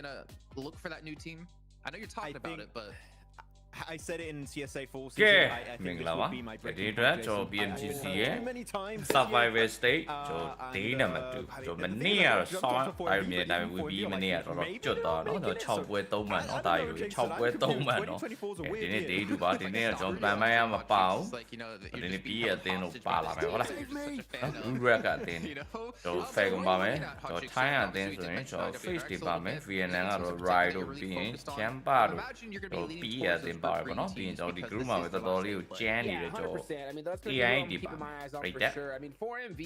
gonna look for that new team? I know you're talking about it, but I said it in CSA 4 ကဲ season. I မင် think ္ဂ this လာ will ပါ be my ဒီ breaking အတွက် point, ကျွန်တော် Jason. PMGC I ရဲ့ heard too many times this Survivor year. State ကျွန်တော်ဒိန်းနံပါတ်2ကျွန်တော်မနေ့ကတော့ဆောင်းတိုင်းမြေတိုင်းဝီဘီမနေ့ကတော့ကျွတ်သွားတော့ကျွန်တော်6ပွဲ3မှန်တော့တာယူ6ပွဲ3မှန်တော့ဒီနေ့ဒေးတူပါဒီနေ့ကကျွန်တော်ပန်မိုင်းရမပါဘူးဒီနေ့ပြီးရအတင်းလို့ပါလာမယ်ဟုတ်လားဘူးရက်ကအတင်းကျွန်တော် fair ကုန်ပါမယ်ကျွန်တော် time အတင်းဆိုရင်ကျွန်တော် face တွေပါမယ် VNN ကတော့ ride တို့ပြီးရင် chamber တို့ကျွန်တော်ပြီးရအတင်းပါတယ်ပေါ့နော်ပြီးရင်ကျွန်တော်ဒီ group မှာပဲတော်တော်လေးကိုကျန်းနေတယ်ကျွန်တော် I mean, that's gonna be one I'm keeping my eyes on for sure. I mean, 4MV,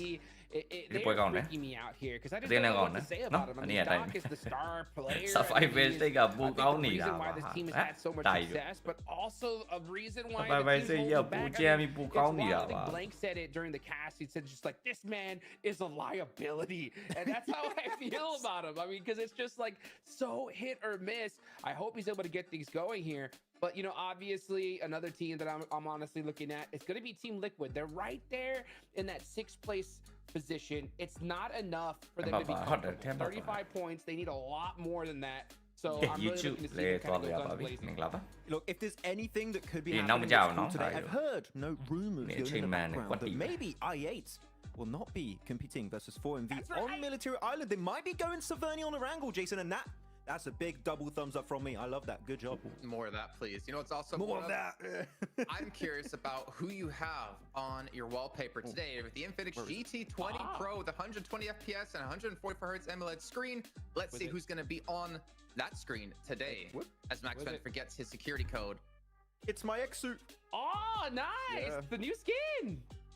they're freaking me out here because I just don't know what to say about him. I mean, Doc is the star player. Survivor State ကပိုကောင်းနေတာ reason why this team has had so much success, but also a reason why Survivor the team State holds back. I mean, it's wild. I think ပို Blank said it during the cast. He said just like, this man is a liability, and that's how I feel about him. I mean, because it's just like so hit or miss. I hope he's able to get things going here. But, you know, obviously another team that I'm honestly looking at, it's going to be Team Liquid. They're right there in that 6th place position. It's not enough for them to be comfortable. 35 points. They need a lot more than that. So I'm really looking to see what kind of goes on blazing. Look, if there's anything that could be Yeah, happening now in this today, I've heard no rumors Yeah, going in the man, background that what maybe I8 will not be competing versus 4MV right. on Military Island. They might be going Saverni on a wrangle, Jason, and that's a big double thumbs up from me. I love that. Good job. more of that, please. You know, it's also More of that. I'm curious about who you have on your wallpaper today. With the Infinix GT20 Pro with 120 FPS and 144 Hz AMOLED screen, let's see who's going to be on that screen today as Max Van forgets his security code. It's my X suit. Oh, nice. Yeah. The new skin.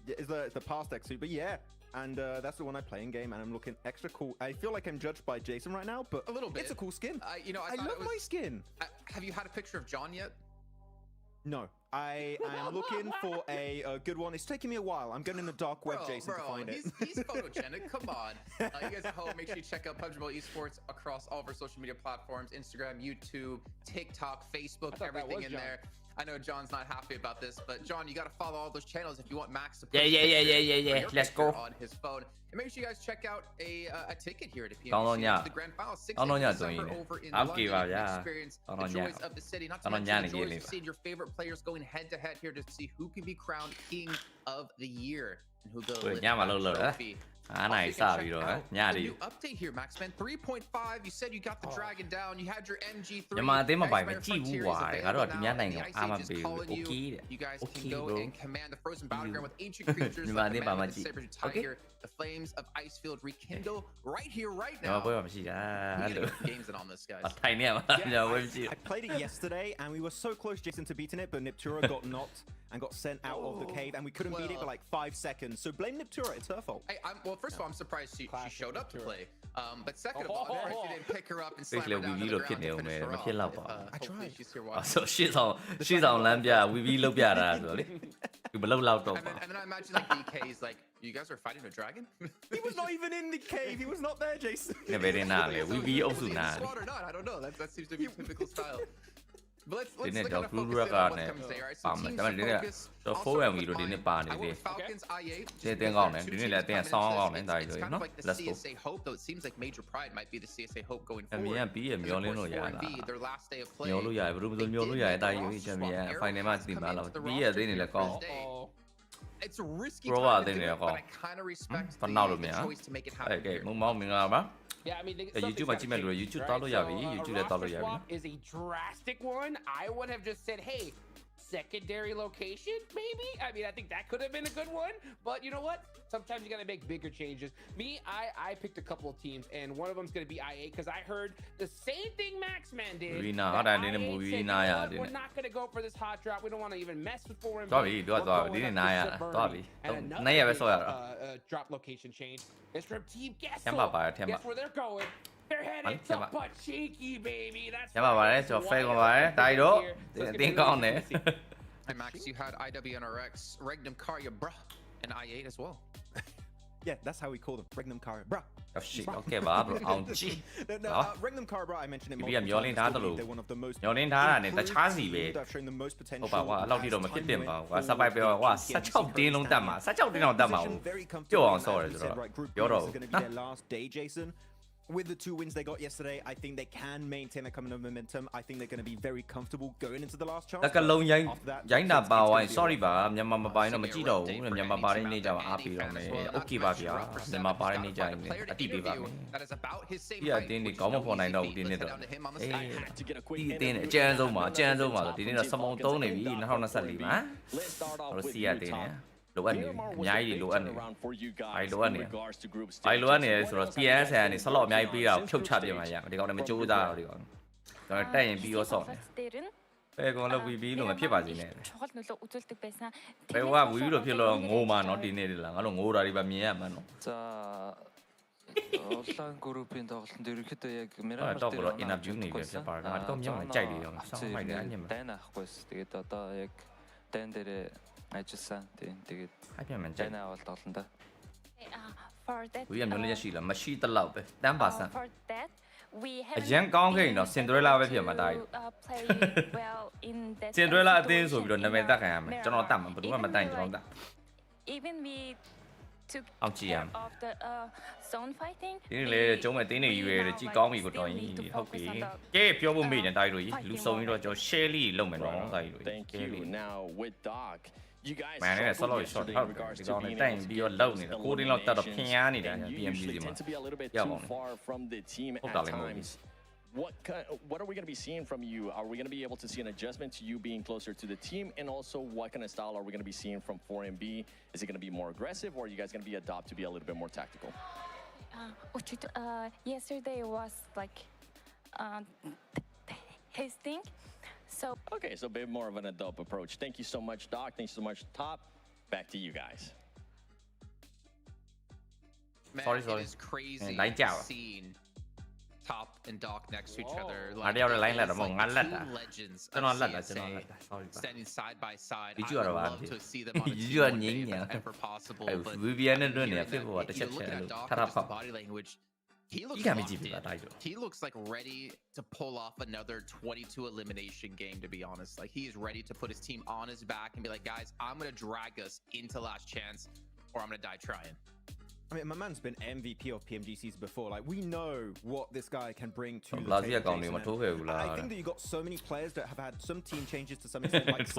Yeah, it's the past X suit, but yeah. And that's the one I play in game, and I'm looking extra cool. I feel like I'm judged by Jason right now, but a little bit. It's a cool skin. You know, I love my skin. Have you had a picture of John yet? No, I am looking for a good one. It's taking me a while. I'm going in the dark web, Jason, to find it. He's photogenic. Come on. You guys at home, make sure you check out PUBG Mobile Esports across all of our social media platforms: Instagram, YouTube, TikTok, Facebook, everything in there. I know John's not happy about this, but John, you got to follow all those channels if you want Max to put yeah. Let's go on his phone. And make sure you guys check out a ticket here at PMGC. The grand final 6th December over in London. Experience the joys of the city. Not to mention the joys of seeing your favorite players going head to head here to see who can be crowned King of the Year and who will lift that trophy. အားနိုင်စပြီးတော့ညရီ new update here Maxman 3.5 you said you got the dragon down you had your MG3 မြန်မာအသင်းမပိုင်ပဲကြည့်ဘူးကွာငါတို့ကဒီညနိုင်ငံအားမပေးဘူး okay တဲ့ you guys can okay go bro and command the frozen battleground with ancient creatures မြန်မာအသင်းပါမကြည့် okay the flames of Icefield rekindle right here right ကျွန် now တော်ပွဲမှာမရှိတာအဲ့လို games in on this guys ထိုင်နေမှာကျွန်တော်ပွဲမရှိ I played it yesterday and we were so close, Jason, to beating it, but Niptura got knocked and got sent out of the cave, and we couldn't beat it for like 5 seconds. So blame Niptura, it's her fault. Well, first of all, I'm surprised she showed up to play. But second of all, I'm surprised she didn't pick her up and slam her down to the ground to finish her off. I tried. She's here watching. ဆိုရှေ့ဆောင်လမ်းပြဝီလုပ်ပြတာဆိုတော့လေဒီမလုပ်တော့တော့ And then I imagine like DK is like, you guys are fighting a dragon? He was not even in the cave. He was not there, Jason. နေပဲနေနာလေဝီအုပ်စုနာ Squad or not? I don't know. That seems to be typical style. But let's look ဒီနေ့ at တော့ the ဂရု focus ရ in က on နဲ့ what comes today. All right, ပါ so မယ် teams ဒါပေမဲ့ to ဒီနေ့ focus. တော့ Also 4M လို့ဒီနေ့ပါနေ I သေး went Falcons I8. ကျေးတင်ကောင်းတယ်ဒီနေ့လည်းတင်ဆောင်းကောင်းတယ်ဒါကြီး It's ဆို kind နော် of like the let's go CSA hope, though it seems like Major Pride might be the CSA hope going အမြင် forward. ပြီးရမျောလင်းလို့ရတာ Their last day of play. မျောလို့ရတယ်ဘယ်လိုမျောလို့ရတယ်ဒါကြီးချမ်းမြေဖိုင်နယ်မှာဒီမှာလာပြီးရသေးနေလဲကောင်း It's a risky Bro, time to then do you it, go. but I kind of respect But now the me, choice to make it happen. အဲ့ကဲ here. မုံမောင်းမင်္ဂလာပါ Yeah, I mean, YouTube မှာကြည့်မဲ့လူတွေ YouTube တောက်လို့ရပြီ YouTube လည်းတောက်လို့ရပြီ is a drastic one. I would have just said, hey, secondary location, maybe. I mean, I think that could have been a good one. But you know what? Sometimes you got to make bigger changes. Me, I picked a couple of teams, and one of them's going to be IA because I heard the same thing Maxman did. We're that not IA said, you know what? We're not going to go for this hot drop. We don't want to even mess with 4MV. တော်ပြီတော့ဒီနေ့နားရတော်ပြီနိုင်ရပဲဆော့ရတာ drop location change. It's from Team Guess. ထမ်းပါပါတယ်ထမ်းပါ Guess where they're going. They're headed to Pachiki, baby. That's ထမ်းပါပါတယ်ကျွန်တော် fail ပါပါတယ်ဒါကြီးတော့တင်ကောင်းတယ် And Max, you had IWNRX, Regnum Karya, bruh, and I8 as well. Yeah, that's how we call them. Regnum Kara, bruh. Oh shit, okay ပါ bro အောင်ကြည့် Regnum Kara, bruh, I mentioned it ဒီက multiple မျောလင်း times. ထားတယ်လို့ They're one of the most မျောလင်းထားတာနဲ့တခြားစီပဲ that have shown the most ဟုတ် potential. ပါကွာအဲ့လောက်ထိတော့မဖြစ်တင်ပါဘူးကွာ survival ကွာ16တင်းလုံးတက်မှာ16တင်းလုံးတက်မှာဘူးကြောက်အောင်ဆော့ရတယ်ဆိုတော့ပြောတော့ going to be their last day, Jason. with the 2 wins they got yesterday, I think they can maintain that kind of momentum. I think they're going to be very comfortable going into the last chance. တကလုံးရိုင်းတာပါဝိုင်း sorry ပါမြန်မာမပိုင်းတော့မကြည့်တော့ဘူးမြန်မာပါတဲ့နေ့ကျမှအားပေးတော့မယ် okay ပါဗျာမြန်မာပါတဲ့နေ့ကျရင်အတိပေးပါမယ်ဒီအတင်းတွေကောင်းမဖော်နိုင်တော့ဘူးဒီနေ့တော့ဒီအတင်းအကျန်းဆုံးပါဆိုဒီနေ့တော့စမောင်း3နေပြီ2024မှာဟိုစီရတင်းနေလိုအပ်နေအများကြီးလိုအပ်နေဘာလိုအပ်နေဆိုတော့ PS ကနေဆလော့အများကြီးပေးတာဖြုတ်ချပြမှာရဒီကောင်လည်းမကြိုးစားတော့ဒီကောင်ကျွန်တော်တက်ရင်ပြီးတော့ဆော့တယ်ဘယ်ကောင်လည်းဝီဘီလို့မဖြစ်ပါစေနဲ့чухал нөлөө үзүүлдэг байсан.ဘယ်ကဝီဘီလို့ဖြစ်လို့ငိုမှာနော်ဒီနေ့လားငါတို့ငိုတာတွေပါမြင်ရမှာနော်за онлайн группийн тоглолтод ерөнхийдөө яг Мираж дээр интервью нэг байсан баг. Одоо ямар жай ли юм сайн хайр аим. Дайн авахгүйс. Тэгээд одоо яг дайн дээр ажилласан. Тэгээд хайпмен жай аваад тоглоно да. For that. ဝီရမျိုးလေးရရှိလားမရှိတလောက်ပဲတန်းပါဆန်း For that we have အရန်ကောင်းခဲ့ရင်တော့စင်ဒရဲလာပဲဖြစ်မှာဒါကြီး play well in that စင်ဒရဲလာအသင်းဆိုပြီးတော့နာမည်တက်ခံရမယ်ကျွန်တော်တတ်မှာဘယ်သူမှမတိုင်ကျွန်တော်တတ် Even we took care of the zone fighting ဒီလေကျုံးမဲ့တင်းနေယူရဲကြည်ကောင်းပြီကိုတော်ရင်ဟုတ်ပြီကဲပြောဖို့မေ့နေဒါကြီးတို့လူစုံပြီးတော့ကျွန်တော် share လေးလုပ်မယ်နော်ဒါကြီးတို့ Thank you. Now with Doc, you guys မန်နဲ့ဆော့လို့ short ဟုတ်တယ်ဒီကောင်နဲ့တိုင်ပြီးတော့လောက်နေတယ်ကိုတင်းလောက်တက်တော့ဖျားနေတာ PMGC မှာ tend to be a little bit too far from the team at times. What are we going to be seeing from you? Are we going to be able to see an adjustment to you being closer to the team? And also, what kind of style are we going to be seeing from 4MB? Is it going to be more aggressive, or are you guys going to be adopt to be a little bit more tactical? Yesterday was like his thing. So okay, so a bit more of an adopt approach. Thank you so much, Doc. Thanks so much, Top. Back to you guys. Man, sorry. It is crazy seeing Top and Doc next to each other. Like, two legends of CSA standing side by side. I would love to see them on a team if ever possible. But if you look at Doc's body language, he looks locked in. He looks like ready to pull off another 22 elimination game, to be honest. Like, he is ready to put his team on his back and be like, guys, I'm going to drag us into last chance or I'm going to die trying. I mean, my man's been MVP of PMGCs before. Like, we know what this guy can bring to the table. I think that you got so many players that have had some team changes to some extent, like achieved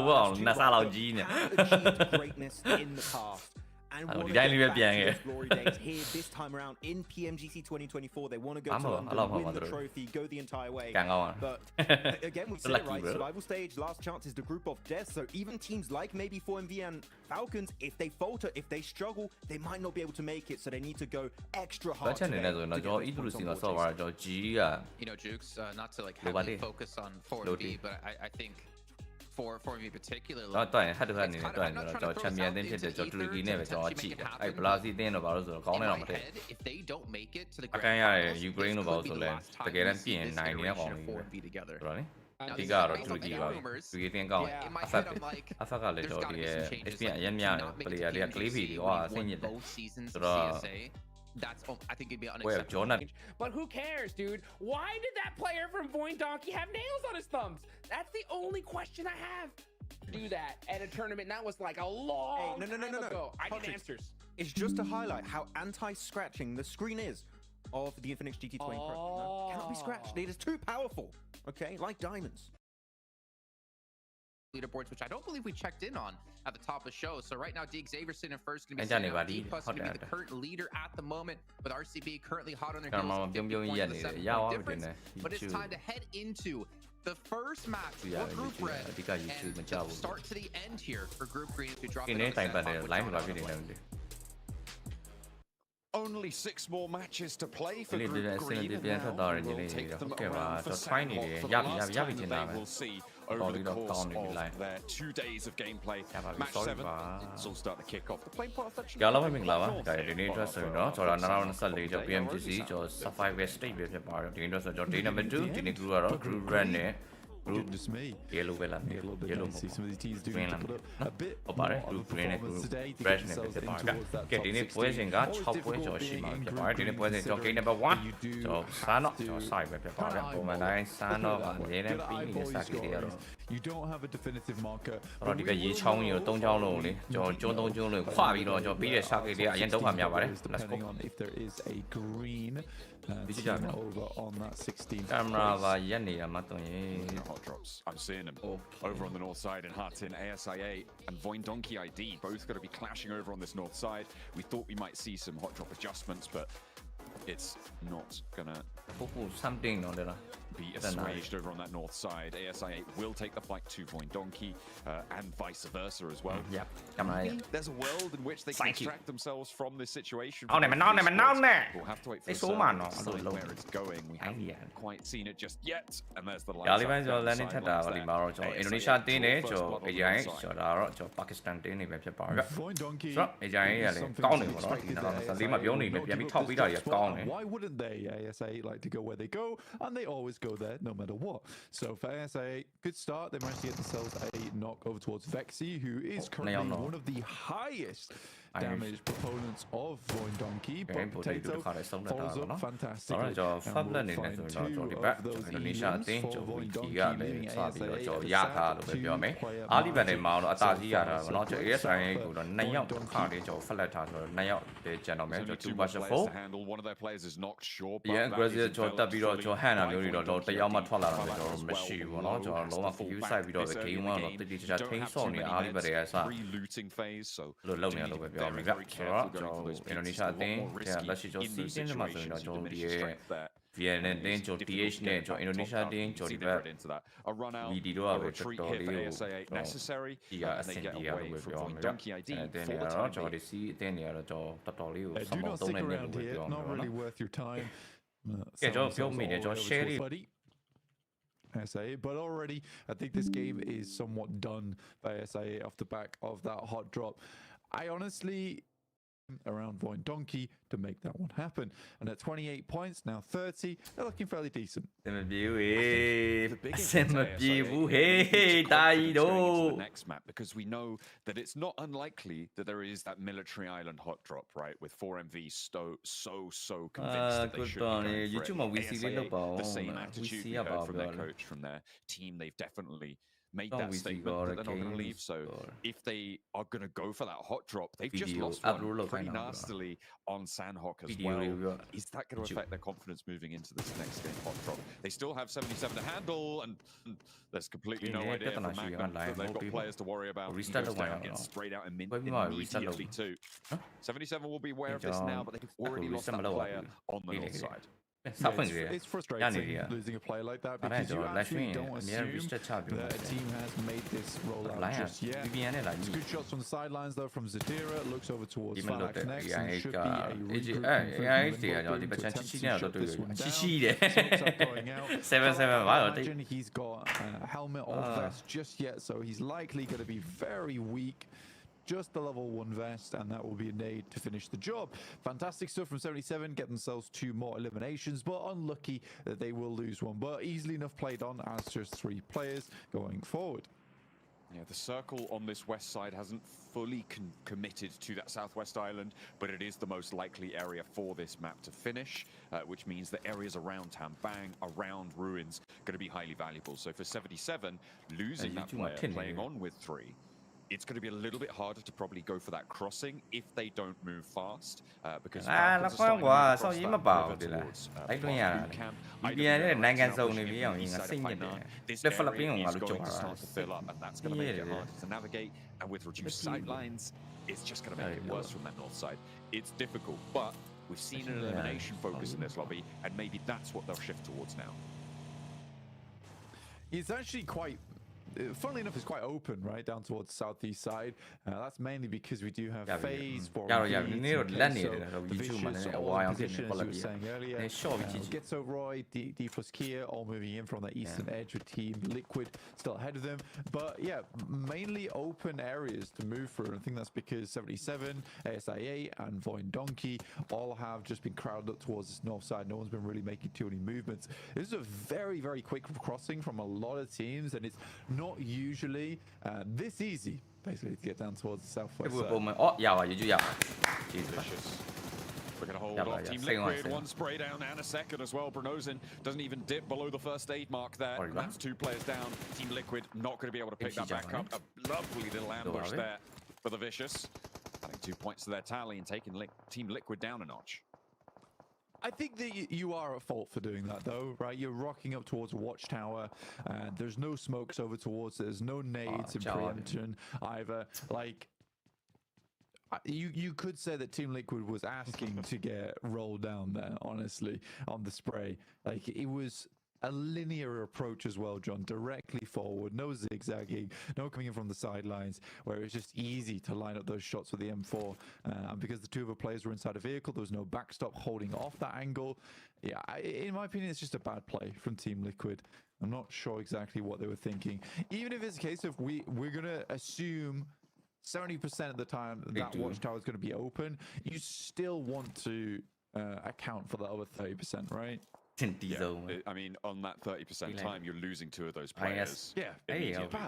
greatness in the past. And want to get back to his glory days here this time around in PMGC 2024. They want to go to London, win the trophy, go the entire way. But again, we've said it right. Survival stage, last chance is the group of death. So even teams like maybe 4MV and Falcons, if they falter, if they struggle, they might not be able to make it. So they need to go extra hard. You know, Jukes, not to like heavily focus on 4MV, but I think for me particularly, if they don't make it to the grand finals, this could be the last time we see this iteration of 4MV together. Now, this is based on the rumors. In my head, I'm like, there's got to be some changes. Like, if you not make it to PMGC when you won both seasons of CSA, that's, I think it'd be unacceptable. But who cares, dude? Why did that player from Void Donkey have nails on his thumbs? That's the only question I have. Do that at a tournament that was like a long time ago. I need answers. It's just to highlight how anti-scratching the screen is of the Infinix GT20 Pro. No, cannot be scratched. It is too powerful. Okay, like diamonds. Leaderboards, which I don't believe we checked in on at the top of the show. So right now, D Xavierson in first, going to be D plus going to be the current leader at the moment, with RCB currently hot on their heels. 50 difference, but it's time to head into the first match for Group Red and start to the end here for Group Green to drop it. Only 6 more matches to play for Group Green, and now we'll take them around for San Off for the last time they will see over the course of their 2 days of gameplay. Match 7, it's all starting to kick off. The play path actually... Goodness me. Yellow vela, yellow. See some of these teams doing a bit blue green today. Fresh get in it, boys and got chop with your sheep. The boys and talking number 1. So, sign up your side with the bar. Sign up and then you don't have a definitive marker. Rồi cái gì xong nhiều tông trao luôn đi, cho tông trao luôn, khoa bị rồi, cho biết là sao cái đi, anh đâu làm nhà vậy? Depending on if there is a green over on that 16th Camera hot drops. I'm seeing them over on the north side in Hatin, ASIA and Voindonkey ID both going to be clashing over on this north side. We thought we might see some hot drop adjustments, but it's not gonna something on there. Be assuaged over on that north side. ASIA will take the fight to Voindonkey and vice versa as well. Yeah, come on. There's a world in which they can extract themselves from this situation. We'll have to wait for the where it's going. We haven't quite seen it just yet. And there's the Indonesia team နဲ့ကျွန်တော် AJ ကျွန်တော်ဒါတော့ကျွန်တော် Pakistan team တွေပဲဖြစ်ပါဗျ။ Voindonkey ဆိုတော့ AJ ကလည်းကောင်းနေပါတော့ဒီတော့14မှာပြောနေတယ်ပြန်ပြီးထောက်ပြီးတာကြီးကောင်းတယ် Why wouldn't they? ASA like to go where they go, and they always go there no matter what. So for ASA, good start. They managed to get themselves a knock over towards Vexy, who is currently one of the highest damage proponents of Voindonkey. But Potato follows up fantastically. ကျွန်တော် Fablet အနေနဲ့ဆိုတော့ကျွန်တော်ဒီဘက် Indonesia အသင်းကျွန်တော် Wiki ကလည်းစပြီးတော့ကျွန်တော်ရထားလို့ပဲပြောမယ်။ အားလီဘန်တွေမှာတော့အသာကြီးရတာပေါ့နော်ကျွန်တော် ASI ကိုတော့2ယောက်ခါလေးကျွန်တော် Fablet ထားဆိုတော့2ယောက်ပဲကျန်တော့မယ်ကျွန်တော်2 version 4 aggressive ကျွန်တော်တက်ပြီးတော့ကျွန်တော်ဟန်တာမျိုးတွေတော့တယောက်မှထွက်လာတာမျိုးတော့မရှိဘူးပေါ့နော်ကျွန်တော်လုံးဝ view site ပြီးတော့ game 1တော့တိတိကျကျထိန်းဆော့နေအားလီဘန်တွေကစလို့လုံနေလို့ပဲပြောမယ်ဗျဆိုတော့ကျွန်တော် Indonesia အသင်းလက်ရှိကျွန်တော် season မှာဆိုရင်တော့ကျွန်တော်ဒီရဲ့ VNN တင်းကျွန်တော် DH နဲ့ကျွန်တော် Indonesia တင်းကျွန်တော်ဒီဘက် VD တော့ပဲတော်တော်လေးကိုဒီကအဆင်ပြေရလို့ပြောမယ်ဗျအဲ့တင်းနေတော့ကျွန်တော်ဒီ C အတင်းနေတော့ကျွန်တော်တော်တော်လေးကိုစမောင်းသုံးနေတယ်လို့ပြောမှာပေါ့နော် ကဲကျွန်တော်ပြောမိတယ်ကျွန်တော် share လေး SA, but already I think this game is somewhat done by SA off the back of that hot drop. I honestly around Voindonkey to make that one happen, and at 28 points now 30, they're looking fairly decent. The next map, because we know that it's not unlikely that there is that military island hot drop, right? With 4MV so convinced that they should be going for it. ASA, the same attitude we heard from their coach, from their team. They've definitely made that statement that they're not going to leave. So if they are going to go for that hot drop, they've just lost one pretty nastily on Sandhawk as well. Is that going to affect their confidence moving into this next game hot drop? They still have 77 to handle, and there's completely no idea for Magnum that they've got players to worry about. He goes down, gets sprayed out immediately too. 77 will be aware of this now, but they've already lost that player on the north side. It's frustrating losing a player like that because you actually don't assume that a team has made this rollout just yet. It's good shots from the sidelines though from Zadira. Looks over towards Falak next and should be a imagine he's got a helmet or vest just yet, so he's likely going to be very weak. Just the level 1 vest, and that will be a nade to finish the job. Fantastic stuff from 77, get themselves 2 more eliminations, but unlucky that they will lose one. But easily enough played on as just 3 players going forward. Yeah, the circle on this west side hasn't fully committed to that southwest island, but it is the most likely area for this map to finish, which means the areas around Tambang, around Ruins, going to be highly valuable. So for 77, losing that player, playing on with 3, it's going to be a little bit harder to probably go for that crossing if they don't move fast, because they've started to fill up, and that's going to make it harder to navigate. And with reduced sightlines, it's just going to make it worse from that north side. It's difficult, but we've seen an elimination focus in this lobby, and maybe that's what they'll shift towards now. It's actually quite, funnily enough, it's quite open, right, down towards the southeast side. That's mainly because we do have phase for gets Roy, D plus Kia, all moving in from the eastern edge with Team Liquid still ahead of them. But yeah, mainly open areas to move through. And I think that's because 77, ASIA, and Voindonkey all have just been crowded up towards this north side. No one's been really making too many movements. This is a very, very quick crossing from a lot of teams, and it's not usually this easy, basically, to get down towards the southwest side. Vicious. We're going to hold off Team Liquid. One spray down and a second as well. Brunozin doesn't even dip below the first aid mark there. And that's 2 players down. Team Liquid not going to be able to pick that back up. A lovely little ambush there for the Vicious. Adding 2 points to their tally and taking Team Liquid down a notch. I think that you are at fault for doing that, though, right? You're rocking up towards Watchtower, and there's no smokes over towards. There's no nades in preemption either. Like, you could say that Team Liquid was asking to get rolled down there, honestly, on the spray. Like, it was a linear approach as well, John, directly forward, no zigzagging, no coming in from the sidelines, where it was just easy to line up those shots with the M4. And because the two other players were inside a vehicle, there was no backstop holding off that angle. Yeah, in my opinion, it's just a bad play from Team Liquid. I'm not sure exactly what they were thinking. Even if it's a case of we're going to assume 70% of the time that Watchtower is going to be open, you still want to account for the other 30%, right? Yeah, I mean, on that 30% time, you're losing 2 of those players. Yeah,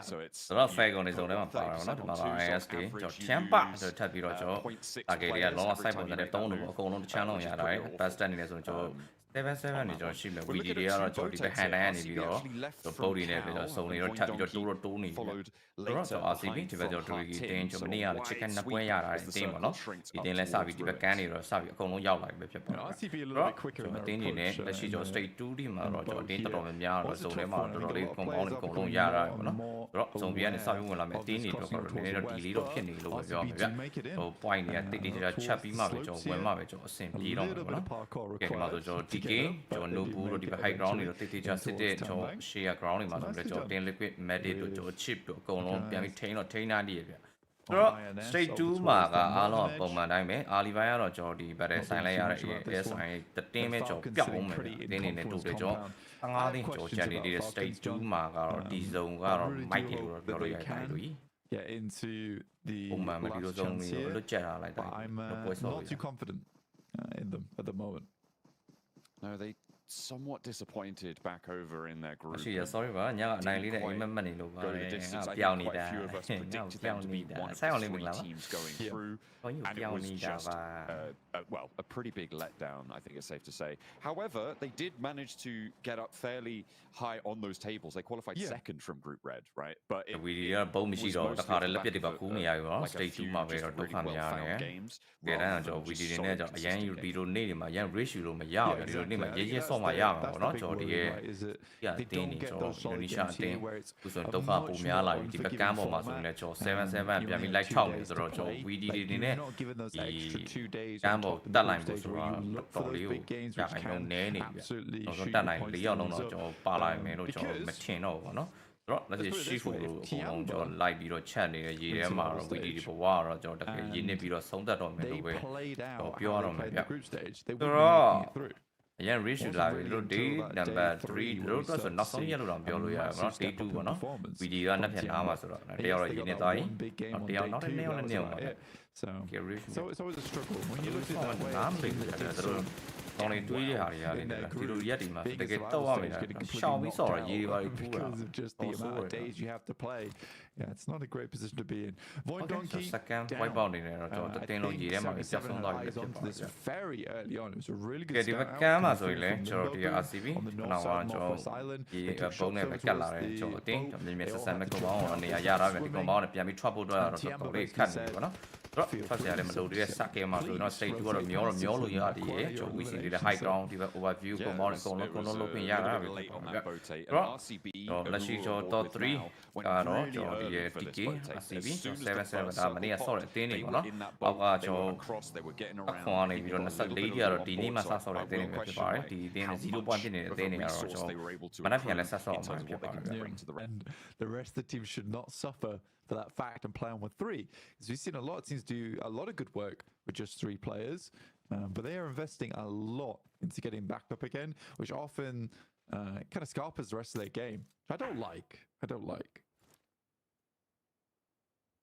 so it's. So that's fair on his own. I'm fine. I'm not ISD. Just champa. So type it out. Okay, yeah, long side on the phone. Go on the channel. Yeah, right. Best standing as on job. 7 is on ship. We did the other job. The hand and you know. The body never so only your tap your door to me. So RCB to better to retain Germany and chicken up where you are. Team or not. You didn't let Savi to canny or Savi. Go on your like people. RCB a little bit quicker. So I think in it, let's see just straight to the Roger. Didn't know them yard or so them out to the compound and go on yard. So we had a Savi will have a tiny or delete of penny lower. So point at the chappy marriage or when marriage or same deal. Getting out of your TK, John no bull or the high ground, you take just a day, so share ground in my then liquid meditate to chip to go on, maintain ortain idea. Straight to Maga, Allo, Bomadime, Olivia or Jordi, but as I lay yes, I the damage of Piaum, then in the two job. I think Georgia did a straight to Maga or Dizon or Mighty or Gloria. Yeah, into the last chance here, but I'm not too confident in them at the moment. No, they somewhat disappointed back over in their group. Actually, sorry, but yeah, I need money. Go the distance. I think quite a few of us predicted them to be one of the 3 teams going through, and it was just well, a pretty big letdown, I think it's safe to say. However, they did manage to get up fairly high on those tables. They qualified second from Group Red, right? But we are both machines. The car is a bit of a cool straight to my way or to come games. We didn't know that you be donating my young ratio, my yard, you don't need my yes on my yard, or not, or the yeah, Danish or Indonesia thing. Who's on Tofa Pumiala, the Gamma Mason, 7-7, I mean, like Charles, we did it in it. Gamble, that line was around for you. Yeah, I know nanny. That line, Leon, or Pala, Meno, Machino, no? Let's just shift on your live video channel, we did it for war or Jordan, you never saw that on the way. Or pure on the group stage. They were through. Yeah, reach you like day number 3. Those are not some yellow on Biolia, not day 2, no? We did nothing. They are in it. They are not a nail and nail. So it's always a struggle when you look at that way. Only 2 years, they get to shall we saw because of just the amount of days you have to play. Yeah, it's not a great position to be in. Void Donkey second white bounding there. The technology is just onto this very early on. It was a really good start. Camera so RCB now on island. The bonnet of Calare, so thing, the Mr. Sam McComb and the Ayara, the Commander, Piami Trouble, the Canada. First, I am doing a sake master, not say to a Molo yard, so we see the high ground overview, Commander, looking Yara. Let's see your top 3. The TK, RCB, 7-7, Mania, sorry, Tini, no? Cross, they were getting around. Aquani, we don't necessarily lady or Dini Massa, sorry, Tini, the 0 point in the Dini, but I feel less as all. And the rest of the team should not suffer for that fact and play on with 3. Because we've seen a lot of teams do a lot of good work with just 3 players, but they are investing a lot into getting back up again, which often kind of scarpers the rest of their game. I don't like.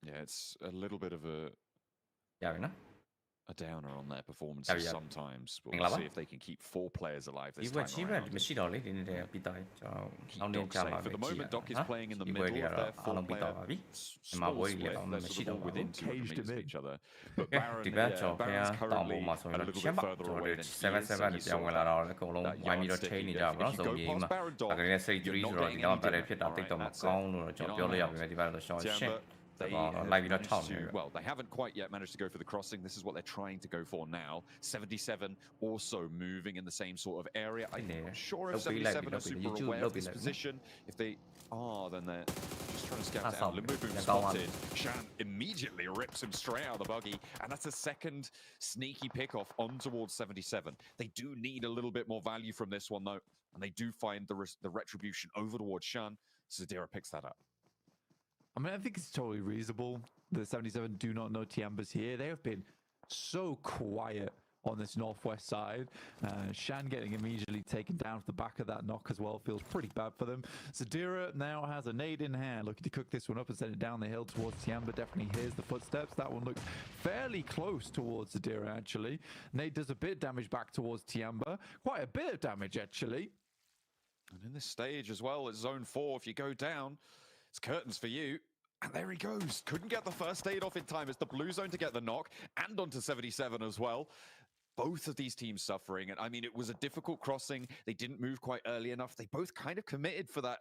Yeah, it's a little bit of a downer on their performances sometimes. But we'll see if they can keep 4 players alive this time around. For the moment, Doc is playing in the middle of their 4-player within 200 meters of each other. But Baron's currently a little bit further away than he is. So he's sort of that yardstick there. If you go past Baron Doc, you're not getting any They haven't quite yet managed to go for the crossing. This is what they're trying to go for now. 77 also moving in the same sort of area. I'm not sure if 77 are super aware of this position. If they are, then they're just trying to scout it out. Limbo Boom spotted. Shan immediately rips him straight out of the buggy, and that's a second sneaky pickoff on towards 77. They do need a little bit more value from this one, though, and they do find the retribution over towards Shan. Zadira picks that up. I mean, I think it's totally reasonable. The 77 do not know Tiamba's here. They have been so quiet on this northwest side. Shan getting immediately taken down to the back of that knock as well feels pretty bad for them. Zadira now has a nade in hand, looking to cook this one up and send it down the hill towards Tiamba. Definitely hears the footsteps. That one looked fairly close towards Zadira, actually. Nade does a bit of damage back towards Tiamba. Quite a bit of damage, actually. And in this stage as well, it's zone 4. If you go down, it's curtains for you. And there he goes. Couldn't get the first aid off in time. It's the blue zone to get the knock and onto 77 as well. Both of these teams suffering. And I mean, it was a difficult crossing. They didn't move quite early enough. They both kind of committed for that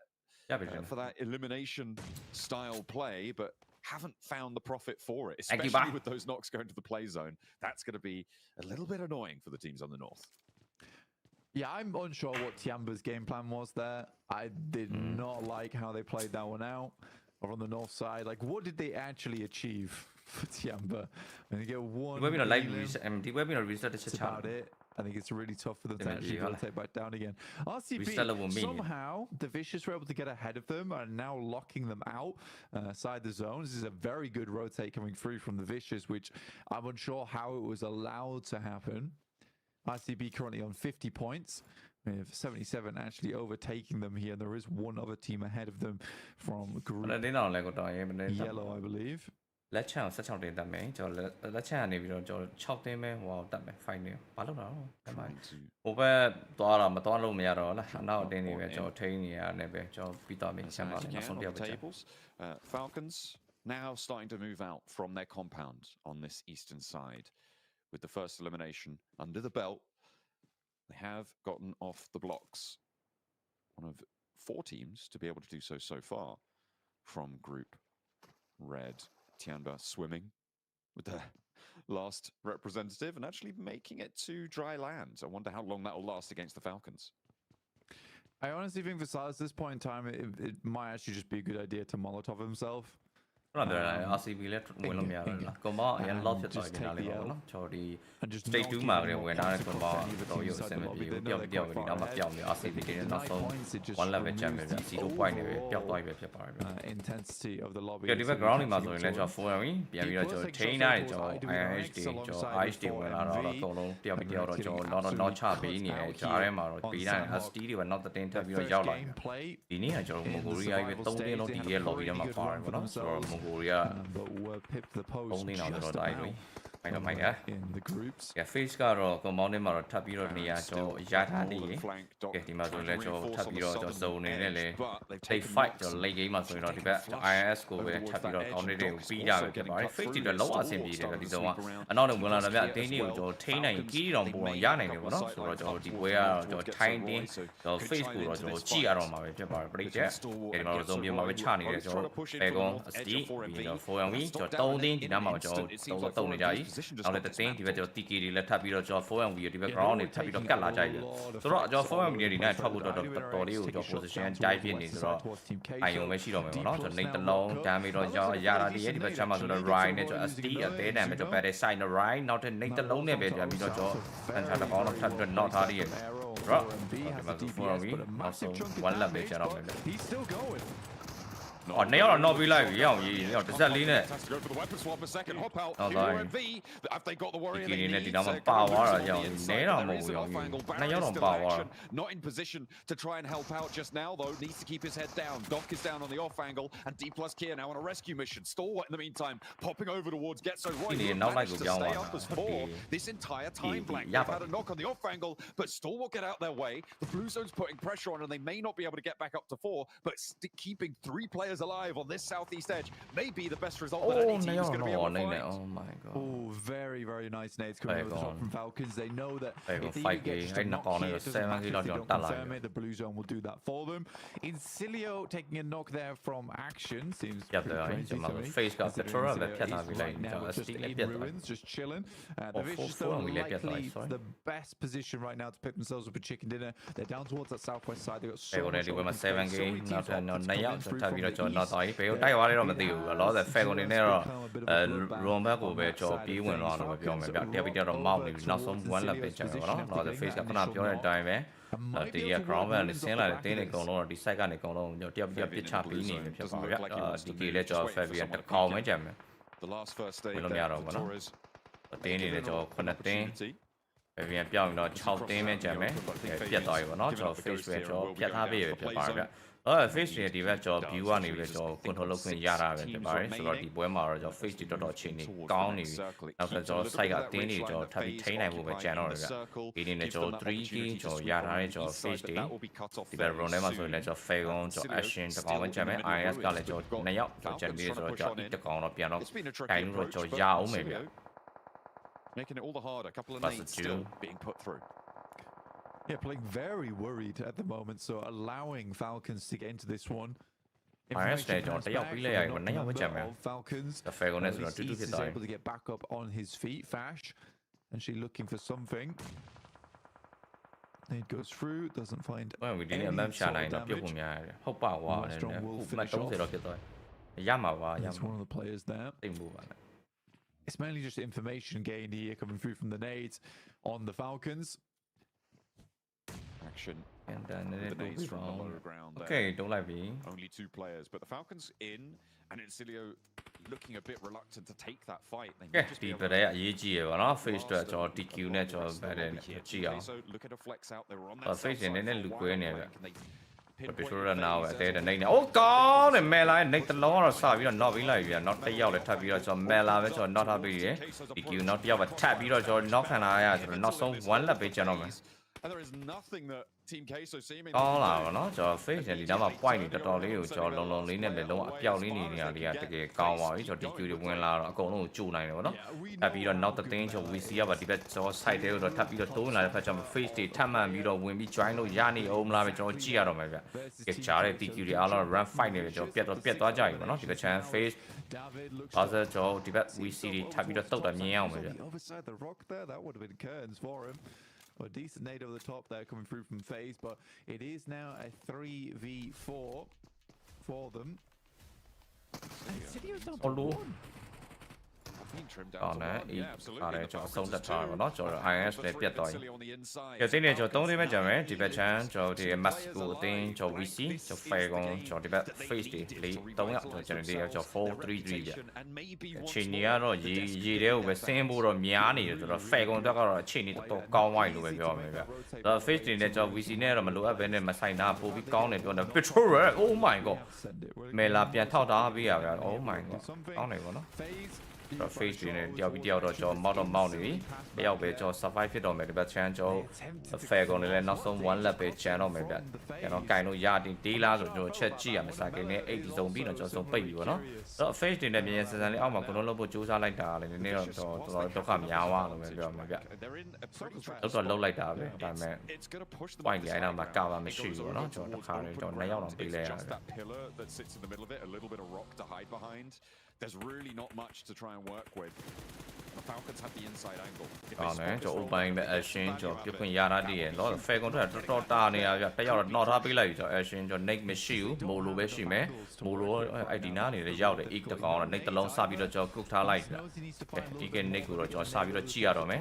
elimination style play, but haven't found the profit for it, especially with those knocks going to the play zone. That's going to be a little bit annoying for the teams on the north. Yeah, I'm unsure what Tiamba's game plan was there. I did not like how they played that one out. Or on the north side, like, what did they actually achieve for Tiamba? I think get one. That's about it. I think it's really tough for them to actually take back down again. RCB, somehow, the Vicious were able to get ahead of them and now locking them out side the zones. This is a very good rotate coming through from the Vicious, which I'm unsure how it was allowed to happen. RCB currently on 50 points. With 77 actually overtaking them here. There is one other team ahead of them from group yellow, I believe. Let's chance 16တင်တက်မယ်ကျွန်တော်လက်ချက်ကနေပြီးတော့ကျွန်တော်6တင်းပဲဟိုတက်မယ် fight နေဘာလို့လဲဟိုဘက်သွားတော့မသွားလို့မရတော့လားနောက်အတင်းနေပဲကျွန်တော်ထိန်းနေရတယ်ပဲကျွန်တော်ပြီးတော့မြင်ချင်ပါတယ်နောက်ဆုံးတစ်ယောက်ပဲ Falcons now starting to move out from their compound on this eastern side with the first elimination under the belt. They have gotten off the blocks. One of 4 teams to be able to do so far from Group Red. Tiamba swimming with the last representative and actually making it to dry land. I wonder how long that will last against the Falcons. I honestly think for Silas, at this point in time, it might actually just be a good idea to Molotov himself. RCB လည်းဝင်လို့မရတော့လားကွန်ဘောအရင် loss ဖြစ်သွားနေတာလေပေါ့နော်ကျွန်တော်ဒီ state 2မှာလည်းဝင်လာတဲ့ကွန်ဘောတော့ရုပ်စင်မပြေဘူးပျောက်ပျောက်ပဲဒီနောက်မှပျောက်နေ RCB တင်းနောက်ဆုံး one level ချမ်းပဲ0 point နဲ့ပဲပျောက်သွားပြီပဲဖြစ်ပါတယ်ဗျ intensity of the lobby ဒီဘက် ground မှာဆိုရင်လည်းကျွန်တော် 4 ဝင်ပြန်ပြီးတော့ကျွန်တော် chain ထားတယ်ကျွန်တော် IH တွေကျွန်တော် IH တွေဝင်လာတော့အကုန်လုံးတယောက်ပြီးတယောက်တော့ကျွန်တော်တော့ချပေးနေတယ်ကြားထဲမှာတော့ပေးတယ် ST တွေပဲနောက်တင်ထပ်ပြီးတော့ရောက်လာဒီနေ့ကကျွန်တော် Mongolia ပဲ3တင်းလုံးဒီရဲ့ lobby ထဲမှာပါတယ်ပေါ့နော်ဆိုတော့ Mongolia but were pipped the post only now the diary in the groups. Yeah, face ကတော့ compound ထဲမှာတော့ထပ်ပြီးတော့နေရာကျွန်တော်ရထားနေတယ်။ဒီမှာဆိုလည်းကျွန်တော်ထပ်ပြီးတော့ကျွန်တော် zone နေနဲ့လေtake fight ကျွန်တော် late game မှာဆိုရင်တော့ဒီဘက် IS ကိုပဲထပ်ပြီးတော့ counter တွေကိုပြီးကြပဲဖြစ်ပါတယ်။ face တွေတော့လောက်အဆင်ပြေတယ်ဒီဆုံးကအနောက်နဲ့ဝင်လာတော့ဗျအတင်းတွေကိုကျွန်တော်ထိန်းနိုင်ကြီးတောင်ပုံအောင်ရနိုင်တယ်ပေါ့နော်။ဆိုတော့ကျွန်တော်ဒီပွဲကတော့ကျွန်တော်ထိုင်းတင်းကျွန်တော် face ကိုတော့ကျွန်တော်ကြည့်ရတော့မှာပဲဖြစ်ပါတယ်ပြိကျက်။ဒီမှာတော့ zone ပြင်မှာပဲချနေတယ်ကျွန်တော်ပေကွန်အစတီပြီးတော့ 4 round ကျွန်တော်3တင်းဒီနားမှာကျွန်တော်တုံးနေကြပြီ။နောက်လည်းတင်းဒီဘက်ကျွန်တော် TK တွေလည်းထပ်ပြီးတော့ကျွန်တော် 4MV ဒီဘက် ground တွေထပ်ပြီးတော့ကတ်လာကြတယ်ဆိုတော့ကျွန်တော် 4MV တွေဒီနေ့ထွက်ဖို့တော့တော်လေးကိုကျွန်တော် position တိုက်ပြနေဆိုတော့အိုင်ယုံပဲရှိတော့မယ်ပေါ့နော်ကျွန်တော် lane တစ်လုံး damage တော့ကျွန်တော်ရတာဒီရဲ့ဒီဘက်ချမ်းမှာဆိုတော့ Ryan နဲ့ကျွန်တော် SD အသေးတန်ပဲကျွန်တော် battle side နဲ့ Ryan နောက်ထပ် lane တစ်လုံးနဲ့ပဲပြန်ပြီးတော့ကျွန်တော် center တစ်ပေါင်းတော့ထပ်ပြီးတော့ knock ထားရည်right ဒီမှာဆို 4MV နောက်ဆုံး one lap ပဲကျတော့မယ် Oh, now I'm not be like, yo, does that lean it? Oh, if they got the warrior, not in position to try and help out just now, though. Needs to keep his head down. Doc is down on the off angle, and D plus Kier now on a rescue mission. Stalwart in the meantime, popping over towards Getso Roy. He managed to stay up as 4 this entire time. Black they've had a knock on the off angle, but Stalwart get out their way. The blue zone's putting pressure on, and they may not be able to get back up to 4, but keeping 3 players players alive on this southeast edge may be the best result that any team is going to be able to find. Oh my god. Oh, very, very nice nades coming over the top from Falcons. They know that if they fight get just a knock here, it doesn't matter if they don't confirm it, the blue zone will do that for them. Incilio taking a knock there from Action. Seems pretty crazy to me. Face got the Tora, but right now just in ruins, just chilling. The Vicious though likely the best position right now to pick themselves up a chicken dinner. They're down towards that southwest side. They've got so much open space, so many teams all coming through from the east and the west. They The last first day for Torres. တင်းနေတယ်ကျွန်တော်9တင်းပြန်ပြောင်းတော့6တင်းပဲကျန်မယ်ပြတ်သွားပြီပေါ့နော်ကျွန်တော် face ပဲကျွန်တော်ဖြတ်ထားပေးရဖြစ်ပါတယ်ဗျface တွေဒီဘက်ကျွန်တော် view ကနေပြီးကျွန်တော် control လုပ်ခွင့်ရတာပဲဖြစ်ပါတယ်ဆိုတော့ဒီပွဲမှာတော့ကျွန်တော် face တွေတော်တော်အချိန်နေကောင်းနေပြီနောက်ဆိုကျွန်တော် site ကတင်းနေကျွန်တော်ထပ်ပြီးထိန်းနိုင်ဖို့ပဲကျန်တော့တယ်ဗျဒီနေ့နဲ့ကျွန်တော် 3K ကျွန်တော်ရထားတဲ့ကျွန်တော် face တွေဒီဘက် round ထဲမှာဆိုရင်လည်းကျွန်တော် fagon ကျွန်တော် action တကောင်ပဲကျန်မယ် IS ကလည်းကျွန်တော်2ယောက်ကျွန်တော်ကျန်ပြီးဆိုတော့ကျွန်တော်တကောင်တော့ပြန်တော့တိုင်းလို့ကျွန်တော်ရအောင်မယ်ဗျ Making it all the harder. A couple of nades still being put through. Yeah, playing very worried at the moment, so allowing Falcons to get into this one. Falcons. The Fagon is able to get back up on his feet. Fash, and she looking for something. Nade goes through, doesn't find. Well, we didn't have shot line up. Hope out one and That's one of the players there. It's mainly just information gained here coming through from the nades on the Falcons. Action. And then the nades from the lower ground there. Okay, don't like me. Only 2 players, but the Falcons in, and Incilio looking a bit reluctant to take that fight. They may just be able to face to DQ net or better. Look at a flex out. They were on that face and then look where near. Pinpoint now at the name. Oh god, and Mela and Nick the Law or Savi not be like you are not the yellow tabby or Mela which are not happy. Did you not have a tabby or knock and I not so one lap gentlemen. And there is nothing that Team Queso seeming all out no so face and the point at all you so long lean and the low piaolini to get calm or DQ when la go no 2 9 no happy not the danger we see about the best so side there or tap you to like patch face the time you don't win me trying to yani om la with Gia or maybe get charity DQ the all run fight with your pet or pet or jai no you can face other job the best we see the tap you to meow with it overside the rock there that would have been curtains for him. Well, a decent nade over the top there coming through from FaZe, but it is now a 3v4 for them. Incilio's down to 1. còn đấy ở đây cho sông thật trời của nó cho IS để biết rồi cái tên này cho tông thì bây giờ mấy thì bây giờ cho thì mask của tên cho VC cho phe con cho thì bây face thì lấy tông ạ cho nên đi cho 433 vậy chỉ nhớ rồi gì đều về xem bộ rồi miá này rồi phe con đó có chỉ này to cao ngoài luôn bây giờ rồi face thì này cho VC này rồi mà lúc bên này mà sai na bộ bị cao này còn là petrol rồi oh my god mày là biến thao đó bây giờ oh my god cao này của nó rồi face thì này đeo rồi cho mount này đeo về cho survive phía đó mày để chán cho phe còn này nó xong one là về chán nó mày biết cái nó cài nó ra thì tí la rồi cho chết chi à mày sai cái này 80 zombie nó cho xong bay của nó rồi face thì này mình sẽ ra mà còn nó bộ chú ra lại đà này nên là cho cảm nhau à rồi mày biết lúc đó lâu lại đà về tại mày quay lại nào mà cao và mày xì của nó cho nó khá này cho nó nó bị lẹ There's really not much to try and work with. The Falcons have the inside angle. Còn đấy, cho open về Ashen cho tiếp con ra ra đi, nó là phe con rất là to ta này à, bây giờ là nó ra bị lấy cho Ashen cho Nick mới siêu, mù lù bé siêu mấy, mù lù Idina này để giao để ít được còn là Nick tao sao bị được cho cook tha lại, thì cái Nick rồi cho sao bị được chia rồi mấy,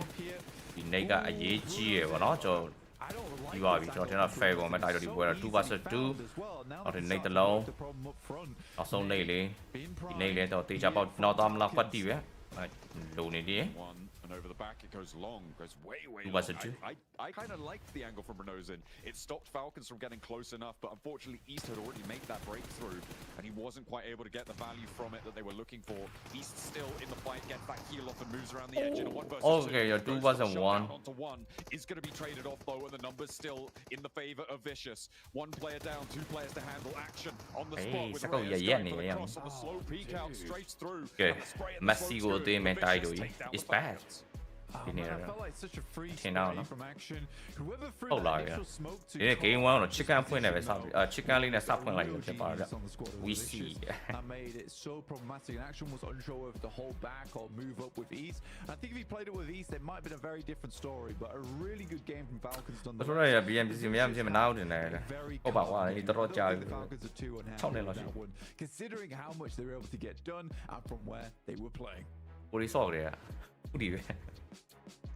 thì Nick cái gì chia của nó cho đi vào vì cho thế là phe của mấy đại đội đi qua là 2 vs 2 ở trên này tao nó xong này lên thì này lên cho tí cho bao nó tóm là quát đi vậy လိုနေတယ် One and over the back it goes long, goes way was long. it I kind of liked the angle from Renozin. It stopped Falcons from getting close enough, but unfortunately East had already made that breakthrough, and he wasn't quite able to get the value from it that they were looking for. East still in the fight, gets that heel off and moves around the edge in a 1 versus 2. Okay, your 2 versus 1 onto 1 is going to be traded off though, and the numbers still in the favor of Vicious. 1 player down, 2 players to handle action on the spot with Reyes going for the cross on the slow peek out straight through. Okay, Messi ကိုအသေးမဲ့တိုက်လို့ is bad. Oh, man, I felt like such a free Chin spray out, from action. Whoever threw Oh, that like, initial smoke to ဒီ game 1 တော့ chicken ဖွင့်နေပဲစပြီး chicken လေးနဲ့စဖွင့်လိုက်လို့ဖြစ်ပါတယ် on the squad of we Vicious. see That made it so problematic, and Action was unsure whether to hold back or move up with East. I think if he played it with East, it might have been a very different story, but a really good game from Falcons done. ဆိုတော့ BMGC မရမချင်းမနာဘူးတင်တယ်ဟုတ်ပါကွာဒီတော်တော်ကြာပြီ Falcons are 2 on hand in that one, considering how much they were able to get done and from where they were playing. ကိုရီဆော့ကြတယ်ဥတီပဲ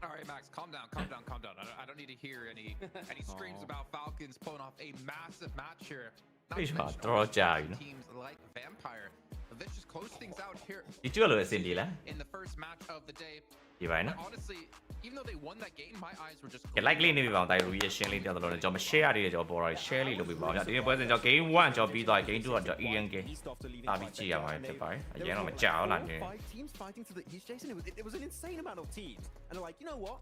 All right, Max, calm down. I don't need to hear any screams about Falcons pulling off a massive match here. Not to mention all teams like Vampire. Vicious close things out here ဒီကျွတ်လို့အစင်ဒီလား in the first match of the day. ဒီပိုင်းနော် Honestly, even though they won that game, my eyes were just က like လေးနေပြီပါအောင်တိုင်ရူရဲ့ရှင်းလေးတောက်တော့လည်းကျွန်တော်မ share ရသေးတယ်ကျွန်တော်ပေါ်လာ share လေးလုပ်ပြီးပါအောင်ဒီနေ့ပွဲစဉ်ကျွန်တော် game 1ကျွန်တော်ပြီးသွား game 2ကကျွန်တော် EN game တာပြီးကြည့်ရမှာဖြစ်ပါတယ်အရင်တော့မကြောက်လားနေ teams fighting to the East, Jason. It was an insane amount of teams, and they're like, you know what?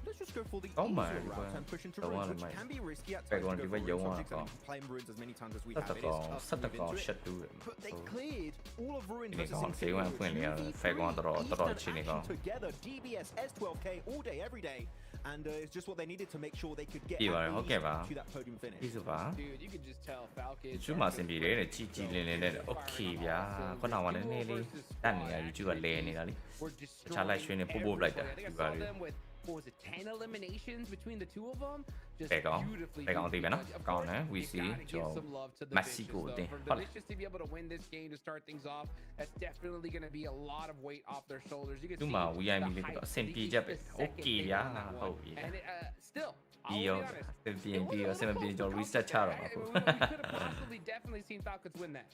Let's just go for the Oh my easier route and push into ruins, which can be risky at Back times. on To the go for way you ruins want objects to and claim ruins as many times as we Set have. the It is goal, tough to set the move goal, into it. shit do it. But they cleared all of ruins Ini versus kawan Infinity, kawan which pun ni, 2v3 fake one terus East terus and sini Action kau. together, DBS S12K all day every day, and it's just what they needed to make sure they could get Iya, at okay least ba. to that podium finish. ဒီဆိုပါ Dude, you could just tell Falcons. ကျူမအဆင်ပြေတယ်တဲ့ကြီးကြီးလင်းလင်းနဲ့ okay ဗျာခုနကလည်းနည်းလေးတက်နေရ YouTube ကလဲနေတာလေ တခြား live stream နဲ့ပို့ပို့လိုက်တာ I think I saw them with, what was it, 10 eliminations between the two of them? Just ဘယ်ကောင် beautifully ဘယ်ကောင်သိပဲနော် Of ကောင်း course, တယ် we you see gotta give ကျွန် some love to the မက်ဆီကို Vicious, တင် though. For ဟုတ် the လား Vicious to be able to win this game to start things off, that's definitely going to be a lot of weight off their shoulders. You can သူ see မှာ the VIM လေး hype, တော့အဆင် the ပြေချက်ပဲ second they okay won ဗျာ that one. ဟုတ်ပြီ And still, ဒီ I'll ရော be honest. အဆင်ပြေပြီးအဆင်မပြေကျွန်တော် reset ချတော့မှာ We ပေါ့ could have possibly definitely seen Falcons win that.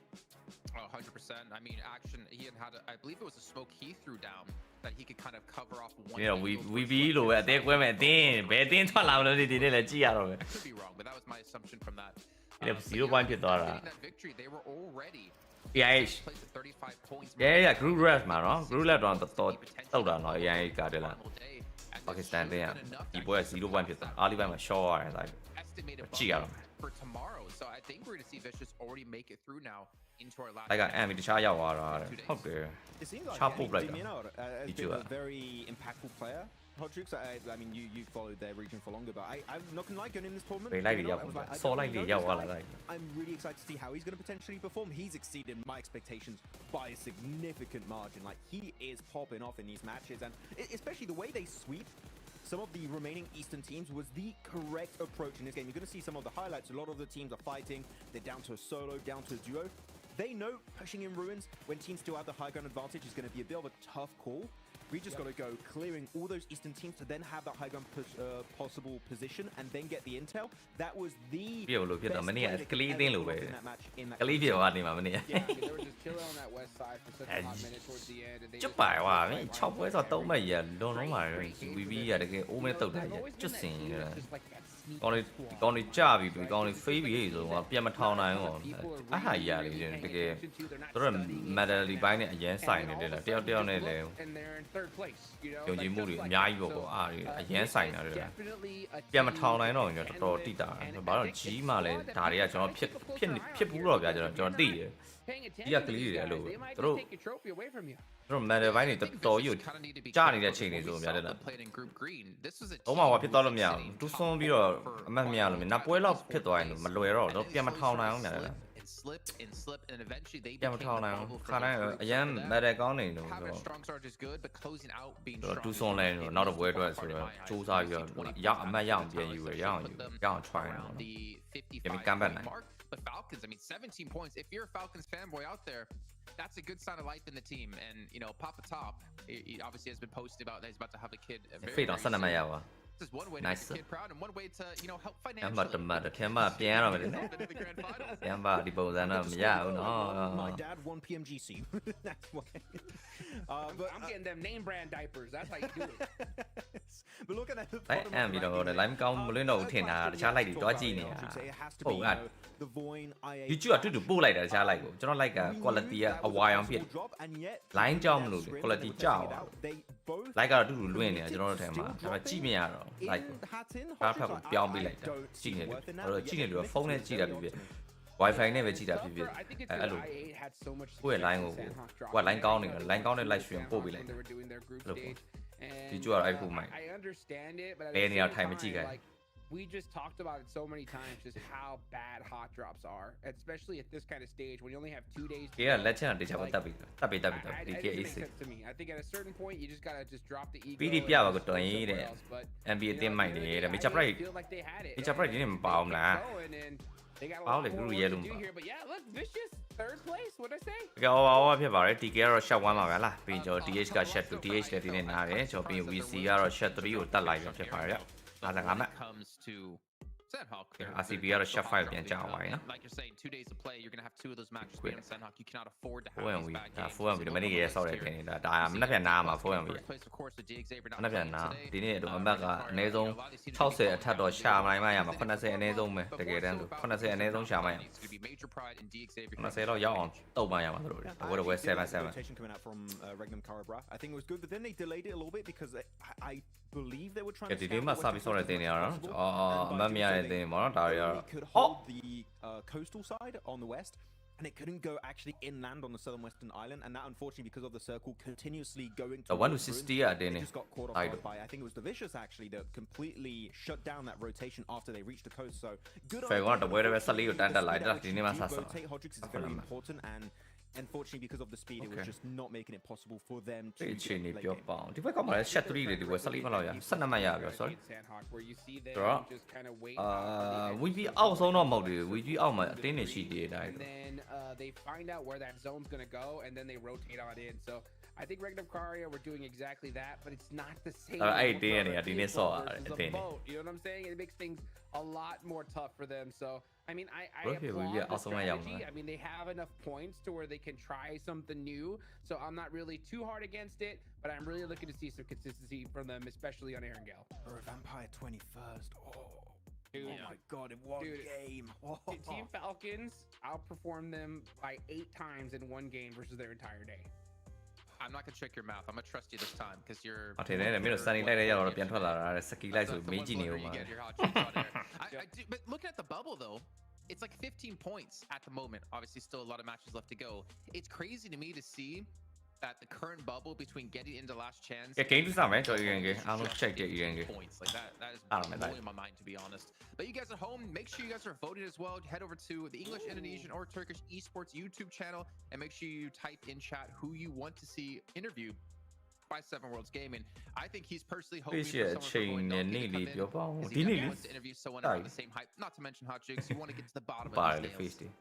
Oh, 100%. I mean, Action, he had I believe it was a smoke he threw down that he could kind of cover off one. ဒီတော့ we be လို့ပဲအသေးကွဲမဲ့အတင်းဘယ်အတင်းထွက်လာမလို့ဒီနေ့လည်းကြည့်ရတော့ပဲ I could be wrong, but that was my assumption from that. ဒီလည်း0 point ဖြစ်သွားတာ Getting that victory, they were already PH placed at 35 points. yeah group rest မှာနော် group rest တော့တော်တောက်တာနော် AI ကတည်းက Pakistan တဲ့ဒီပွဲ0 point ဖြစ်သွားအားလေးပိုင်းမှာ short ရတယ်ဒါ Estimatedကြည့်ရတော့ for tomorrow. So I think we're going to see Vicious already make it through now into our last. လိုက်က MV တခြားရောက်သွားတာဟုတ်တယ် It seems like Sharp up like Yannick that. Diminor has Did been you, a very impactful player. Hodrix, I mean, you followed their region for longer, but I'm not gonna lie, going in this tournament, ဘေးလိုက်ပြီး you know, ရောက် I was like, I စော don't လိုက် really ပြီး know ရောက် this သွား guy. လာလိုက် I'm really excited to see how he's going to potentially perform. He's exceeded my expectations by a significant margin. Like, he is popping off in these matches, and especially the way they sweep some of the remaining Eastern teams was the correct approach in this game. You're going to see some of the highlights. A lot of the teams are fighting. They're down to a solo, down to a duo. They know pushing in ruins when teams still have the high ground advantage is going to be a bit of a tough call. We just got to go clearing all those Eastern teams to then have that high ground possible position and then get the intel. That was the ပြည့်လို့ဖြစ်တော့မနေ့ကကလေးသိန်းလို့ပဲ in that match. In that ကလေးပြည့်သွားနေမှာမနေ့ Yeah, I mean, they were just chilling on that west side for such a hot minute towards the end. And they ကျွတ်ပါကွာမင်း6ပွဲဆို3မှတ်ရလုံးလုံးပါဝီဘီရတကယ်အိုးမဲတုတ်တာရကျွတ်စင်ရ just like that sneak ကောင်းလေး squad. ကောင်းလေးကြပြီဒီကောင်းလေးဖေးပြီးဆိုတော့ပြန်မထောင်နိုင်ဘူးအဟာရလေတကယ်တို့ medal ပိုင်းနဲ့အရင်ဆိုင်နေတယ်လားတယောက်တယောက်နဲ့လည်း And they're in third place, you know. ယုံကြည်မှုတွေအများကြီးပေါ့ပေါ့အားအရင်ဆိုင်တာတွေ Definitely a ပြန်မထောင်နိုင်တော့ကျွန်တော်တော်တော်တိတာဘာလို့ကြီးမှလည်းဒါတွေကကျွန်တော်ဖြစ်ဘူးတော့ဗျာကျွန်တော်သိတယ် paying attention. Yeah, to these clearly, guys. hello. They might Throw- just take your trophy away from you. တို့ medal ပိုင်းတွေတော်ကြီး Kind of need to be ကြားနေတဲ့ careful ချိန်တွေ with ဆို what we များတယ် saw လား them playing in group green. This was a တော့မှ team ဘာဖြစ်သွားလို့မရ who ဘူး was တူ sitting ဆုံး top ပြီးတော့ for အမှတ်မရလို့နောက်ပွဲလောက်ဖြစ်သွားရင်မလွယ်တော့တော့ပြန်မထောင်နိုင်အောင်များတယ်လား and slip, and eventually they ပြန်မ became ထောင် the နိုင်အောင် bubble ခါ for တိုင်း the အရင် for them. medal ကောင်းနေလို့ Having ဆို a strong start is good, but closing out being တော့ strong တူ is ဆုံးလဲ good. တော့နောက်တော့ပွဲအတွက်ဆိုတော့စူးစားပြီးတော့ရအမှတ်ရအောင်ပြန်ယူရအောင်ရအောင် try အောင် around the 55 Give me comeback point now. mark. But Falcons, I mean, 17 points. If you're a Falcons fanboy out there, that's a good sign of life in the team. And, you know, Papa Top, he obviously has been posted about that he's about to have a kid. Very, ဖိတ်တော့ very 12မှတ် soon. ရပါ is one way to Nice. make your kid proud and one way to, you know, help အမှတ်တ financially. မတ်တစ်ထက်မှပြန်ရမယ်လေ ပြန်ပါဒီပုံစံတော့မရဘူးနော် My dad won PMGC. That's why. But I'm getting them name brand diapers. That's how you do it. But looking at the အဲ့အမ်ပြီးတော့ line ကောင်းမလွင်းတော့ဘူးထင်တာတခြား like တွေတွားကြည့်နေတာ ဟုတ်ကဲ့ the Voin IA YouTube အတူတူပို့လိုက်တာတခြား like ကိုကျွန်တော် like က quality ကအဝါရောင်ဖြစ် line ကြောင်းမလို့လေ quality ကြောက်အောင် like ကတော့အတူတူလွင့်နေတာကျွန်တော်တို့ထဲမှာဒါပေမဲ့ကြည့်မရတော့ like ကိုဘာဖက်ကိုပြောင်းပေးလိုက်တာကြည့်နေတယ်အဲ့တော့ကြည့်နေလို့ဖုန်းနဲ့ကြည့်တာဖြစ်ဖြစ် Wi-Fi နဲ့ပဲကြည့်တာဖြစ်ဖြစ်အဲ့လို ကိုယ့်ရဲ့ line ကို line ကောင်းနေတယ် line ကောင်းတဲ့ live stream ပို့ပေးလိုက်တယ် YouTube ကတော့အဲ့ခုမှ I understand it, but ဘယ်နေရာထိုင်မကြည့်ခိုင်း we just talked about it so many times, just how bad hot drops are, especially at this kind of stage when you only have 2 days. ကဲလက်ချက်တော့တခြားမတက်ပြီတက်ပြီ It ဒီ makes ကေ AC sense to me. I think at a certain point you just gotta just drop the ego. ပြီးဒီပြပါကတော်ရင်တဲ့ NBA တင်မိုက်တယ်တဲ့ Major Price Major Price ဒီနေ့မပါအောင်လား They got a Bao lot le more guru work yellow to do ba. here, but yeah, look, Vicious third place. What I say? ကဲဖြစ်ပါတယ် TK ကတော့ shot 1ပါပဲလားပြီးကျွန်တော် DH က shot 2 DH လည်းဒီနေ့နားတယ်ကျွန်တော်ပြီး VC ကတော့ shot 3ကိုတက်လိုက်ရောဖြစ်ပါတယ်ဗျ55မှတ် comes to Sandhawk. RCB ကတော့ shot 5ပြန်ကြောက်ပါရင်နော် Like you're saying, 2 days of play, you're gonna have 2 of those matches be on Sandhawk. You cannot afford to have 4 and these we bad ဒါ games. 4 and we ဒီမနေ့ကဆောက်တဲ့တင်နေတာဒါမနေ့ပြန်နားမှာ4 and we First place, of course, with DXaver မနေ့ပြန်နားဒီနေ့တော့အမတ်ကအနည်းဆုံး60အထက်တော့ရှာမနိုင်မှရမှာ80အနည်းဆုံးပဲတကယ်တမ်းဆို80အနည်းဆုံးရှာမှရမှာ It's gonna be major pride in DXaver. 80တော့ရောက်အောင်တုတ်မှရမှာတို့တွေဝယ်77 rotation coming out from Regnum Karabra. I think it was good, but then they delayed it a little bit because I believe they were trying to. ဒီနေ့မှစပြီးဆောက်တဲ့တင်နေရတော့အမတ်မရတဲ့တင်ပေါ့နော်ဒါတွေကတော့ could hold the coastal side on the west, and it couldn't go actually inland on the southern western island, and that unfortunately because of the circle continuously going to 1 to 60 at they just got caught off guard by I think it was the Vicious actually that completely shut down that rotation after they reached the coast. So good on ဖေကတော့တပွဲတစ်ပဲဆက်လေးကိုတန်းတက်လိုက်တာဒီနေ့မှဆက်ဆောက် rotate Hodrix is very important, and unfortunately because of the speed it was just not making it possible for them to ဒီချိန်နေပြောပါအောင်ဒီဘက်ကမှလည်း shot 3တွေဒီပွဲဆက်လေးမှလောက်ရ12မှတ်ရပြီ sorry Sandhawk, where you see them ဆိုတော့ just kind of wait. VP အောက်ဆုံးတော့မဟုတ်ဘူး VP အောက်မှာအတင်းနေရှိသေးတယ်ဒါ And then they find out where that zone's gonna go, and then they rotate on in. So I think Regnum Karia were doing exactly that, but it's not the same. I did, yeah, versus didn't saw it, a didn't. boat. You know what I'm saying? It makes things a lot more tough for them. So I mean, I Bro, applaud yeah, the also my young, strategy. I mean, they have enough points to where they can try something new. So I'm not really too hard against it, but I'm really looking to see some consistency from them, especially on Erangel. or Vampire 21st. Dude, Oh my god, in one Dude, game. Team Falcons outperformed them by 8 times in one game versus their entire day. I'm not gonna check your math. I'm gonna trust you this time because you're. အထင်နဲ့မင်းတို့ sunny လိုက်လိုက်ရတော့ပြန်ထွက်လာတာစကီလိုက်ဆိုမေးကြည့်နေဦးမှာ I do, but looking at the bubble though, it's like 15 points at the moment. Obviously, still a lot of matches left to go. It's crazy to me to see that the current bubble between getting into last chance. ကဲ game စမယ်ကျွန်တော် ENG အားလုံး check တဲ့ ENG points like that is blowing my mind to be honest. But you guys at home, make sure you guys are voting as well. Head over to the English, Indonesian, or Turkish esports YouTube channel and make sure you type in chat who you want to see interviewed by 7 Worlds Gaming. I think he's personally hoping for someone from Norway to come in, 'cause he wants to interview someone around the same height. Not to mention Hot Jigs, you want to get to the bottom of the scales.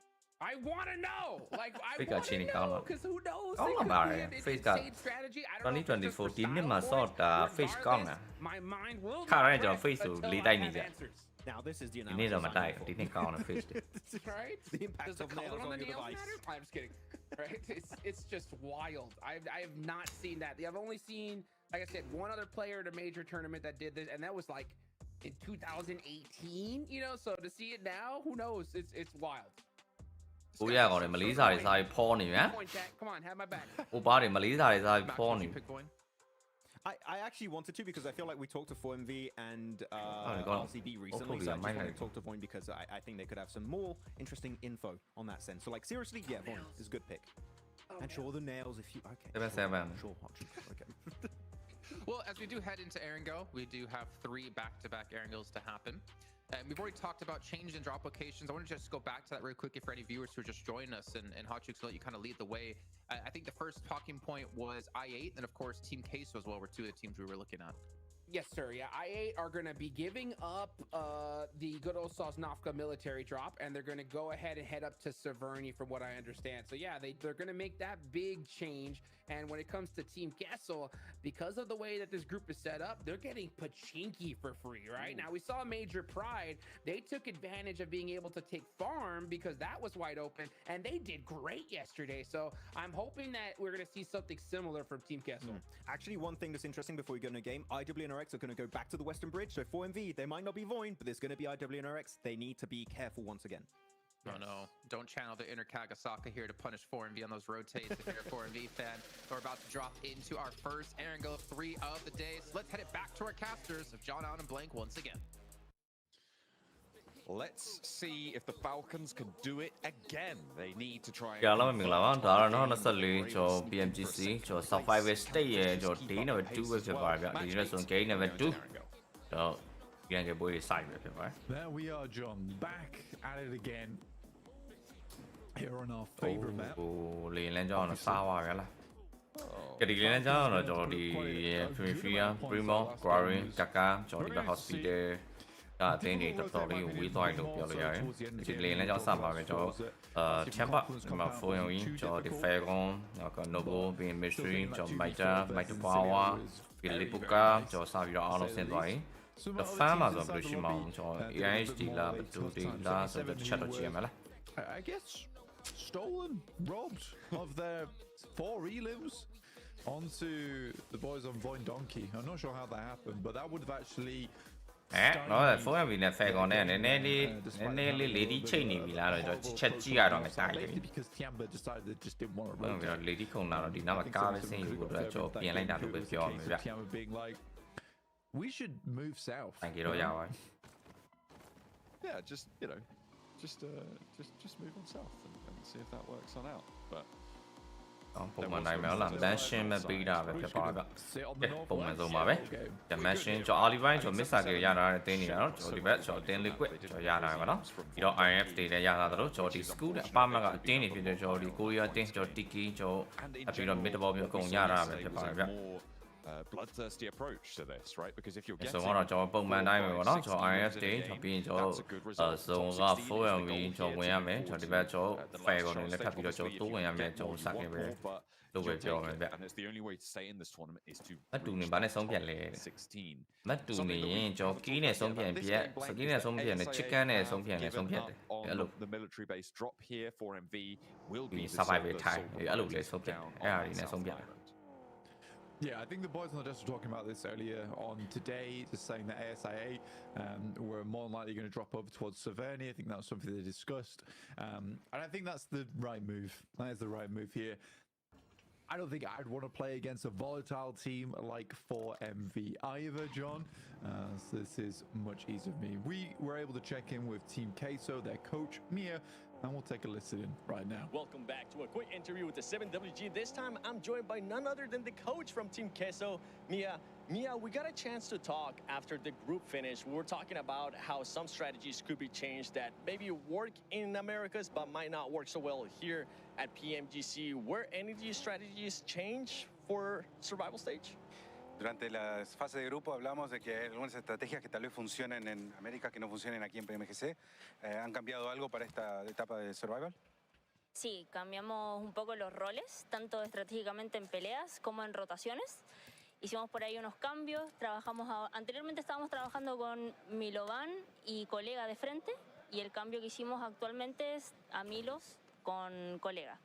I want to know, like I Face want to got know, because who knows? Oh, It could about be it. an Face got insane strategy. I don't know if it's just 2024 forဒီနှစ်မှာ styleဆော့ points. တာ face ကောင်းတာ My mind will ခါရ not ကျွန်တော် rest face ကို until လေး I တိုက်နေ have ကြ answers. Now this is the ဒီနေ့တော့မ analysis တိုက် I'm ဒီ here နှစ်ကောင်းတယ် face တွေ for. Right? The impact Does the of nails color on on the your nails device. matter? I'm just kidding. Right? It's just wild. I have not seen that. I've only seen, like I said, one other player at a major tournament that did this, and that was like in 2018. You know, so to see it now, who knows? It's wild. ကိုရကောင်လေမလေးစားတွေစားပြီးဖောနေမြန် Point, Jack. Come on, have my back. ဟိုပါတွေမလေးစားတွေစားပြီးဖော Max, နေ you pick one. I actually wanted to because I feel like we talked to 4MV and they got- RCB recently, probably so I I just might wanted to have- talk to Voin because I think they could have some more interesting info on that sense. So like seriously, yeah, Voin is a good pick. And sure, the nails if you okay. 7 Sure, okay. Well, as we do head into Erangel, we do have 3 back-to-back Erangels to happen. And we've already talked about change and drop locations. I want to just go back to that real quickly for any viewers who are just joining us and Hot Chicks to let you kind of lead the way. I think the first talking point was I8 and of course Team Queso as well were 2 of the teams we were looking at. Yes, sir. Yeah, I8 are going to be giving up the good old Sosnovka military drop, and they're going to go ahead and head up to Severny, from what I understand. So yeah, they're going to make that big change. And when it comes to Team Kessel, because of the way that this group is set up, they're getting Pachinki for free, right? Now, we saw Major Pride. They took advantage of being able to take Farm because that was wide open, and they did great yesterday. So I'm hoping that we're going to see something similar from Team Kessel. Actually, one thing that's interesting before we go into the game, IWNRX are going to go back to the Western Bridge. So 4MV, they might not be Void, but there's going to be IWNRX. They need to be careful once again. Oh no, don't channel the inner Kagasaka here to punish 4MV on those rotates if you're a 4MV fan. We're about to drop into our first Erangel of 3 of the day. So let's head it back to our casters of John Allen and Blank once again. Let's see if the Falcons can do it again. They need to try. ကြာလာမင်္ဂလာပါဒါတော့24ကျော် PMGC ကျော် Survival State ရဲ့ကျော် Day number 2ပဲဖြစ်ပါတယ်ဗျဒီနေ့ဆို Game number 2တော့ပြန်ကြပွဲစိုက်ပဲဖြစ်ပါတယ် There we are, John, back at it again here on our favorite map ဟိုလေလန်းကြောင်းတော့စားပါကြလားကတိလန်းကြောင်းတော့ကျော်ဒီ Premier Primo Quarry Kaka ကျော်ဒီ Hospital အသင်းတွေတော်တော်လေးဝေးသွားတယ်လို့ပြောလို့ရတယ်ဒီလေလန်းကြောင်းစပါပဲကျော်ချမ်ပါဒီမှာ 4 win ကျော်ဒီ Fagon နောက်က Noble ပြီး Mystery ကျော် Miter Power ပြီး Lipuka ကျော်စပြီးတော့အားလုံးဆင်းသွားပြီ The fan မှာဆိုဘယ်လိုရှိမအောင်ကျော် AIHD လားဘယ်သူဒီလားဆိုတော့ချက်တော့ကြည့်ရမလား I guess stolen, robbed of their 4 elims onto the boys on Void Donkey. I'm not sure how that happened, but that would have actually နော် 4MV နဲ့ Fagon နဲ့နည်းနည်းလေး lady ချိန်နေပြီလားတော့ကျွန်တော်ချက်ကြည့်ရတော့မယ်စားရည် because Tiamba decided they just didn't want to ဟုတ်ကဲ့ lady ခုံလာတော့ဒီနောက်မှာကားပဲဆင်းယူဖို့အတွက်ကျွန်တော်ပြင်လိုက်တာလို့ပဲပြောရမယ်ဗျ Tiamba being like we should move south တန်ကြီးတော့ရပါ Yeah, just just move on south and see if that works on out. But ပုံမှန်တိုင်းပဲဟုတ်လား mention မပေးတာပဲဖြစ်ပါဗျပုံမှန်ဆုံးပါပဲ mention ကျွန်တော် Alibay ကျွန်တော် miss ခဲ့ရတာတဲ့တင်းနေရတော့ကျွန်တော်ဒီဘက်ကျွန်တော်တင်း liquid ကျွန်တော်ရတာပဲနော်ပြီးတော့ IF တွေလည်းရတာတော့ကျွန်တော်ဒီ school နဲ့အပမတ်ကအတင်းနေဖြစ်တဲ့ကျွန်တော်ဒီ Korea တင်းကျွန်တော် Tiki ကျွန်တော်ပြီးတော့ mid ball မျိုးအကုန်ရတာပဲဖြစ်ပါဗျ bloodthirsty approach to this, right? Because if you're ဆိုတော့ကျွန်တော်ပုံမှန်တိုင်းပဲပေါ့နော်ကျွန်တော် IF တွေကျွန်တော်ပြီးရင်ကျွန်တော်ဇုံက 4MV ကျွန်တော်ဝင်ရမယ်ကျွန်တော်ဒီဘက်ကျွန်တော် fair ကိုလည်းထပ်ပြီးတော့ကျွန်တော်တိုးဝင်ရမယ်ကျွန်တော်စခဲ့ပဲလို့ပဲပြောမယ်ဗျ and it's the only way to stay in this tournament is to မတူနေဘာနဲ့ဆုံးဖြတ်လဲ 16 မတူနေရင်ကျွန်တော်ကီးနဲ့ဆုံးဖြတ်ပြက်စကီးနဲ့ဆုံးဖြတ်နဲ့ chicken နဲ့ဆုံးဖြတ်နဲ့ဆုံးဖြတ်တယ်အဲ့လို the military base drop here for MV will be survival time အဲ့လိုလေဆုံးဖြတ်အဲ့ဟာတွေနဲ့ဆုံးဖြတ် Yeah, I think the boys on the desk were talking about this earlier on today, just saying that ASIA were more than likely going to drop over towards Severny. I think that was something they discussed. And I think that's the right move. That is the right move here. I don't think I'd want to play against a volatile team like 4MV either, John. So this is much easier for me. We were able to check in with Team Queso, their coach, Mia, and we'll take a listen in right now. Welcome back to a quick interview with the 7WG. This time, I'm joined by none other than the coach from Team Queso, Mia. Mia, we got a chance to talk after the group finish. We were talking about how some strategies could be changed that maybe work in Americas but might not work so well here at PMGC. Were any of these strategies changed for survival stage? Durante la fase de grupo hablamos de que hay algunas estrategias que tal vez funcionen en América que no funcionen aquí en PMGC. ¿Han cambiado algo para esta etapa de survival? Sí, cambiamos un poco los roles, tanto estratégicamente en peleas como en rotaciones. Hicimos por ahí unos cambios, anteriormente estábamos trabajando con Milovan y colega de frente, y el cambio que hicimos actualmente es a Milos con colega.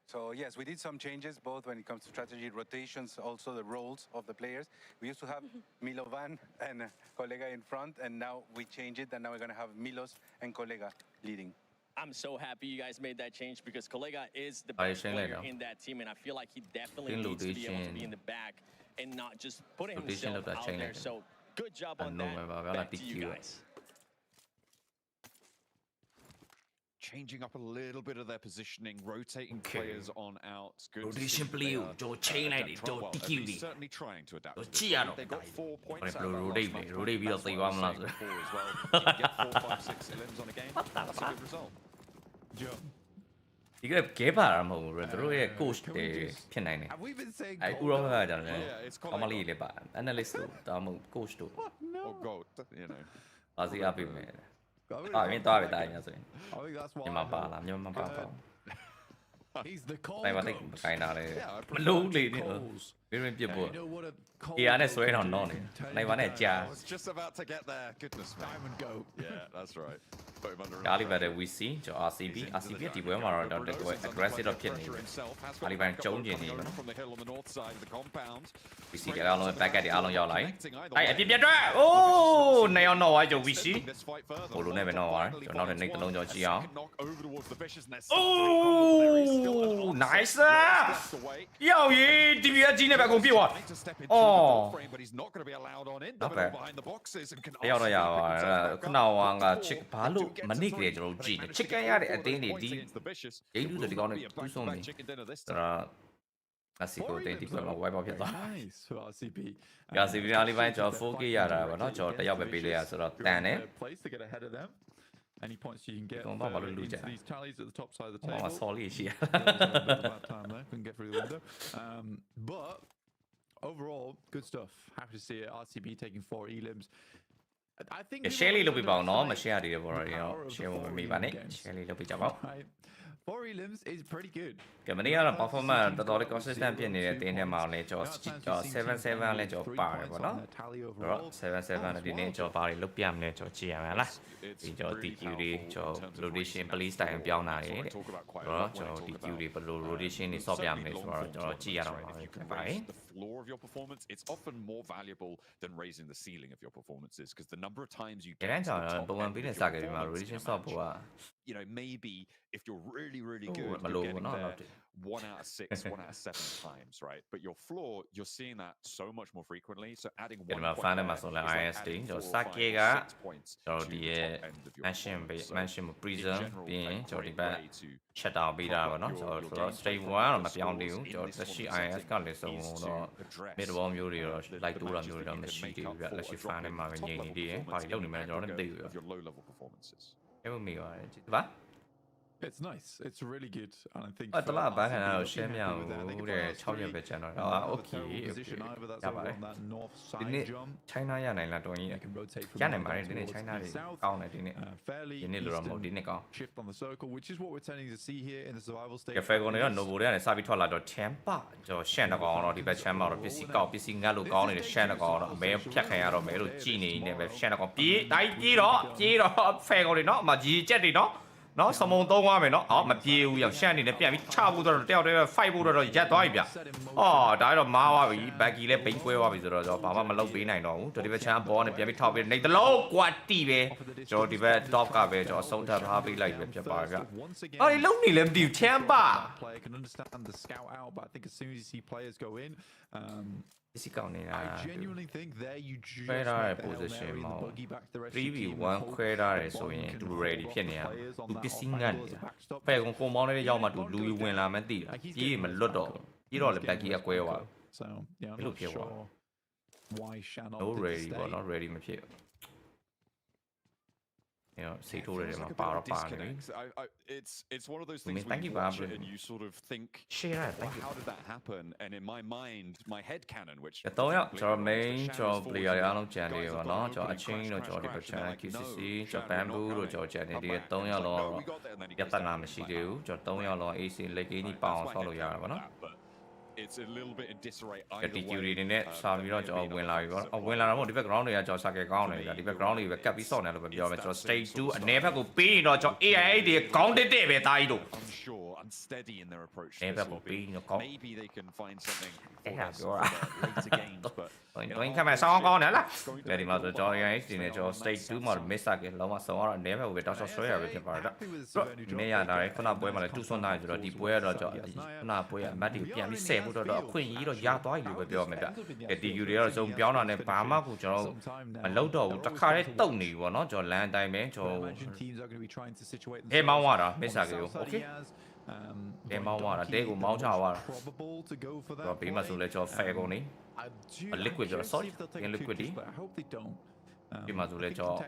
So yes, we did some changes both when it comes to strategy, rotations, also the roles of the players. We used to have Milovan and Colega in front, and now we change it, and now we're going to have Milos and Colega leading. I'm so happy you guys made that change because Colega is the best player in that team, and I feel like he definitely needs to be able to be in the back and not just putting himself out there. So good job on that. Back to you guys. Changing up a little bit of their positioning, rotating players on out. Good rotation play, certainly trying to adapt. They got 4 points out of rotate as well. You get 4, 5, 6 limbs on a game. That's a good result. John, ဒီကကဲပါရမဟုတ်ဘူးသူတို့ရဲ့ coach တွေဖြစ်နိုင်တယ်အဲဥရောပကကြတယ်အမလီလေးပါ analyst တို့ဒါမှမဟုတ် coach တို့ or goat, you know. ပါစီအပေးမယ်အာမင်းတော့ပဲတိုင်းရဆိုရင်မြန်မာပါလားမြန်မာပါပါ He's the call. တိုင်းပါတိုင်းခိုင်းတာလေမလုံးလေနေဘယ်ရင်ပြဖို့AR နဲ့ဆွဲတော့နော်နေနိုင်ပါနဲ့ကြာ I was just about to get there. Goodness me. Diamond goat. Yeah, that's right. Put him under. ကာလီဘတ်တဲ့ VC ကျော် RCB ဒီပွဲမှာတော့တကယ် aggressive တော့ဖြစ်နေတယ်ကာလီဘတ်ကျုံးကျင်နေတယ် from the hill on the north side of the compound. VC ကအားလုံး back တွေအားလုံးရောက်လာပြီအဲ့အပြစ်ပြတ်တော့အိုးနေအောင်တော့ဝိုင်းကျော် VC ဘိုလိုနဲ့ပဲတော့ဝါကျွန်တော်လည်းနေတစ်လုံးကျော်ကြည့်အောင် အိုး nice ရောက်ရေး DBS ကြီးနဲ့ပဲအကုန်ပြည့်သွားအော် but he's not going to be allowed on in. Okay. Behind the boxes and can ရောက်တော့ရပါခဏဝါကချစ်ဘာလို့မနစ်ကြလေကျွန်တော်ကြည့်နေချစ်ကန်ရတဲ့အတင်းတွေဒီဂိမ်းလူတွေဒီကောင်းနေတူးဆုံးနေဒါအစီကိုတင်းဒီကမှာဝိုင်းပေါက်ဖြစ်သွား Nice for RCB. ရာစီဗီနာလီပိုင်းကျွန်တော် 4K ရတာပါเนาะကျွန်တော်တယောက်ပဲပေးလိုက်ရဆိုတော့တန်တယ် Place to get ahead of them. Any points you can get Don't bother into lose it. these tallies at the top side of the ဟော table. ဆော်လီရှိရ Bad time there. Couldn't get through the window. But overall, good stuff. Happy to see it. RCB taking 4 elims. I think ရှယ်လီလုပ်ပြပါအောင်เนาะမရှယ်ရသေးတယ်ဘော်ရော share ဝင်မိပါနဲ့ share လေးလုပ်ပြကြပါဦး Right. 4 elims is pretty good. ကမနီကတော့ performance တော်တော်လေး consistent ဖြစ်နေတဲ့တင်းထဲမှာလည်းကျွန်တော်7-7လည်းကျွန်တော်ပါတယ်ပေါ့နော်အဲ့တော့7-7ဒီနေ့ကျွန်တော်ဘာတွေလုပ်ပြမလဲကျွန်တော်ကြည့်ရမယ်လားဒီကျွန်တော် DQ တွေကျွန်တော် rotation play style ပြောင်းတာတွေတဲ့အဲ့တော့ကျွန်တော် DQ တွေဘယ်လို rotation တွေဆော့ပြမလဲဆိုတော့ကျွန်တော်ကြည့်ရတော့ပါပဲ the floor of your performance, it's often more valuable than raising the ceiling of your performances because the number of times you get to the top end of your rotation stop က you know, maybe if you're really good, you're getting there 1 out of 6, 1 out of 7 times, right? But your floor, you're seeing that so much more frequently. So adding 1 point there is like adding 4 or 5 6 points to the top end of your performance. mention prism ပြီးရင်ကျွန်တော်ဒီဘက် shut down ပေးတာပါเนาะဆိုတော့ straight 1တော့မပြောင်းသေးဘူးကျွန်တော်လက်ရှိ IS ကလည်းစုံတော့ mid wall မျိုးတွေတော့ like တိုးတာမျိုးတွေတော့မရှိသေးဘူးဗျလက်ရှိ fan ထဲမှာပဲငြိမ်နေသေးတယ်ဘာတွေလုပ်နေမှန်းကျွန်တော်လည်းမသိဘူးဗျ your low level performances. အဲ့လိုမျိုးပါတယ်ဒီပါ It's nice. It's really good. And I think တလားဘန်းခံတော့ share မြောက်ဘူးတဲ့6ရက်ပဲကျန်တော့okay position over that's ရ over ပါတယ် on that north ဒီ side နေ့ jump. China ရနိုင်လားတော်ရင် You can rotate from ရနိုင်ပါတယ် north ဒီနေ့ towards China the တွေ south. ကောင်းတယ်ဒီနေ့ Fairly ဒီနေ့လိုတော့မဟုတ်ဒီနေ့ကောင်း shift on the circle, which is what we're tending to see here in the survival stage. ကဖဲကုန်တွေတော့ Novo တွေကနေစပြီးထွက်လာတော့ Champa ကျွန်တော်ရှန်တကောင်တော့ဒီဘက် Champa တော့ပစ္စည်းကောက်ပစ္စည်းငတ်လို့ကောင်းနေတဲ့ရှန်တကောင်တော့အမဲဖြတ်ခံရတော့မဲလို့ကြည်နေနေပဲရှန်တကောင်ပြေးတိုင်းပြေးတော့ဖဲကုန်တွေနော်အမကြီးကြက်တွေနော်နော်စမုံသုံးသွားမယ်နော်အော်မပြေးဘူးရောရှန်နေနဲ့ပြန်ပြီးချဖို့တော့တယောက်တည်း fight ဖို့တော့ရက်သွားပြီဗျအော်ဒါတော့မားသွားပြီဘက်ဂီလည်းဘိန်းကွဲသွားပြီဆိုတော့ကျွန်တော်ဘာမှမလုပ်ပေးနိုင်တော့ဘူးဒီဘက်ချမ်းဘောနဲ့ပြန်ပြီးထောက်ပြီးနေတလုံးကွာတီပဲကျွန်တော်ဒီဘက် top ကပဲကျွန်တော်အဆုံးထပ်ထားပေးလိုက်ပဲဖြစ်ပါဗျအော်ဒီလုံးနေလည်းမသိဘူးချမ်းပါ Player can understand the scout out, but I think as soon as you see players go in, ပစ္စည်းကောင်းနေတာ I genuinely think there you just ခွဲထားတဲ့ make the Hail position Mary in မှာ the buggy back to the rest of the 3v1 team. ခွဲထားတယ်ဆိုရင်သူ ready ဖြစ်နေရသူပစ္စည်းငတ်နေတာဖဲကုန်ကုံမောင်းလေးရောက်မှသူလူဝင်လာမှသိတာကြီးမလွတ်တော့ပြီးတော့လည်း backy အကွဲသွား So yeah, I'm It'll not get sure wild. why Shannon no did ready ပေါ့ stay. နော် ready မဖြစ်you know စိတ်ထိုးတယ်မှာပါတော့ပါနေ It's one of those I things mean, when thank you you, watch Bob. it and you sort of think, share it well, thank you how did that happen? And in my mind, my head canon, which တော့ရောက်ကျွန်တော် main ကျွန်တော် player တွေအားလုံးကြံနေပါတော့ကျွန်တော်အချင်းတို့ကျွန်တော်ဒီပချန် QCC ကျွန်တော် bamboo တို့ကျွန်တော်ကြံနေဒီ3ယောက်လုံးရတနာမရှိသေးဘူးကျွန်တော်3ယောက်လုံး AC လက်ကင်းကြီးပေါအောင်ဆောက်လို့ရတာပါနော် it's a little bit in disarray ကတီကျူတွေနဲ့စာပြီးတော့ကျွန်တော်ဝင်လာပြီပေါ့။ဝင်လာတော့ဒီဘက် ground တွေကကျွန်တော်စာကဲကောင်းတယ်ဗျာ။ဒီဘက် ground တွေပဲကပ်ပြီးစောင့်နေလို့ပဲပြောမယ်ကျွန်တော် stage 2အနေဘက်ကိုပြီးရင်တော့ကျွန်တော် AI တွေကောင်းတဲ့ပဲတာကြီးတို့ unsure, unsteady in their approach. အနေဘက်ကိုပြီးရင်ကောင်း Maybe they can find something အဲ့ for ဒါ us ပြော for တာ their later games, but တွင်းခမဲ့ဆောင်းကောင်းတယ်လား။ဒီမှာဆိုကျွန်တော် AI ဒီနေ့ကျွန်တော် stage 2မှာ miss ကလုံးဝဆောင်းတော့အနေဘက်ကိုပဲတောက်ချောဆွဲရပဲဖြစ်ပါတယ်တော့။နေရတာလေခုနပွဲမှာလည်းတူဆွန်းသားဆိုတော့ဒီပွဲကတော့ကျွန်တော်ခုနပွဲအမတ်တွေပြန်ပြီးဆယ်ဖို့တော့အခွင့်အရေးတော့ရသွားပြီလို့ပဲပြောမယ်ဗျ။ DQ တွေကတော့ဇုံပြောင်းတာနဲ့ဘာမှကိုကျွန်တော်မလုပ်တော့ဘူးတစ်ခါတည်းတုတ်နေပြီပေါ့နော်ကျွန်တော်လမ်းအတိုင်းပဲကျွန်တော် teams are going to be trying to situate အေးမောင်းသွားတာ miss ကကို okay တေ မောင်းသွားတာတဲကိုမောင်းချသွားတာ probable to go for that တော့ဘေးမှာဆိုလဲကျွန်တော် fair ကုန်နေ I do liquid ကျွန်တော် sorry င liquid ဒီ but I hope they don't ဒီမှာဆိုလဲကျွန်တော်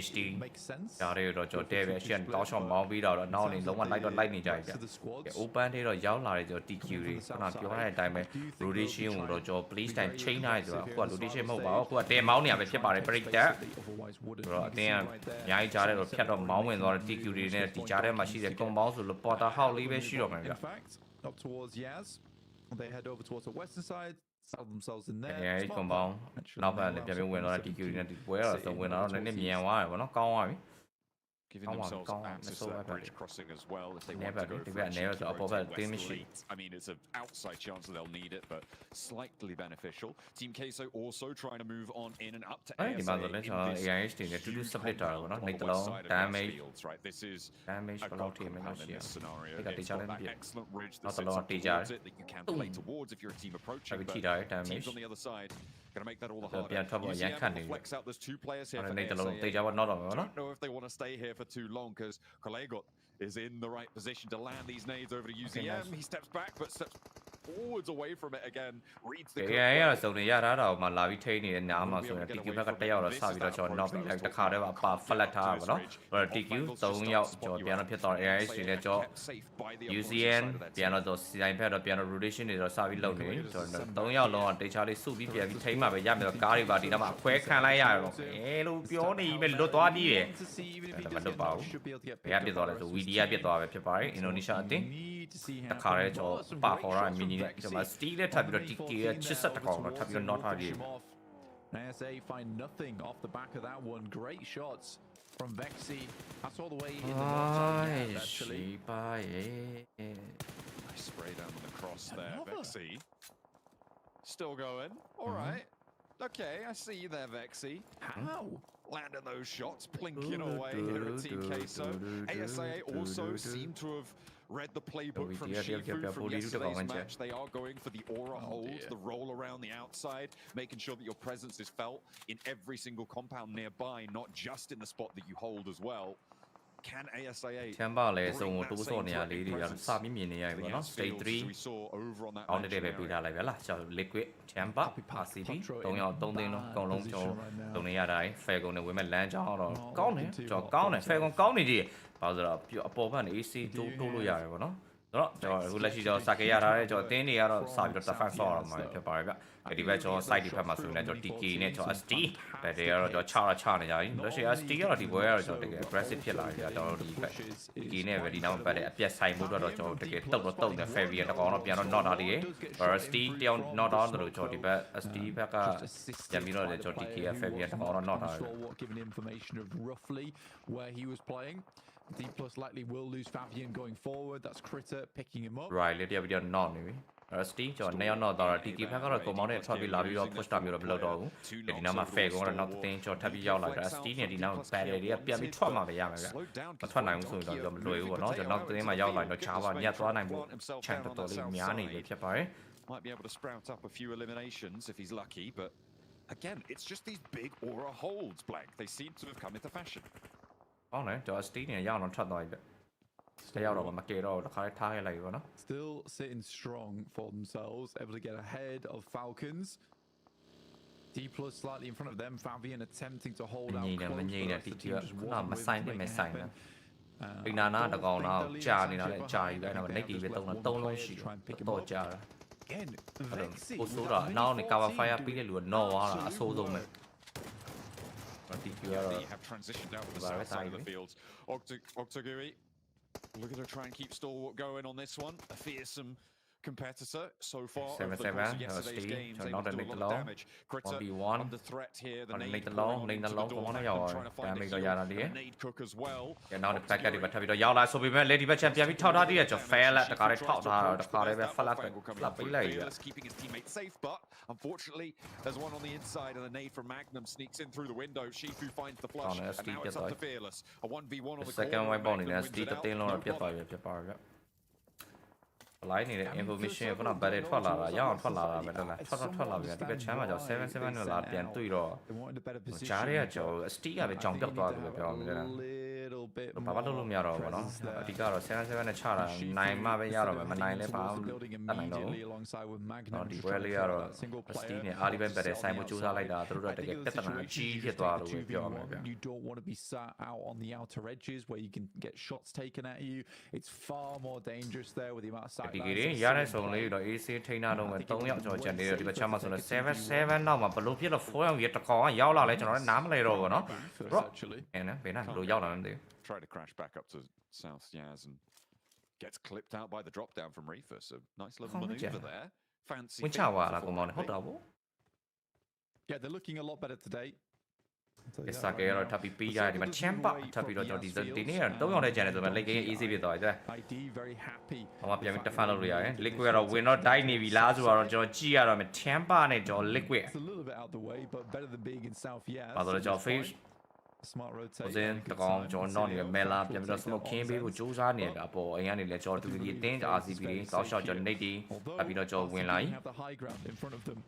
HD ဒါတွေတော့ကျွန်တော်တဲပဲအရှင်းကောင်းရှော့မောင်းပြီးတော့နောက်နေလုံးဝလိုက်တော့လိုက်နေကြပြီဗျ။ Open တွေတော့ရောက်လာတယ်ကျွန်တော် TQ တွေခုနပြောရတဲ့အတိုင်းပဲ rotation ကိုတော့ကျွန်တော် play time ချိန်ထားတယ်ဆိုတော့အခုက rotation မဟုတ်ပါဘူးအခုကတဲမောင်းနေရပဲဖြစ်ပါတယ်ပြိတ္တဆိုတော့အတင်းကအများကြီးကြားတယ်တော့ဖြတ်တော့မောင်းဝင်သွားတဲ့ TQ တွေနဲ့ဒီကြားထဲမှာရှိတဲ့ compound ဆိုလို့ porter house လေးပဲရှိတော့မှာဗျ။ up towards Yaz. They head over towards the western side, settle themselves in there. အဲဒီ compound နောက်ဘက်လည်းပြန်ပြီးဝင်တော့ TQ တွေနဲ့ဒီပွဲတော့ဆိုဝင်တော့နည်းနည်းမြန်သွားတယ်ဗောနော်ကောင်းသွားပြီ Giving themselves access to that bridge crossing as well if they want to go for a late. I mean, it's an outside chance that they'll need it, but slightly beneficial. Team Queso also trying to move on in and up to ASA in this whole damage. Right, this is a good compound in this scenario. It's got that excellent ridge that sits up towards it that you can play towards if you're a team approaching, but teams on the other side gonna make that all the harder. UCM flex out. There's two players here for ASA. Don't know if they want to stay here for too long because Kolegot is in the right position to land these nades over to UCM. He steps back but steps forwards away from it again. Reads the code. ဆိုနေရတာတော့မှလာပြီးထိနေတဲ့နားမှာဆိုရင် TQ ဘက်ကတက်ရောက်တော့စပြီးတော့ကျွန်တော်နောက်ပြီးလိုက်တစ်ခါတည်းပါ flat ထားပါတော့ TQ 3ယောက်ကျွန်တော်ပြန်တော့ဖြစ်တော့ AIS တွေလည်းကျွန်တော် UCN ပြန်တော့စီတိုင်းဖက်တော့ပြန်တော့ rotation တွေတော့စပြီးလုပ်နေကျွန်တော်3ယောက်လုံးကတေချာလေးစုပြီးပြန်ပြီးထိမှပဲရမယ်တော့ကားတွေပါဒီနောက်မှာအခွဲခံလိုက်ရတော့လို့ပြောနေပြီလွတ်သွားပြီးတယ်မလွတ်ပါဘူးဘယ်ကပြစ်သွားလဲဆို VD ကပြစ်သွားပဲဖြစ်ပါတယ်အင်ဒိုနီးရှားအတင်းတစ်ခါတည်းကျွန်တော်ပါခေါ်ရမီနီနဲ့ကျွန်တော် Steel နဲ့ထပ်ပြီးတော့ TK က80ကောင်တော့ထပ်ပြီးတော့ not ထားပြီး ASA find nothing off the back of that one. Great shots from Vexy. That's all the way in the north side, actually. Nice spray down on the cross there, Vexy. Still going. All right. Okay, I see you there, Vexy. How? Landing those shots, plinking away here at Team Queso. ASA also seem to have read the playbook from Shifu from yesterday's match. They are going for the aura hold, the roll around the outside, making sure that your presence is felt in every single compound nearby, not just in the spot that you hold as well. Can ASA ချမ်းပါလဲစုံကိုတိုးစော့နေရလေးတွေရစပြီးမြင်နေရပြီပေါ့နော် Stage 3 အောင်းတဲ့ပဲပေးထားလိုက်ဗျာလားကျွန်တော် liquid ချမ်းပါ RCB 3ယောက်3သိန်းလုံးအကုန်လုံးကျွန်တော်တုံနေရတာ fair ကုန်နဲ့ဝင်မဲ့လမ်းကြောင်းတော့ကောင်းတယ်ကျွန်တော်ကောင်းတယ် fair ကုန်ကောင်းနေကြည့်ဘာလို့ဆိုတော့အပေါ်ဘက်နေ AC တိုးလို့ရတယ်ပေါ့နော်ဆိုတော့ကျွန်တော်အခုလက်ရှိကျွန်တော်စကေရထားတဲ့ကျွန်တော်အတင်းတွေကတော့စပြီးတော့ defense ဆော့ရမှာဖြစ်ပါတယ်ဗျဒီဘက်ကျွန်တော် side ဒီဘက်မှာဆိုရင်လည်းကျွန်တော် TK နဲ့ကျွန်တော် SD ဘက်တွေကတော့ကျွန်တော်ချနေကြပြီလက်ရှိ SD ကတော့ဒီဘွဲကတော့ကျွန်တော်တကယ် aggressive ဖြစ်လာပြီကျွန်တော်ဒီဘက် TK နဲ့ပဲဒီနောက်ဘက်လည်းအပြတ်ဆိုင်မှုတော့ကျွန်တော်တကယ်တုတ်နေ Favor တကောင်တော့ပြန်တော့ not ထားသေးတယ် SD တယောက် not ထားတယ်လို့ကျွန်တော်ဒီဘက် SD ဘက်ကပြန်ပြီးတော့လည်းကျွန်တော် TK ရဲ့ Favor တကောင်တော့ not ထားတယ် given information of roughly where he was playing. D plus likely will lose Fabian going forward. That's Critter picking him up. Right, let me not maybe. Steve ကျွန်တော်နေအောင်တော့ TK ဘက်ကတော့ compound နဲ့ထွက်ပြီးလာပြီးတော့ push တာမျိုးတော့မလုပ်တော့ဘူးဒီနောက်မှာ fair ကတော့နောက်တင်းကျွန်တော်ထပ်ပြီးရောက်လာတာ Steve နဲ့ဒီနောက် battery တွေကပြန်ပြီးထွက်မှာပဲရမယ်ဗျမထွက်နိုင်ဘူးဆိုရင်တော့မလွယ်ဘူးပေါ့နော်ကျွန်တော်နောက်တင်းမှာရောက်လာတော့ချားပါညက်သွားနိုင်ဖို့ chance တော်လေးများနေပြီဖြစ်ပါတယ် Might be able to sprout up a few eliminations if he's lucky, but again, it's just these big aura holds, Blank. They seem to have come into fashion. ဟုတ်တယ်ကျွန်တော် Steve နဲ့ရောက်တော့ထွက်သွားပြီဗျရောက်တော့မကေတော့တခါလေးထားခဲ့လိုက်ပြီပေါ့နော် Still sitting strong for themselves, able to get ahead of Falcons. D plus slightly in front of them. Fabian attempting to hold out. မငြိမ်နဲ့ TK ကမဆိုင်နဲ့မဆိုင်နဲ့ပိနာနာတကောင်တော့ကြာနေတာလေကြာပြီပဲတော့ net ကြီးပဲ3လုံးရှိတော့ကြာတာ Again, Vexy. ကိုစိုးတော့နောက်နေ cover fire ပြီးတဲ့လူကနော်သွားတာအဆိုးဆုံးပဲ They have transitioned out to the south side of the fields. Octoguri looking to try and keep stalwart going on this one. A fearsome competitor so far over the course of yesterday's games. Able to do a lot of damage. Critter under threat here. The nade could fall into the door. Trying to find a nade cook as well. နောက်တစ်ပတ်ကဒီဘက်ထပ်ပြီးတော့ရောက်လာဆိုပေမဲ့ Lady Bach ပြန်ပြီးထောက်ထားသေးတယ်ကျွန်တော် fair လက်တခါလေးထောက်ထားတော့တခါလေးပဲ flat ပေးလိုက်ရ keeping his teammates safe, but unfortunately there's one on the inside and a nade from Magnum sneaks in through the window. Shifu finds the flush and now it's up to Fearless. A 1v1 on the second white ball နေတယ် Steve တတင်းလုံးတော့ပြတ်သွားပြီဖြစ်ပါဗျ line နေတဲ့ information ကဘယ်ထွက်လာတာရအောင်ထွက်လာတာပဲလားထွက်လာပြီဒီဘက်ချမ်းမှာကြောင့်77နဲ့လာပြန်တွေ့တော့ကြားရဲကကြော် Steve ကပဲကြောင်ပြတ်သွားတယ်ပြောရမယ်လား little bit ဘာမှလုပ်လို့မရတော့ဘူးเนาะအဓိကတော့7-7နဲ့ချတာနိုင်မှပဲရတော့မယ်မနိုင်လဲဘာမှတတ်နိုင်တော့ဒီပွဲလေးကတော့ Steve နဲ့ Ali ပဲပဲဆိုင်မှုစူးစမ်းလိုက်တာသူတို့တကယ်ပြဿနာအကြီးဖြစ်သွားလို့ပြောရမှာဗျ You don't want to be sat out on the outer edges where you can get shots taken at you. It's far more dangerous there with the amount of sight. ဒီကြီးရတဲ့ဆုံးလေးတော့ AC ထိန်းထားတော့မယ်3ယောက်ကျွန်တော်ကြံနေတယ်ဒီဘက်ချမှာဆိုတော့7-7နောက်မှာဘလို့ဖြစ်တော့4ယောက်ရတကောင်ရောက်လာလဲကျွန်တော်လည်းနားမလဲတော့ဘူးเนาะ And been bလို့ရောက်လာမှမသိဘူး Try to crash back up to South Yaz and gets clipped out by the drop down from Reefer. So nice little maneuver there. Fancy. ဝင်ချသွားလားကောင်မောင်ဟုတ်တာဗော Yeah, they're looking a lot better today. Sake တော့ထပ်ပြီးပေးရတယ်ဒီမှာ champ ထပ်ပြီးတော့ကျွန်တော်ဒီနေ့တော့3ယောက်နဲ့ကျန်တယ်ဆိုတော့ late game easy ဖြစ်သွားပြီတဲ့ ID very happy ဟောပြန်ပြီး defend လုပ်လို့ရတယ် liquid ကတော့ win တော့ die နေပြီလားဆိုတော့ကျွန်တော်ကြည့်ရတော့မယ် champ နဲ့ကျွန်တော် liquid It's a little bit out the way but better than being in South Yaz ဘာလို့လဲကျွန်တော် face smart rotate စင်တကောင်ကျွန်တော် not နေမယ်လားပြန်ပြီးတော့ smoke ခင်းပေးဖို့စူးစမ်းနေတာအပေါ်အိမ်ကနေလည်းကျွန်တော်ဒီအတင်း RCB တွေတောက်လျှောက်ကျွန်တော် nate တီပြီးတော့ကျွန်တော်ဝင်လာပြီ have the high ground in front of them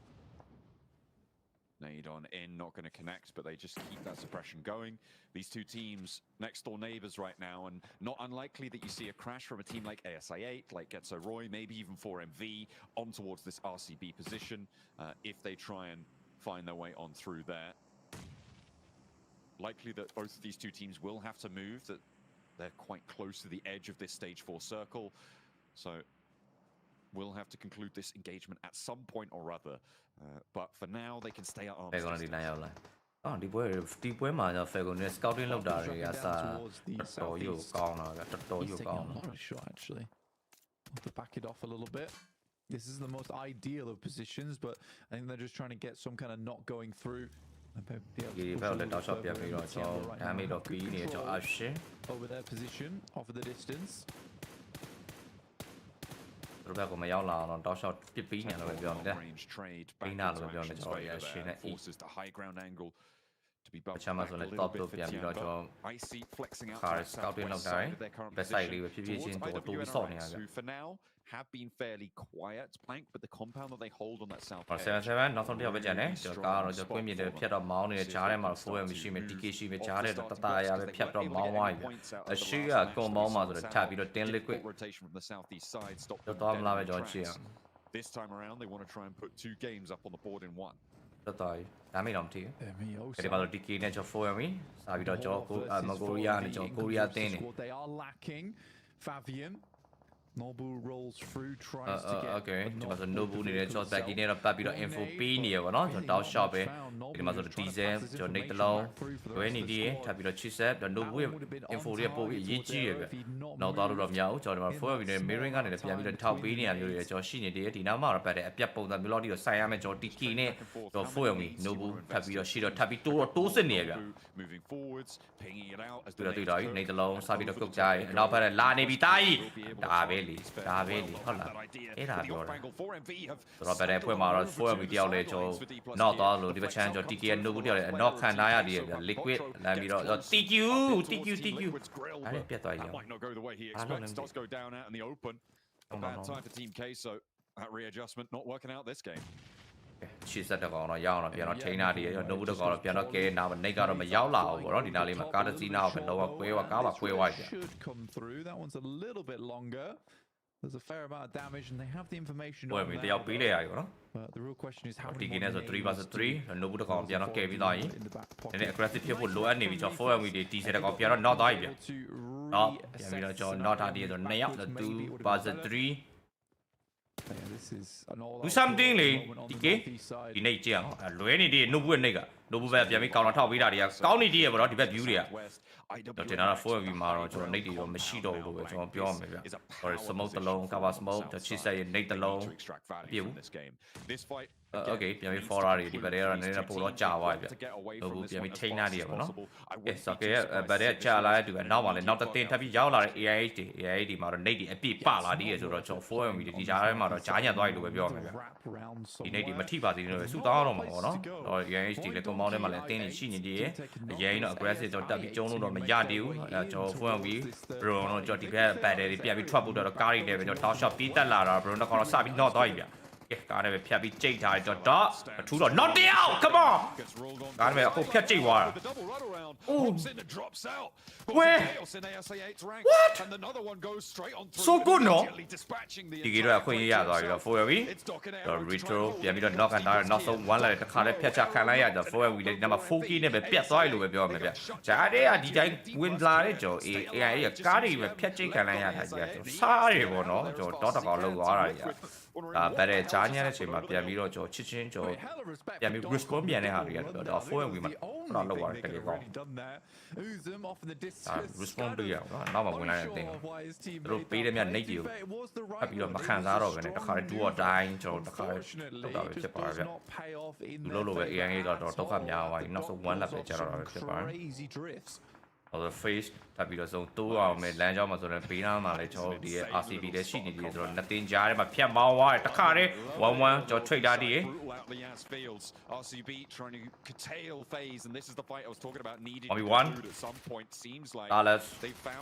Nade on in, not going to connect, but they just keep that suppression going. These two teams next door neighbors right now, and not unlikely that you see a crash from a team like ASI8, like Getso Roy, maybe even 4MV on towards this RCB position if they try and find their way on through there. Likely that both of these two teams will have to move, that they're quite close to the edge of this stage 4 circle. So we'll have to conclude this engagement at some point or other. But for now, they can stay at arm's distance. ဒီပွဲမှာကျွန်တော် Falcon နဲ့ scouting လုပ်တာတွေကစားတော်ရုပ်ကောင်းတာကတော်တော်ရုပ်ကောင်း Sure, actually. To back it off a little bit. This is the most ideal of positions, but I think they're just trying to get some kind of knot going through. ဒီဘက်လည်းတောက်လျှောက်ပြန်ပြီးတော့ကျွန်တော် damage တော့ပြီးနေကျွန်တော် option over their position off the distance ဘယ်ကမရောက်လာအောင်တောက်လျှောက်ပစ်ပြီးနေလို့ပြောတယ်ပြီးနာလို့ပြောနေကျွန်တော် option နဲ့ forces the high ground angle to be bumped ချမ်းမဆိုလည်း top လို့ပြန်ပြီးတော့ကျွန်တော် icy flexing out scouting လုပ်တာရယ် best side လေးပဲဖြည်းဖြည်းချင်းတိုးပြီးဆော့နေရတယ် for now have been fairly quiet plank but the compound that they hold on that south 7-7နောက်ဆုံးတစ်ယောက်ပဲကျန်တယ်ကျွန်တော်ကားတော့ကျွန်တော်ကွင်းမြင့်တယ်ဖြတ်တော့မောင်းနေတဲ့ဂျားထဲမှာ 4M ရှိမယ် DK ရှိမယ်ဂျားထဲတတရာပဲဖြတ်တော့မောင်းသွားပြီအရှိကကွန်မောင်းမှာဆိုတော့ထပ်ပြီးတော့ 10 liquid rotation from the southeast side stop တော့မလာပဲကျွန်တော်ကြည့်အောင် this time around they want to try and put 2 games up on the board in one တော်တော်ဒါမေးတော့မထီးဘူးဒီမှာတော့ DK နဲ့ကျွန်တော် 4M စာပြီးတော့ကျွန်တော်မကိုရီးယားနဲ့ကျွန်တော်ကိုရီးယားတင်းနေ they are lacking Fabian Nobu rolls through tries to get okay ဒီမှာဆို Nobu နေတဲ့ shot back ကြီးနဲ့တော့ပတ်ပြီးတော့ info ပေးနေရပါတော့ကျွန်တော်တောက် shot ပဲဒီမှာဆို diesel ကျွန်တော် Nate တလုံးဝဲနေတည်းထပ်ပြီးတော့ chipset တော့ Nobu ရဲ့ info တွေပို့ပြီးအရေးကြီးရပဲနောက်တော့တော့မရဘူးကျွန်တော်ဒီမှာ 4 နဲ့ mirroring ကနေလည်းပြန်ပြီးတော့ထောက်ပေးနေရမျိုးတွေကျွန်တော်ရှိနေတည်းဒီနောက်မှာတော့ပတ်တဲ့အပြတ်ပုံစံမျိုးလောက်ဒီတော့ဆိုင်ရမယ်ကျွန်တော် DK နဲ့ကျွန်တော် 4 Nobu ထပ်ပြီးတော့ရှိတော့ထပ်ပြီးတိုးစစ်နေရပြ moving forwards pinging it out as တွေ့တော့ Nate တလုံးစပြီးတော့ကုတ်ကြရင်နောက်ပတ်လာနေပြီတာကြီးဒါပဲဒါပဲလေဟုတ်လားအဲ့ဒါပြောတာတော့ပဲဖွဲ့မှာတော့ 4MV တယောက်လဲကျွန်တော်နောက်သွားလို့ဒီဘက်ချမ်းကျွန်တော် TK ရဲ့ Nobu တယောက်လဲနောက်ခံထားရသေးတယ်ဗျ liquid လမ်းပြီးတော့ TQ အဲ့ဒါပြတ်သွားပြီ might not go the way he expects does go down out in the open a bad time for team K so that readjustment not working out this game ရှေ့ဆက်တကောင်တော့ရောက်အောင်ပြန်တော့ထိန်းထားတယ်ကျွန်တော် Nobu တကောင်တော့ပြန်တော့ကဲနာနေကတော့မရောက်လာဘူးပေါ့နော်ဒီနားလေးမှာကားတစ်စီးနာကိုပဲလောကကွဲသွားကားပါကွဲသွားပြီ should come through that one's a little bit longer There's a fair amount of damage and they have the information on that. တယောက်ပေးလိုက်ရပြီပေါ့နော် But the real question is how TK နဲ့ဆို3 vs 3 Nobu တကောင်ပြန်တော့ကဲပြီးသွားရင်နည်းနည်း aggressive ဖြစ်ဖို့လိုအပ်နေပြီကျွန်တော် 4MV တွေ TC တကောင်ပြန်တော့ knock သွားပြီပြန်တော့ပြန်ပြီးတော့ကျွန်တော် knock ထားတည်းဆို2ယောက်2 vs 3 Do something လေ TK ဒီနေ့ကြည့်အောင်လွဲနေတည်း Nobu ရဲ့နေ့က Nobu ပဲပြန်ပြီးကောင်တော့ထောက်ပေးတာတွေကကောင်းနေတည်းရပေါ့နော်ဒီဘက် view တွေကတော့တင်တာ 4MV မှာတော့ကျွန်တော် Nate တွေတော့မရှိတော့ဘူးလို့ပဲကျွန်တော်ပြောရမယ်ဗျ or smoke တလုံး cover smoke တချစ်ဆက်ရဲ့ Nate တလုံးပြေဘူး okay ပြန်ပြီး forward တွေဒီဘက်တွေကတော့နည်းနည်းပိုတော့ကြာသွားပြီဗျNobu ပြန်ပြီးထိန်းထားနေရပေါ့နော် yes okay ဘက်တွေကြာလာတဲ့သူကနောက်မှလည်းနောက်တစ်တင်ထပ်ပြီးရောက်လာတဲ့ AIH တွေမှာတော့ Nate တွေအပြည့်ပလာသေးရဆိုတော့ကျွန်တော် 4MV ဒီကြားထဲမှာတော့ကြားညံ့သွားပြီလို့ပဲပြောရမယ်ဗျဒီ Nate တွေမထိပါသေးဘူးလို့ဆူတောင်းတော့မှာပေါ့နော်တော့ AIH တွေလည်းကွန်မောင်းထဲမှာလည်းအတင်းနေရှိနေသေးရဲ့အရင်တော့ aggressive ကျွန်တော်တက်ပြီးကျုံးလို့တော့မရသေးဘူးအဲကျွန်တော် 4MV bro တော့ကျွန်တော်ဒီဘက် battery တွေပြန်ပြီးထွက်ဖို့တော့ကားတွေလည်းပဲကျွန်တော်တောက်ရှော့ပြီးတက်လာတာ bro တော့ကတော့စပြီး knock သွားပြီဗျ ကားနဲ့ပဲဖြတ်ပြီးကြိတ်ထားတယ်တော့အထူးတော့ not down come on ကားနဲ့ပဲအခုဖြတ်ကြိတ်သွားတာ Where? What? So good, no? ဒီကေတော့အခွင့်အရေးရသွားပြီတော့ 4LV တော့ retro ပြန်ပြီးတော့ knock and down နောက်ဆုံး one လိုက်တခါလေးဖြတ်ချခံလိုက်ရတော့ 4LV လည်းဒီမှာ 4K နဲ့ပဲပြတ်သွားပြီလို့ပဲပြောရမှာဗျ။ဂျားတဲ့ကဒီတိုင်းဝင်လာတဲ့ကျော် AI ရဲ့ကားတွေပဲဖြတ်ချိတ်ခံလိုက်ရတာကြီးကစားတယ်ပေါ့နော်။ကျော်တော့တကောင်လောက်သွားတာကြီးကဒါပဲတဲ့ဂျားညတဲ့အချိန်မှာပြန်ပြီးတော့ကျော်ချစ်ချင်းကျော်ပြန်ပြီး response ပြန်တဲ့ဟာတွေကတော့ 4LV မှာတော့လောက်သွားတယ်တကယ်ကောင်း။ response ပေးရအောင်နော်နောက်မှဝင်လာတဲ့အတင်းသူတို့ပေးတဲ့မြတ်နေကြီးကိုဖတ်ပြီးတော့မခံစားတော့ဘဲနဲ့တခါတည်း do or die ကျွန်တော်တခါလောက်တာပဲဖြစ်ပါဗျသူလို့ပဲ AI ကတော့ဒုက္ခများသွားပြီနောက်ဆုံး one lap ပဲကြာတော့တာပဲဖြစ်ပါတော့ face တက်ပြီးတော့ဆုံးတိုးအောင်မယ်လမ်းကြောင်းမှာဆိုတော့ဘေးနားမှာလည်းကျွန်တော်ဒီရဲ့ RCB လည်းရှိနေသေးတယ်ဆိုတော့နှစ်တင်ကြားထဲမှာဖြတ်မောင်းသွားတယ်တခါတည်း 1-1 ကျွန်တော် trade တာဒီRCB trying to curtail phase and this is the fight I was talking about needing at some point seems like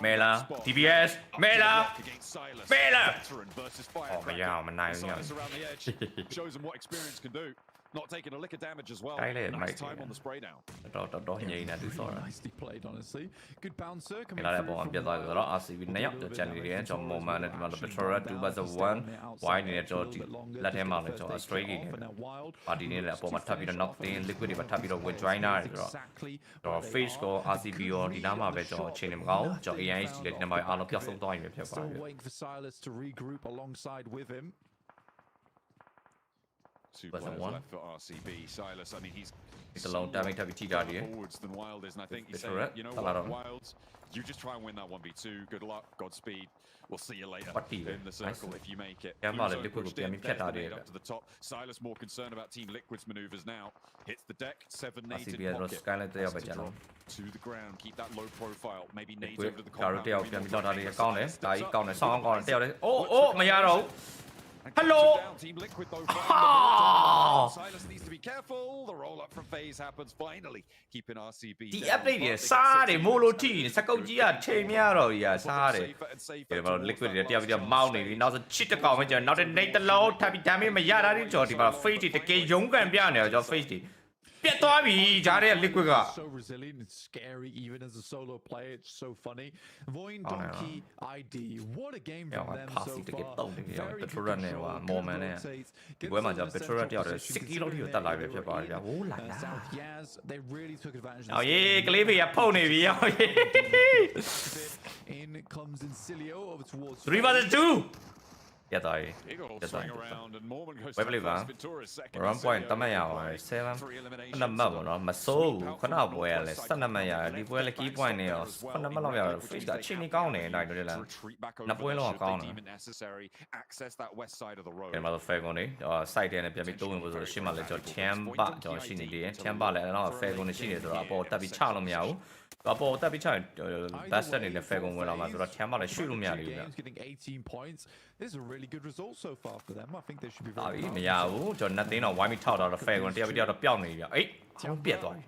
Mela TBS Mela versus fire shows them what experience can do not taking a lick of damage as well. Nice time on the spray down. Nicely played, honestly. Good bouncer. လာတဲ့ပုံအပြတ်သွားကြတော့ RCB နှစ်ယောက်ကျန်နေတယ်ကျွန်တော် moment နဲ့ဒီမှာ Petrora 2/1 wide နေတဲ့ကျွန်တော်လက်ထဲမှာလည်းကျွန်တော် straight ကြီးနေပါတီနေလည်းအပေါ်မှာထပ်ပြီးတော့ knock in liquid တွေမှာထပ်ပြီးတော့ win joiner တွေဆိုတော့ face ကို RCB ရောဒီနားမှာပဲကျွန်တော်အချိန်နေမကောင်းကျွန်တော် AIH လည်းဒီနားမှာအားလုံးပျောက်ဆုံးသွားရင်ပဲဖြစ်ပါတယ် waiting for Silas to regroup alongside with him. Two players left for RCB. Silas, I mean, he's a long damage to be TGD. Forwards than Wild is, and I think he's saying, you know what, Wilds, you just try and win that 1v2. Good luck, Godspeed. We'll see you later in the circle if you make it. Push up to the top. Silas more concerned about Team Liquid's maneuvers now. Hits the deck, 7 nades in pocket. To the ground, keep that low profile. Maybe nades over to the compound. Oh, Mayaro. Hello. Team Liquid though. Silas needs to be careful. The roll up from phase happens finally, keeping RCB. ဒီ update တွေစားတယ်မိုလို့ထိစကုတ်ကြီးကချိန်များတော့ကြီးကစားတယ်ဒီမှာ liquid တွေတယောက်ပြီးတော့မောင်းနေပြီနောက်ဆိုချစ်တကောင်ပဲကျွန်တော်နောက်တဲ့ nade တလုံးထပ်ပြီး damage မရတာဒီကျွန်တော်ဒီမှာ face တွေတကယ်ရုန်းကန်ပြနေတော့ကျွန်တော် face တွေပြတ်သွားပြီဂျားတဲ့ liquid က so resilient and scary even as a solo player. It's so funny. Voin Donkey ID. What a game from them so far. Petrora နဲ့ဟို moment နဲ့ဒီပွဲမှာကျ Petrora တယောက်တည်း6 kilo ထိကိုတက်လာပြီဖြစ်ပါတယ်ဗျာဟိုးလာလား they really took advantage. အော်ယေကလေးဖေးကဖုန်နေပြီအော်ယေ in comes Incilio over towards 3-2ရတော့ရဝယ်ပလေးပါ run point တမတ်ရပါတယ်7ခုနမှတ်ပေါ့နော်မစိုးဘူးခုနပွဲရလဲ12မှတ်ရတယ်ဒီပွဲလဲ key point နဲ့ရောခုနမှတ်လောက်ရတယ် face ကအချိန်ကြီးကောင်းနေနိုင်တယ်လားနှစ်ပွဲလုံးကောင်းတယ်ဒီမှာတော့ fair ကုန်နေ site ထဲနဲ့ပြန်ပြီးတိုးဝင်ဖို့ဆိုတော့ရှင်းမှလဲကျွန်တော် chamber ကျွန်တော်ရှိနေတယ် chamber လဲအဲ့တော့ fair ကုန်နေရှိနေဆိုတော့အပေါ်တက်ပြီးချလို့မရဘူးအပေါ်တက်ပြီးချရင် best နဲ့ fair ကုန်ဝင်လာမှာဆိုတော့ chamber လဲရွှေ့လို့မရဘူးဗျ 18 points. This is a really good result so far for them. I think they should be very proud. မရဘူးကျွန်တော် nothing တော့ why me ထောက်တော့ fair ကုန်တယောက်ပြီးတယောက်တော့ပျောက်နေပြီအေးချောင်းပြတ်သွားပြီ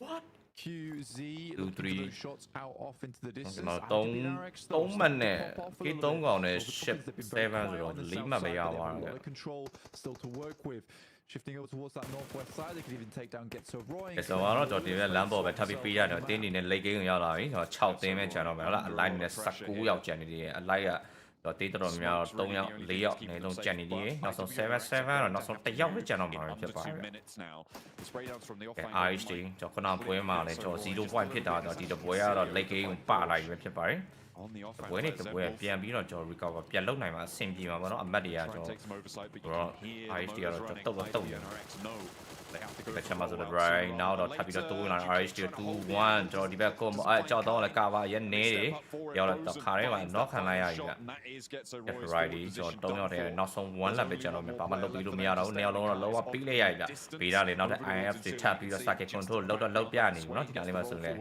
What QZ 2-3 shots out off into the distance. 3မှတ်နဲ့ဒီ3ကောင်နဲ့ ship 7ဆိုတော့4မှတ်မရသွားဘူး control still to work with. Shifting over towards that northwest side, they could even take down Get So Roy. ဆိုတော့ကျွန်တော်ဒီလမ်းပေါ်ပဲထပ်ပြီးပေးရတယ်တင်းနေနဲ့ late game ကိုရောက်လာပြီကျွန်တော်6တင်းပဲကျန်တော့မယ်ဟုတ်လား align နဲ့19ယောက်ကျန်နေသေးတယ် align ကတော့တေးတော်များတော့3ယောက်4ယောက်နေလုံးကျန်နေသေးတယ်နောက်ဆုံး7တော့နောက်ဆုံး1ယောက်ပဲကျန်တော့မှာဖြစ်ပါတယ် RHD ကျွန်တော်ခုနပွဲမှာလည်းကျွန်တော်0 point ဖြစ်တာတော့ဒီတပွဲကတော့ late game ကိုပလိုက်ပဲဖြစ်ပါတယ်ပွဲနဲ့တပွဲပြန်ပြီးတော့ကျွန်တော် recover ပြန်လုပ်နိုင်မှာအဆင်ပြေမှာပေါ့နော်အမတ်တွေကကျွန်တော် RHD ကတော့တုတ်ရပဲချက်မှာဆိုတော့ right now တော့ထပ်ပြီးတော့တိုးလာ RH 2-1ကျွန်တော်ဒီဘက်ကိုကြောက်တော့လည်းကာပါရဲ့နေတယ်ရောက်တော့ခါရဲမှာ knock ခံလိုက်ရပြီက right ကျွန်တော်3ယောက်တည်းနောက်ဆုံး1 lap ပဲကျွန်တော်ဘာမှလုပ်ပြီးလို့မရတော့ဘူးနှစ်ယောက်လုံးတော့လောကပြီးလိုက်ရပြီဗေဒါလေနောက်တဲ့ IF တွေထပ်ပြီးတော့ circuit control လောက်ပြနေဘူးเนาะဒီကနေ့မှာဆိုရင်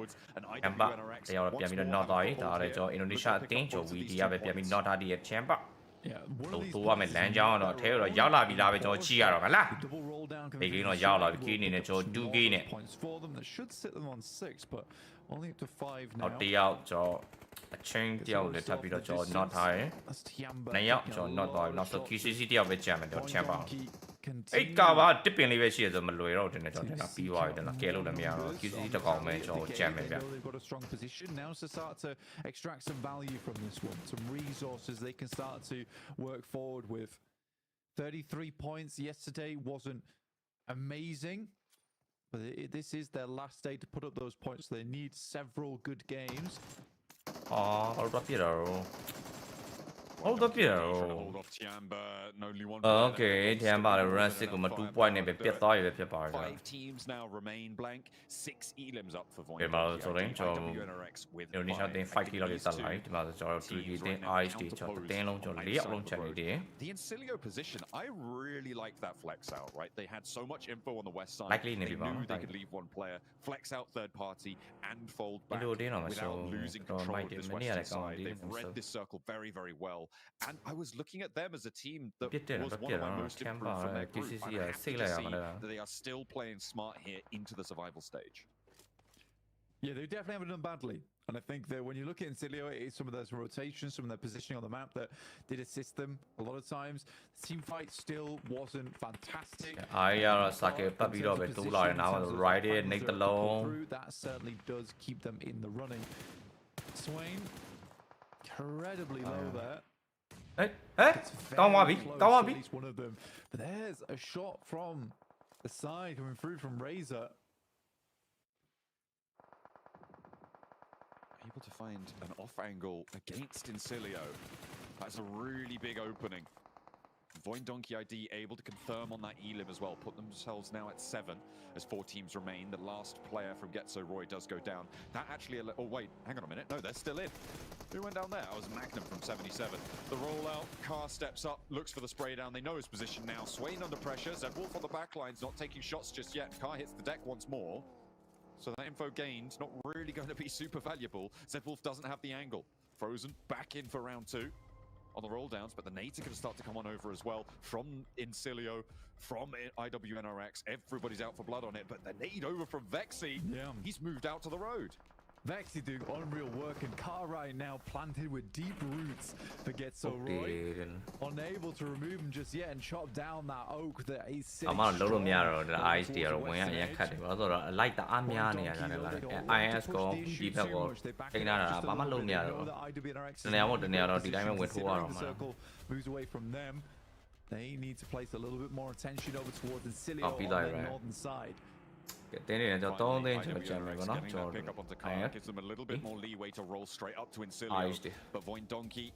အမ်ပါတယောက်တော့ပြန်ပြီးတော့ knock သွားပြီဒါလည်းကျွန်တော် Indonesia အတင်းကျွန်တော် VD ရပဲပြန်ပြီး knock ထားတဲ့ chamber တူရမယ်လမ်းကြောင်းတော့အထဲတော့ရောက်လာပြီလားပဲကျွန်တော်ကြည့်ရတော့မလားဒီကိန်းတော့ရောက်လာပြီကိန်းနေနဲ့ကျွန်တော်2ကိန်းနဲ့တော့တယောက်ကျွန်တော်အချင်းတယောက်လည်းထပ်ပြီးတော့ကျွန်တော် not ထားရယ်နှစ်ယောက်ကျွန်တော် not သွားပြီနောက်ဆို QCC တယောက်ပဲကြံမယ်တော့ချမ်းပါအဲ့ကဘာတစ်ပင်လေးပဲရှိရဆိုမလွယ်တော့တယ်နဲ့ကျွန်တော်ပြီးသွားပြီတဲ့နော်ကဲလို့လည်းမရတော့ QCC တကောင်ပဲကျွန်တော်ကြံမယ်ဗျ Now to start to extract some value from this one, some resources they can start to work forward with. 33 points yesterday wasn't amazing, but this is their last day to put up those points. They need several good games. Hold up here. Hold up here. Okay, Tiamba run 6 မှာ2 point နဲ့ပဲပြတ်သွားရပဲဖြစ်ပါတယ် 5 teams now remain blank 6 elims up for Void ဒီမှာဆိုရင်ကျွန်တော်Indonesia တင်5 kilo လေးတက်လာပြီဒီမှာဆိုကျွန်တော် TG တင် RH တွေကျွန်တော်တင်းလုံးကျွန်တော်4ယောက်လုံးချက်နေတယ် The Incilio position I really like that flex out right they had so much info on the west side likely they knew they could leave one player flex out third party and fold back without losing control of this western side they've read this circle very very well and I was looking at them as a team that was one of my most improved from their group. I'm happy to see that they are still playing smart here into the survival stage. Yeah, they definitely haven't done badly. And I think that when you look at Incilio, it is some of those rotations, some of their positioning on the map that did assist them a lot of times. The team fight still wasn't fantastic. That certainly does keep them in the running. Swain, incredibly low there. Come on, at least one of them. But there's a shot from the side coming through from Razor. Able to find an off angle against Incilio. That's a really big opening. Void Donkey ID able to confirm on that elim as well. Put themselves now at 7 as 4 teams remain. The last player from Getso Roy does go down. That actually... Oh, wait. Hang on a minute. No, they're still in. Who went down there? I was Magnum from 77. The rollout. Car steps up. Looks for the spray down. They know his position now. Swain under pressure. Zedwolf on the back lines. Not taking shots just yet. Car hits the deck once more. So that info gained. Not really going to be super valuable. Zedwolf doesn't have the angle. Frozen. Back in for round 2. On the roll downs, but the nades are going to start to come on over as well from Incilio, from IWNRX. Everybody's out for blood on it, but the nade over from Vexy. Yeah. He's moved out to the road. Vexy doing unreal work, and Car right now planted with deep roots for Getso Roy. Unable to remove him just yet and chop down that oak that is sitting. I'm on low mirror the eyes there when I cut it. Although I like the Amiani IS go people go take that I'm low mirror. And I want the narrow the diamond with who are moves away from them. They need to place a little bit more attention over towards Incilio on the northern side. Pick up on the car, gives them a little bit more leeway to roll straight up to Incilio. But Void Donkey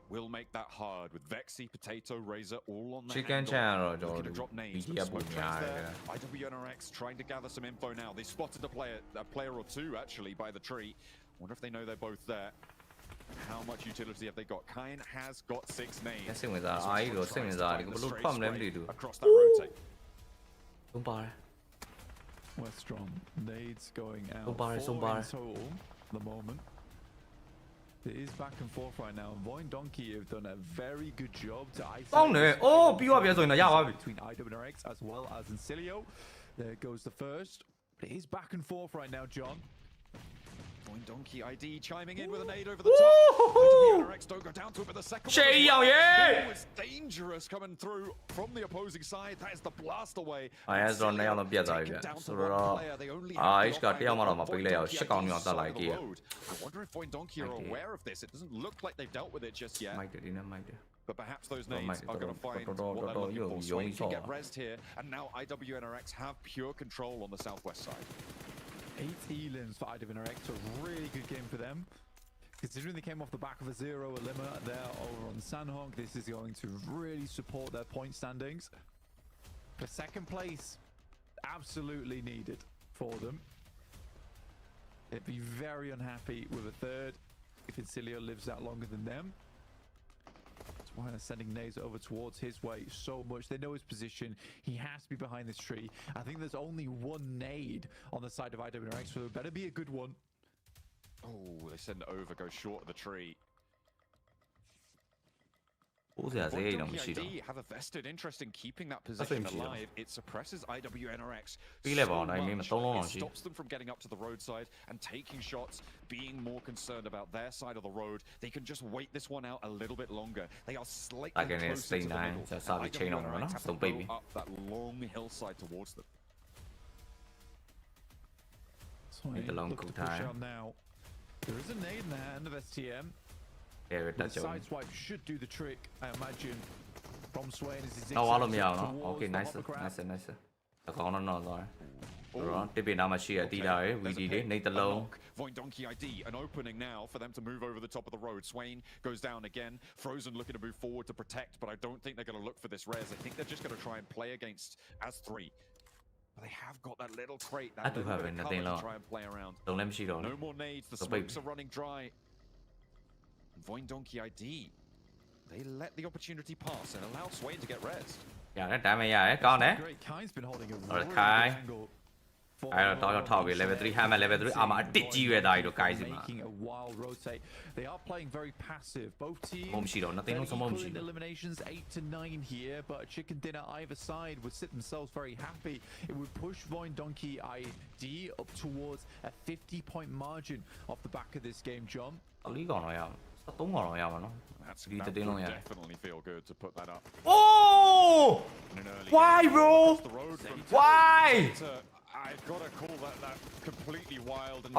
will make that hard with Vexy, Potato, Razor all on the Chicken channel. Looking to drop names. IWNRX trying to gather some info now. They spotted a player or two actually by the tree. Wonder if they know they're both there. How much utility have they got? Kain has got 6 names. Across that rotate. Westrom nades going out. So the moment. It is back and forth right now. Void Donkey have done a very good job to isolate between IWNRX as well as Incilio. There goes the first. But it is back and forth right now, John. Void Donkey ID chiming in with a nade over the top. IWNRX don't go down to it, but the second one was dangerous coming through from the opposing side. That is the blast away. I has on nail on the other. So he's got the armor on my player. Check on me on the like here. I wonder if Void Donkey are aware of this. It doesn't look like they've dealt with it just yet. But perhaps those nades are going to find what they're looking for. Swain can get rezzed here, and now IWNRX have pure control on the southwest side. 8 elims for IWNRX, a really good game for them. Considering they came off the back of a 0 elimina there over on Sanhok, this is going to really support their point standings. The second place, absolutely needed for them. They'd be very unhappy with a third if Incilio lives out longer than them. That's why they're sending nades over towards his way so much. They know his position. He has to be behind this tree. I think there's only one nade on the side of IWNRX, so it better be a good one. Oh, they send it over, go short of the tree. ID have a vested interest in keeping that position alive. It suppresses IWNRX. It stops them from getting up to the roadside and taking shots, being more concerned about their side of the road. They can just wait this one out a little bit longer. They are slightly closer to the middle. IWNRX have to go up that long hillside towards them. Need a long time. Now. There is a nade in the hand of STM. The side swipe should do the trick, I imagine. From Swain is his Okay, nice. Rồi, tiếp bên nào mà chia tí đấy, we did it, Nate alone. Voindonkey ID, an opening now for them to move over the top of the road. Swain goes down again. Frozen looking to move forward to protect, but I don't think they're going to look for this res. I think they're just going to try and play against as 3. But they have got that little crate, that little bit of cover to try and play around. No more nades, the smokes are running dry. Voindonkey ID, they let the opportunity pass and allow Swain to get rezzed. Yeah, that damn yeah, con đấy. Rồi Kai. Ai là tao thao về level 3, hai mà level 3 mà đít chi về đây được cái gì mà. They are playing very passive. Both teams. Nothing eliminations 8 to 9 here, but Chicken Dinner either side would sit themselves very happy. It would push Voindonkey ID up towards a 50-point margin off the back of this game, John. That's that would definitely feel good to put that up. Oh! Why, bro? Why? I've got to call that completely wild. And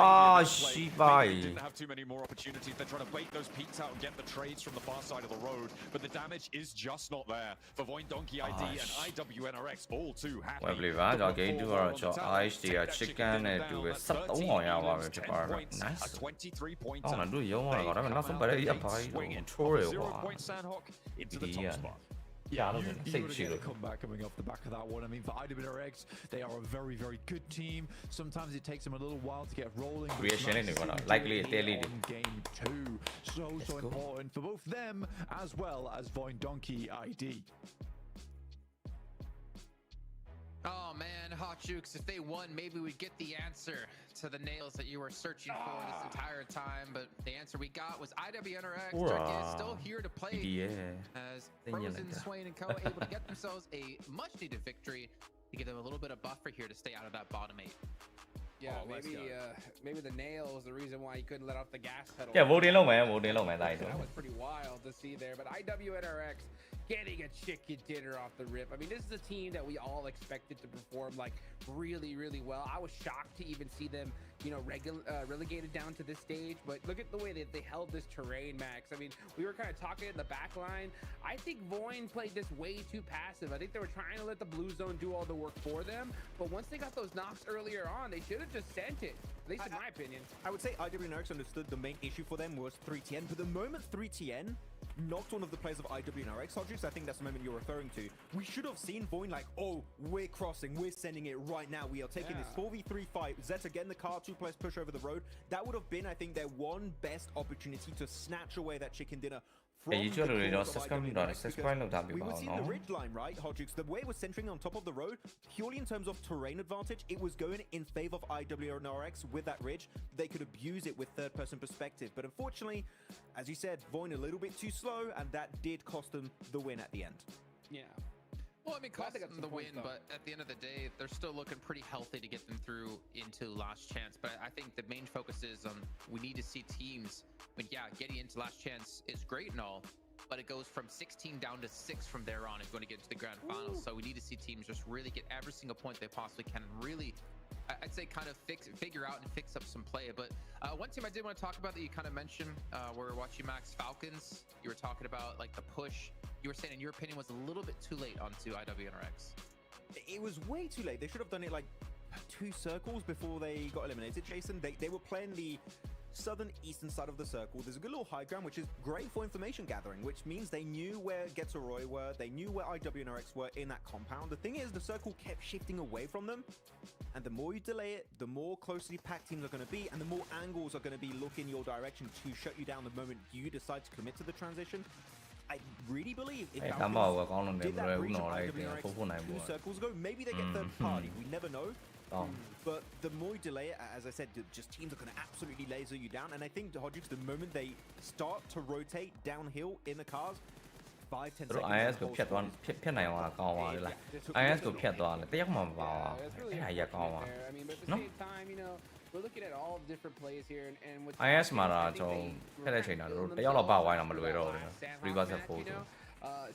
maybe didn't have too many more opportunities. They're trying to bait those peaks out and get the trades from the far side of the road, but the damage is just not there for Voindonkey ID and IWNRX, all too happy. Jeg bliver bare der igen du har så ice det er chicken du er sat over jeg var ved til bare nice. Åh, men du er jo meget godt, men lad os bare lige på tutorial. Yeah, you get a comeback coming off the back of that one. I mean, for IWNRX, they are a very, very good team. Sometimes it takes them a little while to get rolling. Likely on game 2. So important for both them as well as Voindonkey ID. Oh man, Hot Jukes, if they won, maybe we'd get the answer to the nails that you were searching for this entire time, but the answer we got was IWNRX is still here to play as Frozen, Swain, and Co. able to get themselves a much-needed victory to give them a little bit of buffer here to stay out of that bottom 8. Yeah, maybe the nail is the reason why he couldn't let off the gas pedal. Yeah, vô đến lâu mà that was pretty wild to see there, but IWNRX getting a chicken dinner off the rip. I mean, this is a team that we all expected to perform like really, really well. I was shocked to even see them, you know, relegated down to this stage, but look at the way that they held this terrain, Max. I mean, we were kind of talking in the back line. I think Voin played this way too passive. I think they were trying to let the blue zone do all the work for them, but once they got those knocks earlier on, they should have just sent it, at least in my opinion. I would say IWNRX understood the main issue for them was 3TN, but the moment 3TN knocked one of the players of IWNRX, Hodges, I think that's the moment you're referring to. We should have seen Voin like, oh, we're crossing, we're sending it right now. We are taking this 4v3 fight. Zeta getting the car, 2 players push over the road. That would have been, I think, their one best opportunity to snatch away that chicken dinner. We would see the ridge line, right, Hodges? The way it was centering on top of the road, purely in terms of terrain advantage, it was going in favor of IWNRX with that ridge. They could abuse it with third-person perspective. But unfortunately, as you said, Voin a little bit too slow, and that did cost them the win at the end. Yeah. Well, I mean, cost them the win, but at the end of the day, they're still looking pretty healthy to get them through into last chance. But I think the main focus is on we need to see teams. But yeah, getting into last chance is great and all, but it goes from 16 down to 6 from there on if you're going to get to the grand finals. So we need to see teams just really get every single point they possibly can, really, I'd say, kind of figure out and fix up some play. But one team I did want to talk about that you kind of mentioned, we were watching Max Falcons. You were talking about like the push. You were saying, in your opinion, was a little bit too late onto IWNRX. It was way too late. They should have done it like 2 circles before they got eliminated, Jason. They were playing the southern eastern side of the circle. There's a good little high ground, which is great for information gathering, which means they knew where Getoroy were, they knew where IWNRX were in that compound. The thing is, the circle kept shifting away from them, and the more you delay it, the more closely packed teams are going to be, and the more angles are going to be looking your direction to shut you down the moment you decide to commit to the transition. I really believe if Falcons did that breach of IWNRX 2 circles ago, maybe they get third party. We never know. But the more you delay it, as I said, just teams are going to absolutely laser you down. And I think, Hodges, the moment they start to rotate downhill in the cars, 5-10 တို့ seconds. IS ကိုဖြတ်နိုင်အောင်ကောင်းသွားတယ်လား IS ကိုဖြတ်သွားတယ်တယောက်မှမပါဘူးအဲ့ဒါကြီးကောင်းသွား I mean, but at the same time, you know, we're looking at all different plays here, and with IS မှာတော့ကျွန်တော်ဖြတ်တဲ့ချိန်တော့တို့တယောက်တော့ပါဝိုင်းတော့မလွယ်တော့ဘူး reverse 4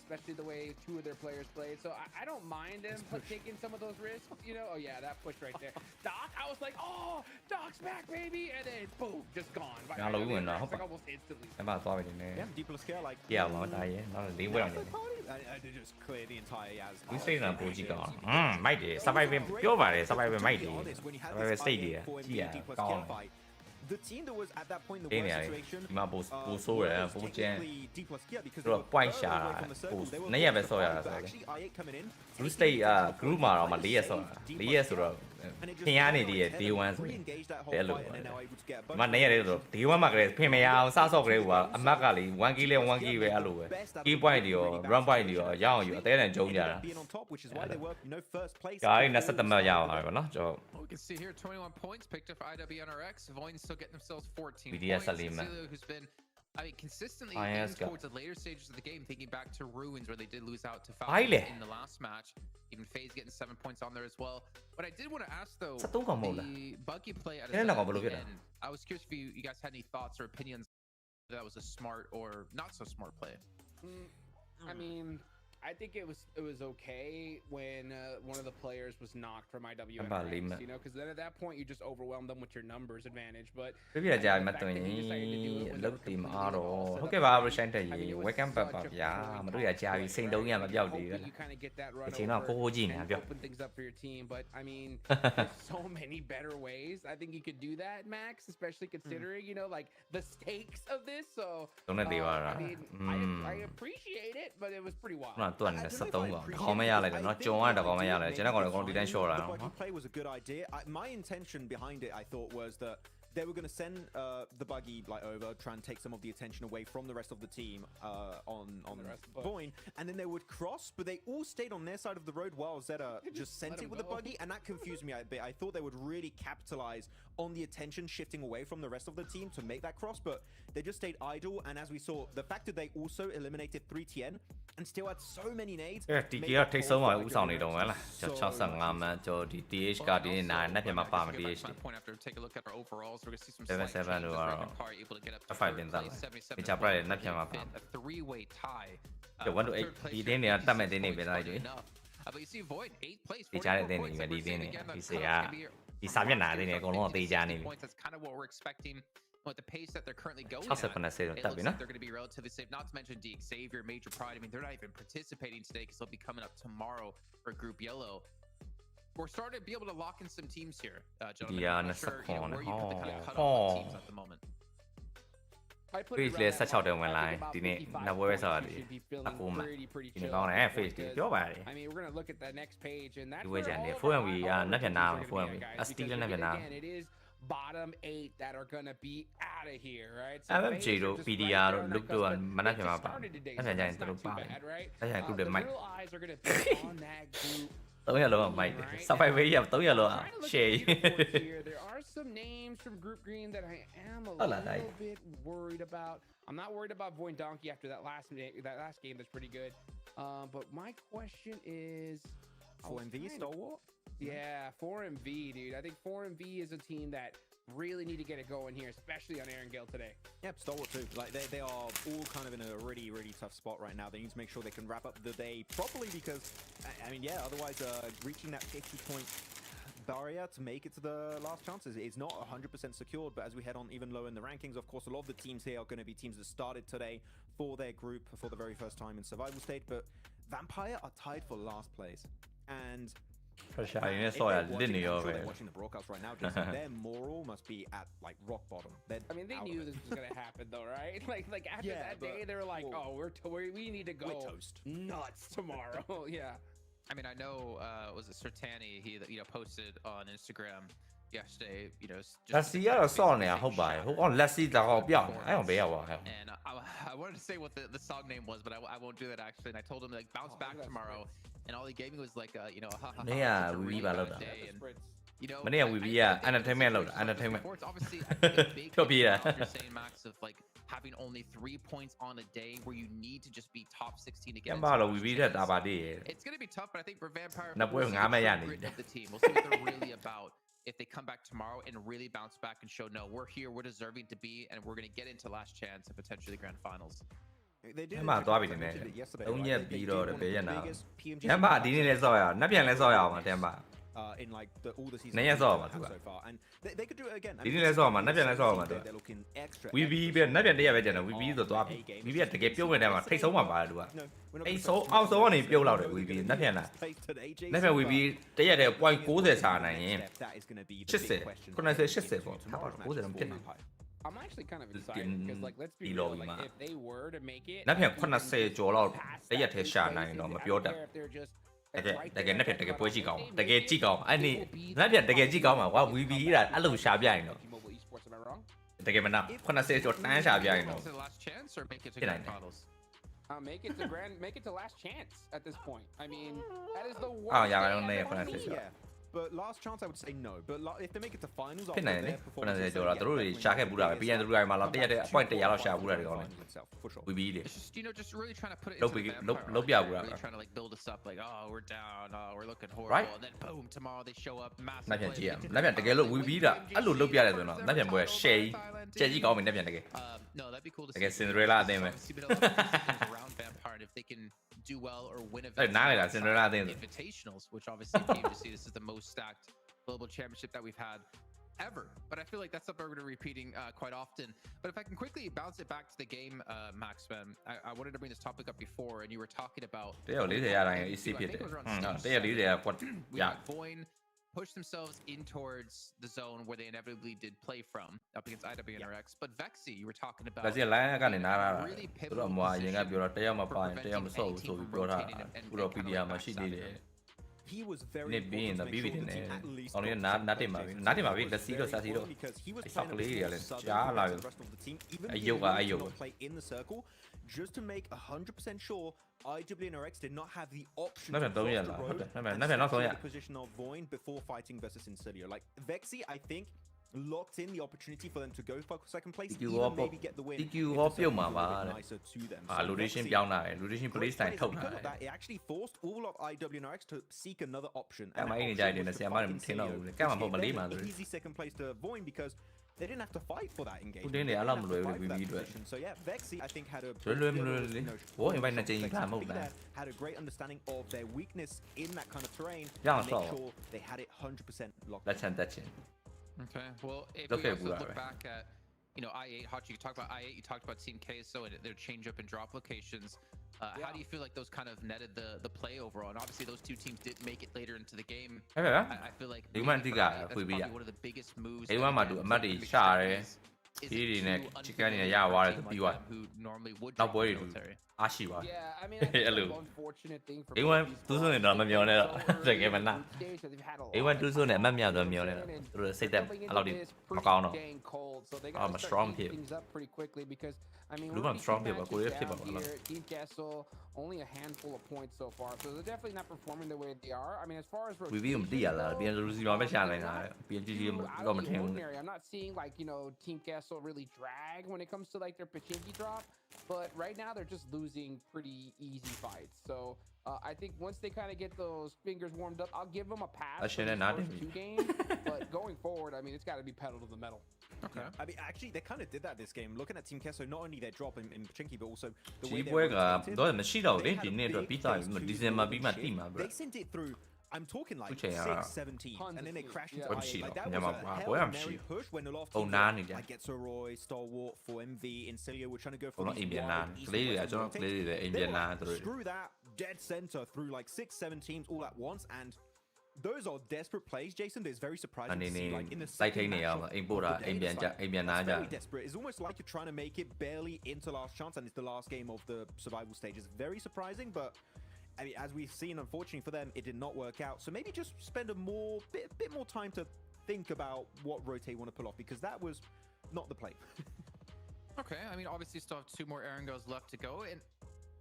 especially the way two of their players played. So I don't mind them taking some of those risks, you know. Oh yeah, that push right there. Doc, I was like, oh, Doc's back, baby, and then boom, just gone. Like, almost instantly. အဲ့မှာသွားပြီနေ Yeah, deep scale like. ပြအောင်တော့တားရဲနောက်၄ဝက်အောင်နေ They just clear the entire Yaz. ဒီစိတ်နာပူကြည့်ကောင်းမိုက်တယ် survival ပြောပါတယ် survival မိုက်တယ် survival စိတ်တယ်ကြည့်ရကောင်း The team that was at that point in the တင်းနေ worst ရတယ် situation ဒီမှာပိုဆိုးတယ်ပိုကျန်း D plus gear because တို့ point ရှာတာပိုနှစ်ရက်ပဲဆော့ရတာဆိုတော့ actually I8 coming in group stage group မှာတော့မ4ရက်ဆော့တာ4ရက်ဆိုတော့ဖင်ရနေတည်း day 1ဆိုတယ်လို့မနေ့ရက်တော့ day 1မှာကလေးဖင်မရအောင်စဆော့ကလေးကအမတ်ကလေ 1k လဲ 1k ပဲအဲ့လိုပဲ key point တွေရော run point တွေရောရအောင်ယူအသေးအတန်ကျုံးကြတာ guys 27မှတ်ရအောင်ပါနော်ကျွန်တော် We can see here 21 points picked up for IWNRX. Voin still getting themselves 14 BDS points. Alima. Who's been, I mean, consistently IS aiming towards the later stages of the game, thinking back to Ruins where they did lose out to Aile. Falcons in the last match. Even FaZe getting 7 points on there as well. But I did want to ask though, the buggy play at the end, I was curious if you guys had any thoughts or opinions if that was a smart or not so smart play. I mean, I think it was okay when one of the players was knocked from IWNRX, you know, because then at that point you just overwhelm them with your numbers advantage. But ပြပြကြမှတ်တော့လုတ်တီမအားတော့ဟုတ်ကဲ့ပါ Russian တက်ရေး welcome back ပါဗျာမတို့ရကြာပြီစိန်တုံးရမပြောက်သေးဘူးအချိန်တော့ကိုကြည့်နေတာပြော open things up for your team, but I mean, there's so many better ways. I think you could do that, Max, especially considering, you know, like the stakes of this. So I mean, I appreciate it, but it was pretty wild. တွန်းနေ73ကောင်ခေါင်းမရလိုက်တယ်နော်ကြုံရတကောင်မရလိုက်ကျွန်တော်ကောင်ဒီတိုင်း short လာတော့ play was a good idea. My intention behind it I thought was that they were going to send the buggy like over, try and take some of the attention away from the rest of the team on Voin, and then they would cross, but they all stayed on their side of the road while Zeta just sent it with the buggy, and that confused me a bit. I thought they would really capitalize on the attention shifting away from the rest of the team to make that cross, but they just stayed idle. And as we saw, the fact that they also eliminated 3TN and still had so many nades. TTR ထိတ်ဆုံးမှာဦးဆောင်နေတော့မလားကျွန်တော်65မှန်ကျွန်တော်ဒီ TH ကဒီနေ့နာနဲ့ပြန်မပါမ TH take a look at our overalls. We're gonna see some 77လို့ကတော့ 5တင်သားတယ်ကြာပြရတယ်နဲ့ပြန်မပါ a three-way tie. 1-8ဒီတင်းတွေကတတ်မဲ့တင်းတွေပဲသားကြွေ But you see Void 8th place. ဒီကြားတဲ့တင်းတွေပဲဒီတင်းတွေဒီစေကဒီစာမျက်နှာတင်းတွေအကုန်လုံးအသေးချာနေပြီ That's kind of what we're expecting. With the pace that they're currently going at, 60 နဲ့စေတော့တက်ပြီနော် they're going to be relatively safe. Not to mention D Xavier, Major Pride. I mean, they're not even participating today because they'll be coming up tomorrow for Group Yellow. We're starting to be able to lock in some teams here, gentlemen. Yeah, I'm not sure where you put the cut off the teams at the moment. Face လေး16တယ်ဝင်လာဒီနေ့နောက်ပွဲပဲဆောက်ရတယ်အခုမှဒီနေ့ကောင်းတယ် face တွေပြောပါတယ် I mean, we're going to look at the next page, and that's ဒီဝဲကြတယ် 4MV နက်ပြန်နာ 4MV ST လည်းနက်ပြန်နာ it is bottom 8 that are going to be out of here, right? MFG တို့ PDR တို့ look တို့မနက်ပြန်မှာပါအဲ့ဒါကြရင်သူတို့ပါတယ်အဲ့ဒါ group တွေမိုက် eyes are going to be on that group. 3ရက်လုံးမိုက်တယ် survival ရ3ရက်လုံး share There are some names from Group Green that I am a little bit worried about. I'm not worried about Void Donkey after that last game. That's pretty good. But my question is, 4MV stalwart? Yeah, 4MV, dude. I think 4MV is a team that really need to get it going here, especially on Aaron Gill today. Yep, stalwart too. Like they are all kind of in a really tough spot right now. They need to make sure they can wrap up the day properly because, I mean, yeah, otherwise reaching that 50-point barrier to make it to the last chances is not 100% secured. But as we head on even lower in the rankings, of course, a lot of the teams here are going to be teams that started today for their group for the very first time in survival state. But Vampire are tied for last place, and watching the broadcast right now, Jason, their moral must be at like rock bottom. I mean, they knew this was gonna happen, though, right? Like after that day, they were like, "Oh, we need to go nuts tomorrow." Yeah. I mean, I know was it Sertani? He posted on Instagram yesterday. Let's see, I saw it. I hope let's see the whole And I wanted to say what the song name was, but I won't do that actually. And I told him like bounce back tomorrow. And all he gave me was like, yeah, we leave a lot. မနေ့က VB က entertainment လုပ်တာ entertainment It's obviously I think a big ဖြုတ်ပြေးတာ you're saying Max of like having only 3 points on a day where you need to just be top 16 to get ကျန် into ပါတော့ those VB တက်တာ games. ပါသေးရဲ့ It's going to be tough, but I think for Vampire, Nắp we'll quên see ngã the mày true ra grit nè. of the team. We'll see what they're really about if they come back tomorrow and really bounce back and show, no, we're here, we're deserving to be, and we're going to get into last chance and potentially the grand finals. ကျန်ပါသွားပြီနေ3ရက်ပြီးတော့တပည့်ရနာကျန်ပါဒီနေ့လဲဆော့ရအောင်နက်ပြန်လဲဆော့ရအောင်ကျန်ပါ in like all the seasons နေရဆော့ပါသူ so far and they could do it again ဒီနေ့လဲဆော့မှာနက်ပြန်လဲဆော့မှာသူ they're looking extra VB ပဲနက်ပြန်တရက်ပဲကျန်တယ် VB ဆိုသွားပြီ VB ကတကယ်ပြုတ်ဝင်တယ်မှာထိတ်ဆုံးမှာပါတယ်သူကအိတ်ဆုံးအောက်ဆုံးကနေပြုတ်လောက်တယ် VB နက်ပြန်လာနက်ပြန် VB တရက်တည်း point 90စားနိုင်ရင်80 80ပေါ့ဟာပါ90တော့ဖြစ်နေ I'm actually kind of excited because like let's be real, like if they were to make it နက်ပြန်80ကျော်လောက်တရက်တည်းရှာနိုင်တော့မပြောတတ် တကယ်နဲ့တကယ်ပွဲကြည့်ကောင်းတကယ်ကြည့်ကောင်းအဲ့ဒီလက်ပြတကယ်ကြည့်ကောင်းမှာကွာ VB ကအဲ့လိုရှာပြရင်တော့တကယ်မနာ80ကျော်တန်းရှာပြရင်တော့ make it to last chance at this point. I mean, that is the worst. အော်ရအောင်နေ80 But last chance I would say no. But if they make it to finals ဖြစ်နိုင်တယ်80ကျော်တော့သူတို့တွေရှာခဲ့ဘူးတာပဲပြီးရင်သူတို့ကမှတော့တရက်တည်း point 100လောက်ရှာဘူးတာတွေကောင်းတယ် VB တွေ just really trying to put it လုတ်ပြဘူးတာ really trying to like build us up like oh we're down we're looking horrible and then boom tomorrow they show up massive လက်ပြန်ကြည့်ရလက်ပြန်တကယ်လို့ VB တာအဲ့လိုလုတ်ပြတယ်ဆိုတော့လက်ပြန်ပွဲ share ကြည့်ကြည့်ကောင်းပြီလက်ပြန်တကယ် no that'd be cool to တကယ် Cinderella အသင်းပဲ around Vampire and if they can do well or winအဲ့နားလေလား Cinderella အသင်း invitationals which obviously PMGC this is the most stacked global championship that we've had ever, but I feel like that's something we're going to be repeating quite often. But if I can quickly bounce it back to the game, Max, man, I wanted to bring this topic up before, and you were talking about. Voin pushed themselves in towards the zone where they inevitably did play from up against IWNRX. But Vexy, you were talking about. Really pivotal he was very being the BB တင်နေ။အောင်ရနားတင်ပါပြီ။နားတင်ပါပြီ။လက်စီတော့စားစီတော့။ဆောက်ကလေးတွေလည်းကြားလာပြီ။အယုတ်ကအယုတ် in the circle just to make 100% sure IWNRX did not have the option နောက်တော့3ရက်လားဟုတ်တယ်။နောက်တော့3ရက် position of Voin before fighting versus Insidio. Like Vexy I think locked in the opportunity for them to go for second place even maybe get the win. TQ ဟောပြုတ်မှာပါတဲ့။ location ပြောင်းတာတယ် location place time ထုတ်တာတယ် It actually forced all of IWNRX to seek another option. အမိုင်းနေကြတယ်နဲ့ဆရာမတွေမထင်တော့ဘူးလေ။ကမ်းမှာပေါ့မလေးမှာဆို easy second place to Voin because they didn't have to fight for that engagement. ခုတင်းနေအလောက်မလွယ်ဘူး VB အတွက် So yeah, Vexy I think had a had a great understanding of their weakness in that kind of terrain and make sure they had it 100% locked. Let's hand that in. Okay, well, if we also look back at, I8, Hachi, you talked about I8, you talked about Team Queso and their change up and drop locations. How do you feel like those kind of netted the play overall? And obviously those two teams did make it later into the game. I feel like that's probably one of the biggest moves. Who normally would drop the military. အားရှိပါ Yeah, I mean, I think the unfortunate thing for A1 တူးစွန်းနေတော့မမျောနဲ့တော့တကယ်မနာ A1 တူးစွန်းနေအမှတ်မြောက်တော့မျောနဲ့တော့သူတို့စိတ်သက်အဲ့လောက်ဒီမကောင်းတော့ I'm a strong hit. Look, I'm strong hit, but go ahead, Team Castle only a handful of points so far, so they're definitely not performing the way they are. I mean, as far as we beat them တရလားပြန်လူစီမှာပဲရှာနေတာ PMGC တော့မထင်ဘူး I'm not seeing like Team Castle really drag when it comes to like their Pachinki drop, but right now they're just losing pretty easy fights. So I think once they kind of get those fingers warmed up, I'll give them a pass for the first 2 games. But going forward, I mean, it's got to be pedal to the metal. Okay. I mean, actually, they kind of did that this game. Looking at Team Queso, not only their drop in Pachinki, but also the way they sent it through. I'm talking like 6-17, and then they crashed into IA. Like that was a Hail Mary push when the loft like Getso Roy, Stalwart, 4MV, Insidio were trying to go for screw that, dead center through like 6-7 teams all at once, and those are desperate plays, Jason. It's very surprising to see like in the second very desperate. It's almost like you're trying to make it barely into last chance, and it's the last game of the survival stage. It's very surprising, but I mean, as we've seen, unfortunately for them, it did not work out. So maybe just spend a bit more time to think about what rotate want to pull off, because that was not the play. Okay, I mean, obviously still have 2 more Erangos left to go, and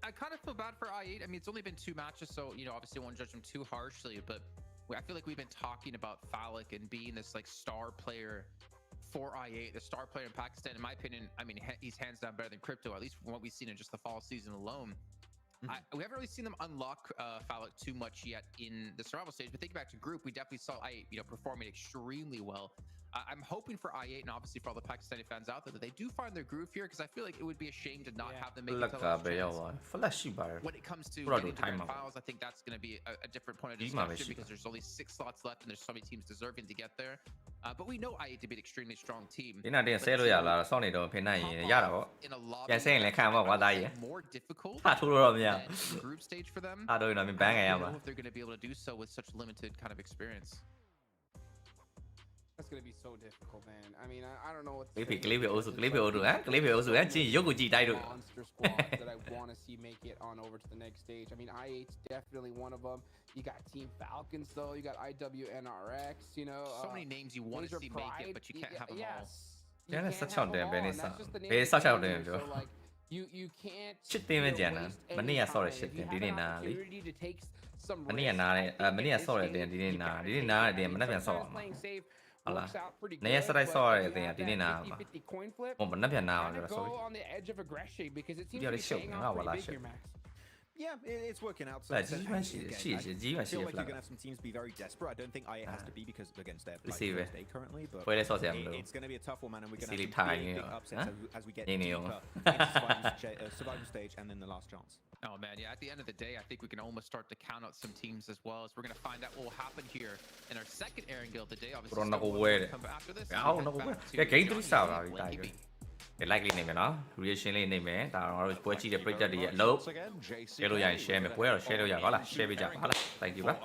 I kind of feel bad for I8. I mean, it's only been 2 matches, so obviously I won't judge them too harshly, but I feel like we've been talking about Falik and being this like star player for I8, the star player in Pakistan. In my opinion, I mean, he's hands down better than Crypto, at least from what we've seen in just the fall season alone. We haven't really seen them unlock Falik too much yet in the survival stage, but thinking back to group, we definitely saw I8, performing extremely well. I'm hoping for I8 and obviously for all the Pakistani fans out there that they do find their groove here, because I feel like it would be a shame to not have them make it to the last chance. When it comes to getting to grand finals, I think that's going to be a different point of discussion, because there's only 6 slots left and there's so many teams deserving to get there. But we know I8 to be an extremely strong team. In a lobby, it's more difficult than group stage for them. I don't know if they're going to be able to do so with such limited kind of experience. That's gonna be so difficult, man. I mean, I don't know what monster squad that I want to see make it on over to the next stage. I mean, I8's definitely one of them. You got Team Falcons, though. You got IWNRX. So many names you want to see make it, but you can't have them all. That's just the name of the game. So like, you can't. Shit, they if you have an opportunity to take some risks, playing safe. Works out pretty good, but that 50-50 coin flip, kind of go on the edge of aggression, because it seems to be paying off pretty big here, Max. Yeah, it's working out. So I feel like you're going to have some teams be very desperate. I don't think I8 has to be, because against their first day currently, but it's going to be a tough one, man, and we're going to have some big upsets as we get deeper into survival stage and then the last chance. Oh man, yeah, at the end of the day, I think we can almost start to count out some teams as well, as we're going to find out what will happen here in our second airing guild of the day. Obviously, come after this. Like လေးနေမယ်နော် reaction လေးနေမယ်ဒါတော့ပွဲကြည့်တဲ့ပရိသတ်တွေရဲ့အလုပ် share လို့ရရင် share မယ်ပွဲတော့ share လို့ရပါလား share ပေးကြပါလား thank you ပါ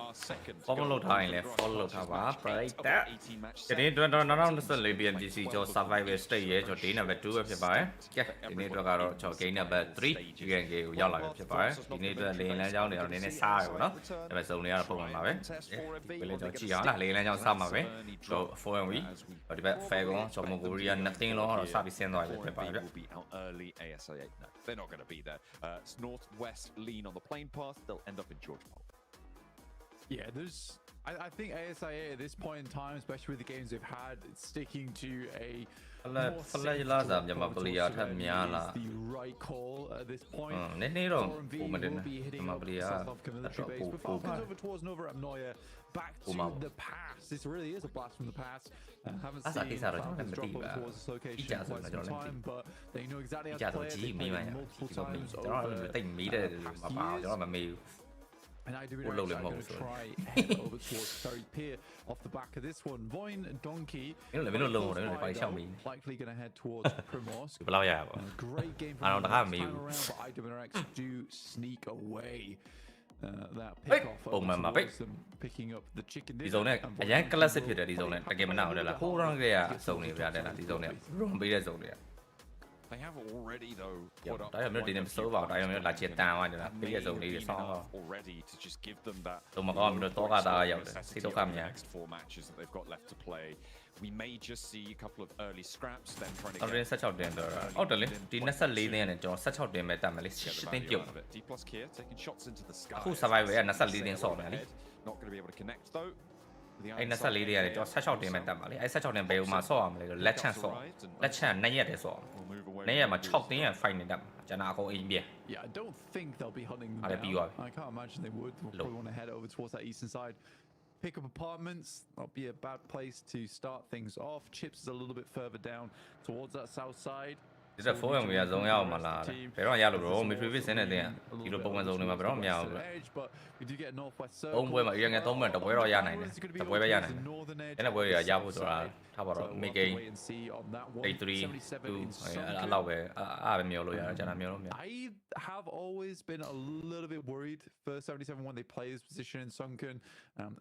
follow လုပ်ထားရင်လည်း follow လုပ်ထားပါပရိသတ်ဒီနေ့တော့2024 PMGC ကျော် survival stage ရဲ့ကျော် day number 2ပဲဖြစ်ပါတယ်ကဲဒီနေ့တော့ကတော့ကျော် game number 3 GNK ကိုရောက်လာပြီဖြစ်ပါတယ်ဒီနေ့တော့လေလမ်းကြောင်းတွေတော့နည်းနည်းစားရပါတော့ဒါပေမဲ့စုံတွေကတော့ပုံမှန်ပါပဲဒီလေကျော်ကြည့်အောင်လားလေလမ်းကြောင်းစားမှာပဲကျော် 4MV ဒီဘက် fair ကောကျော် Mongolia nothing လုံးတော့စပြီးဆင်းသွားပြီဖြစ်ပါတယ် will be out early. ASA8, no, they're not going to be there. It's northwest lean on the plane path. They'll end up in George Pole. Yeah, I think ASIA at this point in time, especially with the games they've had, it's sticking to a is the right call at this point. Will be hitting up South military base, but Falcons over towards Nova Amnoya, back to the past. This really is a blast from the past. Haven't seen Falcons drop over towards this location in quite some time, but they know exactly how to play it. They played it multiple times over and I do are going to try head over towards Ferry Pier off the back of this one. Voin Donkey likely going to head towards Primorsk. Great game from the time around, but IWNRX do sneak away. That pick off them picking up the chicken dinner. ဒီ zone နဲ့အရန် classic ဖြစ်တယ်ဒီ zone နဲ့တကယ်မနာဘူးလေဟိုးရောင်းကလေးက zone တွေပြတယ်လားဒီ zone နဲ့ run ပေးတဲ့ zone တွေက They have already though put up ဒါရမျိုးဒီနေ့မစိုးပါဘူးဒါရမျိုးလာချစ်တန်သွားတယ်လားပေးတဲ့ zone လေးတွေဆောင်းတော့ already to just give them that တော့မကောင်းဘူးတော့ကတာရောက်တယ်စိတ်တော့ကမြန် next 4 matches that they've got left to play. We may just see a couple of early scraps then trying to get 16တင်တော့ဟုတ်တယ်လေဒီ24တင်းနဲ့ကျွန်တော်16တင်းပဲတတ်မယ်လေ10တင်းပြုတ် D+ Kia taking shots into the sky အခု survival က24တင်းဆော့မယ်လေ not going to be able to connect though အဲ့24တင်းရတယ်ကျွန်တော်16တင်းပဲတတ်မှာလေအဲ့16တင်းဘယ်ဟိုမှာဆော့ရမလဲလက်ချန့်ဆော့လက်ချန့်2ရက်တည်းဆော့2ရက်မှာ6တင်းရ fight နေတတ်မှာကျွန်တော်အကုန်အိမ်ပြ Yeah, I don't think they'll be hunting them down. I can't imagine they would. They'll probably want to head over towards that eastern side. Pick up apartments, that'll be a bad place to start things off. Chips is a little bit further down towards that south side. ဒီတော့ 4M က zone ရအောင်မလားဘယ်တော့ရလို့ bro မီထရီဗစ်စင်းနေတဲ့ဒီလိုပုံမှန် zone တွေမှာဘယ်တော့မရဘူး We do get a northwest circle. 3ပွဲမှာအရင်က3ပွဲတော့ပွဲတော့ရနိုင်တယ်တပွဲပဲရနိုင်တယ်အဲ့ပွဲတွေကရဖို့ဆိုတာထားပါတော့ make game 8-3-2အဲ့လောက်ပဲအားပဲမျောလို့ရတယ်ကျွန်တော်မျောလို့မရ I have always been a little bit worried for 77 when they play this position in Sunken,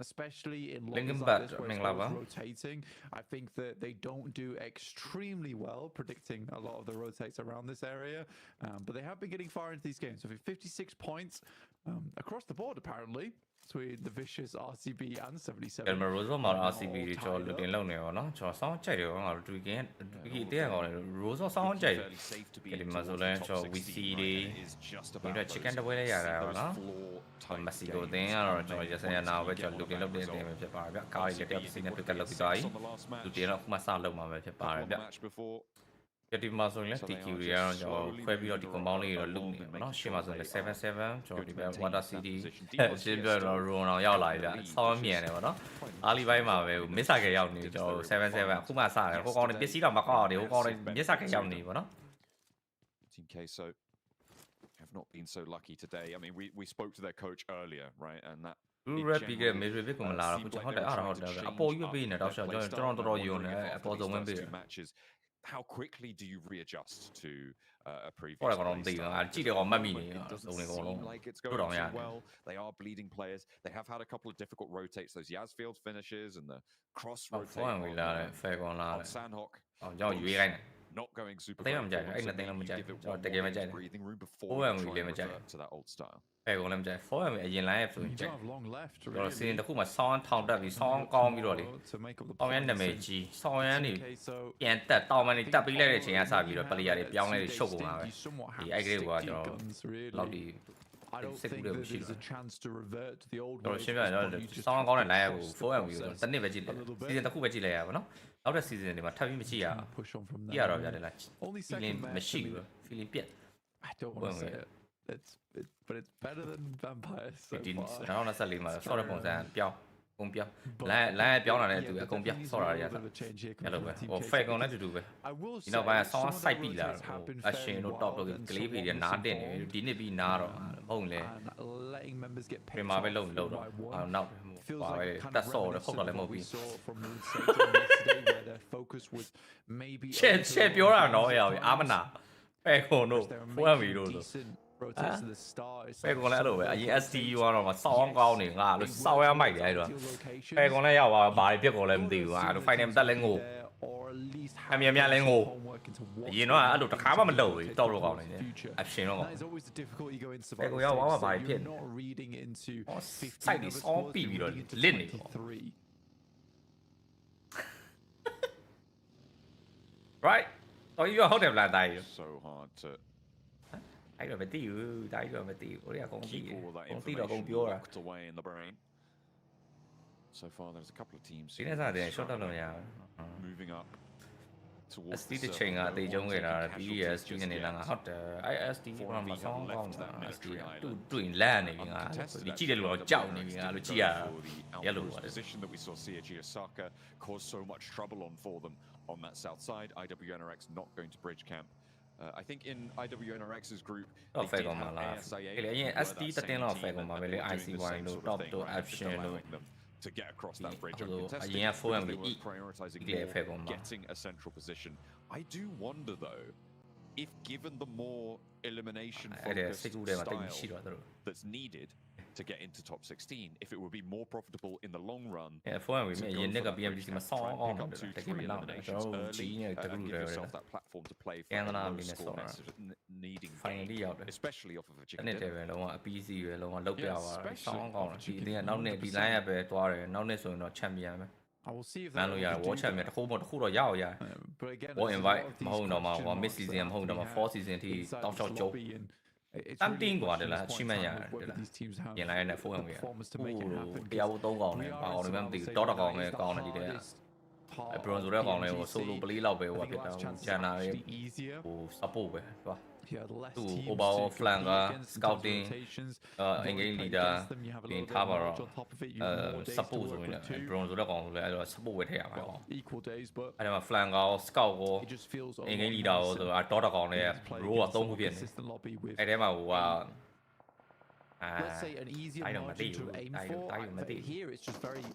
especially in lobbies like this where it's rotating. I think that they don't do extremely well predicting a lot of the rotates around this area, but they have been getting far into these games. So 56 points across the board apparently. between the vicious RCB and 77. ကယ်မရိုဇောမှာ RCB တွေကျော်လူတင်လောက်နေပါတော့ကျော်ဆောင်းကြိုက်တယ်ငါတို့တွေ့ကင်းဒီတဲ့ကောင်လေရိုဇောဆောင်းကြိုက်တယ်ဒီမှာဆိုလဲကျော် VC တွေဒီတော့ chicken တပွဲလေးရတာပါနော်မက်ဆီကိုတင်ရတော့ကျော်ရစရနာပဲကျော်လူတင်လောက်တဲ့တင်ပဲဖြစ်ပါတယ်ဗျကားလေးတစ်ယောက်စီနဲ့ပြကလောက်ပြီးသွားပြီလူတင်တော့ခုမှစလောက်မှာပဲဖြစ်ပါတယ်ဗျဒီမှာဆိုရင် TQ တွေကတော့ကျွန်တော်ခွဲပြီးတော့ဒီ compound လေးတွေတော့လုနေပါတော့ရှေ့မှာဆိုရင်77ကျွန်တော်ဒီဘက် Water City ရှင်းပြတော့ Ron အောင်ရောက်လာပြီဗျဆောင်းမြန်တယ်ပါတော့အားလီပိုင်းမှာပဲမစ်ဆာကရောက်နေကျွန်တော်77အခုမှစတယ်ဟိုကောင်တွေပစ္စည်းတော့မကောက်အောင်ဟိုကောင်တွေမစ်ဆာကရောက်နေပါတော့ Team Queso have not been so lucky today. I mean, we spoke to their coach earlier, right? And that လူရက်ပြီးကမေရီဘစ်ကမလာတော့ဟုတ်တယ်ဟုတ်တယ်အပေါ်ယူပေးနေတော့ကျွန်တော်တော်ယုံနေအပေါ်ဆုံးဝင်ပေး How quickly do you readjust to a previous? ဟောတော့မသိဘူးအကြည့်တယ်ကောင်မှတ်မိနေတော့နေကောင်လုံး like it's going so well. They are bleeding players. They have had a couple of difficult rotates. Those Yazfield finishes and the cross rotate. On Sandhawk. ကျွန်တော်ယူရိုင်း Not going super. အဲ့မကြိုက်အဲ့နဲ့တင်မကြိုက်ကျွန်တော်တကယ်မကြိုက် breathing room before to that old style. အဲ့ကောင်လည်းမကြိုက် 4M အရင် live ဆိုရင်ကြိုက်တော့စီးရင်တစ်ခုမှဆောင်းထောင်တက်ပြီးဆောင်းကောင်းပြီးတော့လေတောင်ရန်နာမည်ကြီးဆောင်းရန်နေပြန်တက်တောင်မန်နေတက်ပြီးလိုက်တဲ့အချိန်ကစပြီးတော့ပလီယာတွေပြောင်းလဲရှုပ်ကုန်တာပဲဒီအဲ့ကလေးကကျွန်တော်လောက်ဒီ I don't think that there's a chance to revert to the old way. ရှင်းပြတော့ဆောင်းကောင်းတဲ့ live ကို 4M ကိုတနစ်ပဲကြည့်တယ်စီဇန်တစ်ခုပဲကြည့်လိုက်ရပါတော့နောက်တဲ့ season တွေမှာထပ်ပြီးမကြည့်ရအောင်ကြည့်ရတော့ဗျာလေလား feeling မရှိဘူး feeling ပြက် I don't want to say it. But it's better than Vampires so far. နောက်နောက်ဆက်လေးမှာဆော့တဲ့ပုံစံပြောင်းပုံပြောင်းလမ်းပြောင်းလာတဲ့သူအကုန်ပြောင်းဆော့တာရတာအဲ့လိုပဲဟို fake ကောင်လည်းတူတူပဲဒီနောက်ပိုင်းဆောင်းစိုက်ပြီးလာတော့အရှင်တို့ top တို့ကလေးတွေနားတင်နေဒီနှစ်ပြီးနားတော့မဟုတ်လေပြင်မာပဲလုံတော့နောက်ပါပဲတက်ဆော့တယ်ဟုတ်တော့လည်းမဟုတ်ဘူးချက်ပြောတာတော့ရအောင်အာမနာပဲခုံတို့ဖွင့်ပြီးလို့ပဲကွန်လည်းအဲ့လိုပဲအရင် STU ကတော့မစောင်းကောင်းနေငါလို့စောင်းရမိုက်တယ်အဲ့တော့ပဲကွန်လည်းရောက်သွားဘာတွေပြက်ကွန်လည်းမသိဘူးငါတို့ final တက်လဲငိုအမြင်များလဲငိုအရင်တော့အဲ့လိုတစ်ခါမှမလုပ်ဘူးတော့လို့ကောင်းနေတယ်အရှင်တော့ကောင်းပဲကွန်ရောက်သွားဘာတွေဖြစ်စိုက်ပြီးစောင်းပြီးတော့လစ်နေပေါ့ right တော့ယူဟုတ်တယ်ဗလားတိုင်း so hard to အဲ့တော့မသိဘူးတိုင်းတော့မသိဘူးဟိုရအကုန်သိတယ်အကုန်သိတော့အကုန်ပြောတာ so far there's a couple of teams ဒီနေ့စားတယ် short တော့ရ moving up towards SD တစ်ချိန်ကအသေးကျုံးခဲ့တာ BS ဒီနေ့လာငါဟုတ်တယ် ISD ကမှဆောင်းကောင်းတာ SD တွေ့လန့်နေပြီငါဒီကြည့်တယ်လို့တော့ကြောက်နေပြီငါလို့ကြည့်ရရလို့ပါတယ် position that we saw CG Osaka cause so much trouble for them on that south side. IWNRX not going to bridge camp. I think in IWNRX's group, they did have ASIA. SD တက်တင်တော့ fake မှာပဲလေ ICY လို့ top တို့ option လို့ to get across that bridge. အရင်က 4M ကို prioritizing getting a central position. I do wonder though, if given the more elimination focused style that's needed to get into top 16, if it would be more profitable in the long run. Yeah, for me, you nigga PMGC မှာဆောင်းအောင်တယ်တကယ်မလောက်တယ်ကျွန်တော်ကြီးနေတကူတယ် that platform to play for needing finally ရောက်တယ် especially off of a chicken နဲ့တယ်ပဲလုံးဝအပီးစီပဲလုံးဝလောက်ပြပါဆောင်းကောင်းတယ်ဒီအတင်းကနောက်နေ့ဒီ line ရပဲတွားတယ်နောက်နေ့ဆိုရင်တော့ champion ပဲ I will see if မန်လို့ရတယ် World Champion တစ်ခုတော့ရအောင်ရ World Invite မဟုတ်တော့မှာ Mid Season မဟုတ်တော့မှာ 4 Season ထိတောက်လျှောက်ကျုပ်something กว่าတယ်လားရှိမှရတယ်လားပြင်လိုက်တဲ့ 4M ကြီးတရားဖို့3កောင်းတယ်ဘာအောင်လဲမသိဘူးတော့တကောင်ပဲကောင်းတယ်ဒီတဲ့ဘရွန်ဆိုတဲ့ကောင်လေးကို solo play လောက်ပဲဟိုဖြစ်တာကျန်တာရဲ့ဟို support ပဲဟုတ်ပါသူ overall flanker scouting engage leader ပြင်ထားပါတော့support ဆိုရင်လည်း bron ဆိုတဲ့ကောင်ဆိုလည်းအဲ့တော့ support ဝယ်ထည့်ရမှာပေါ့အဲ့ဒါမှာ flanker ကို scout ကို engage leader ကိုဆိုတော့တော့ကောင်လေး row က3ခုဖြစ်နေအဲ့ထဲမှာဟိုကlet's say an easier margin to aim for. But here it's just very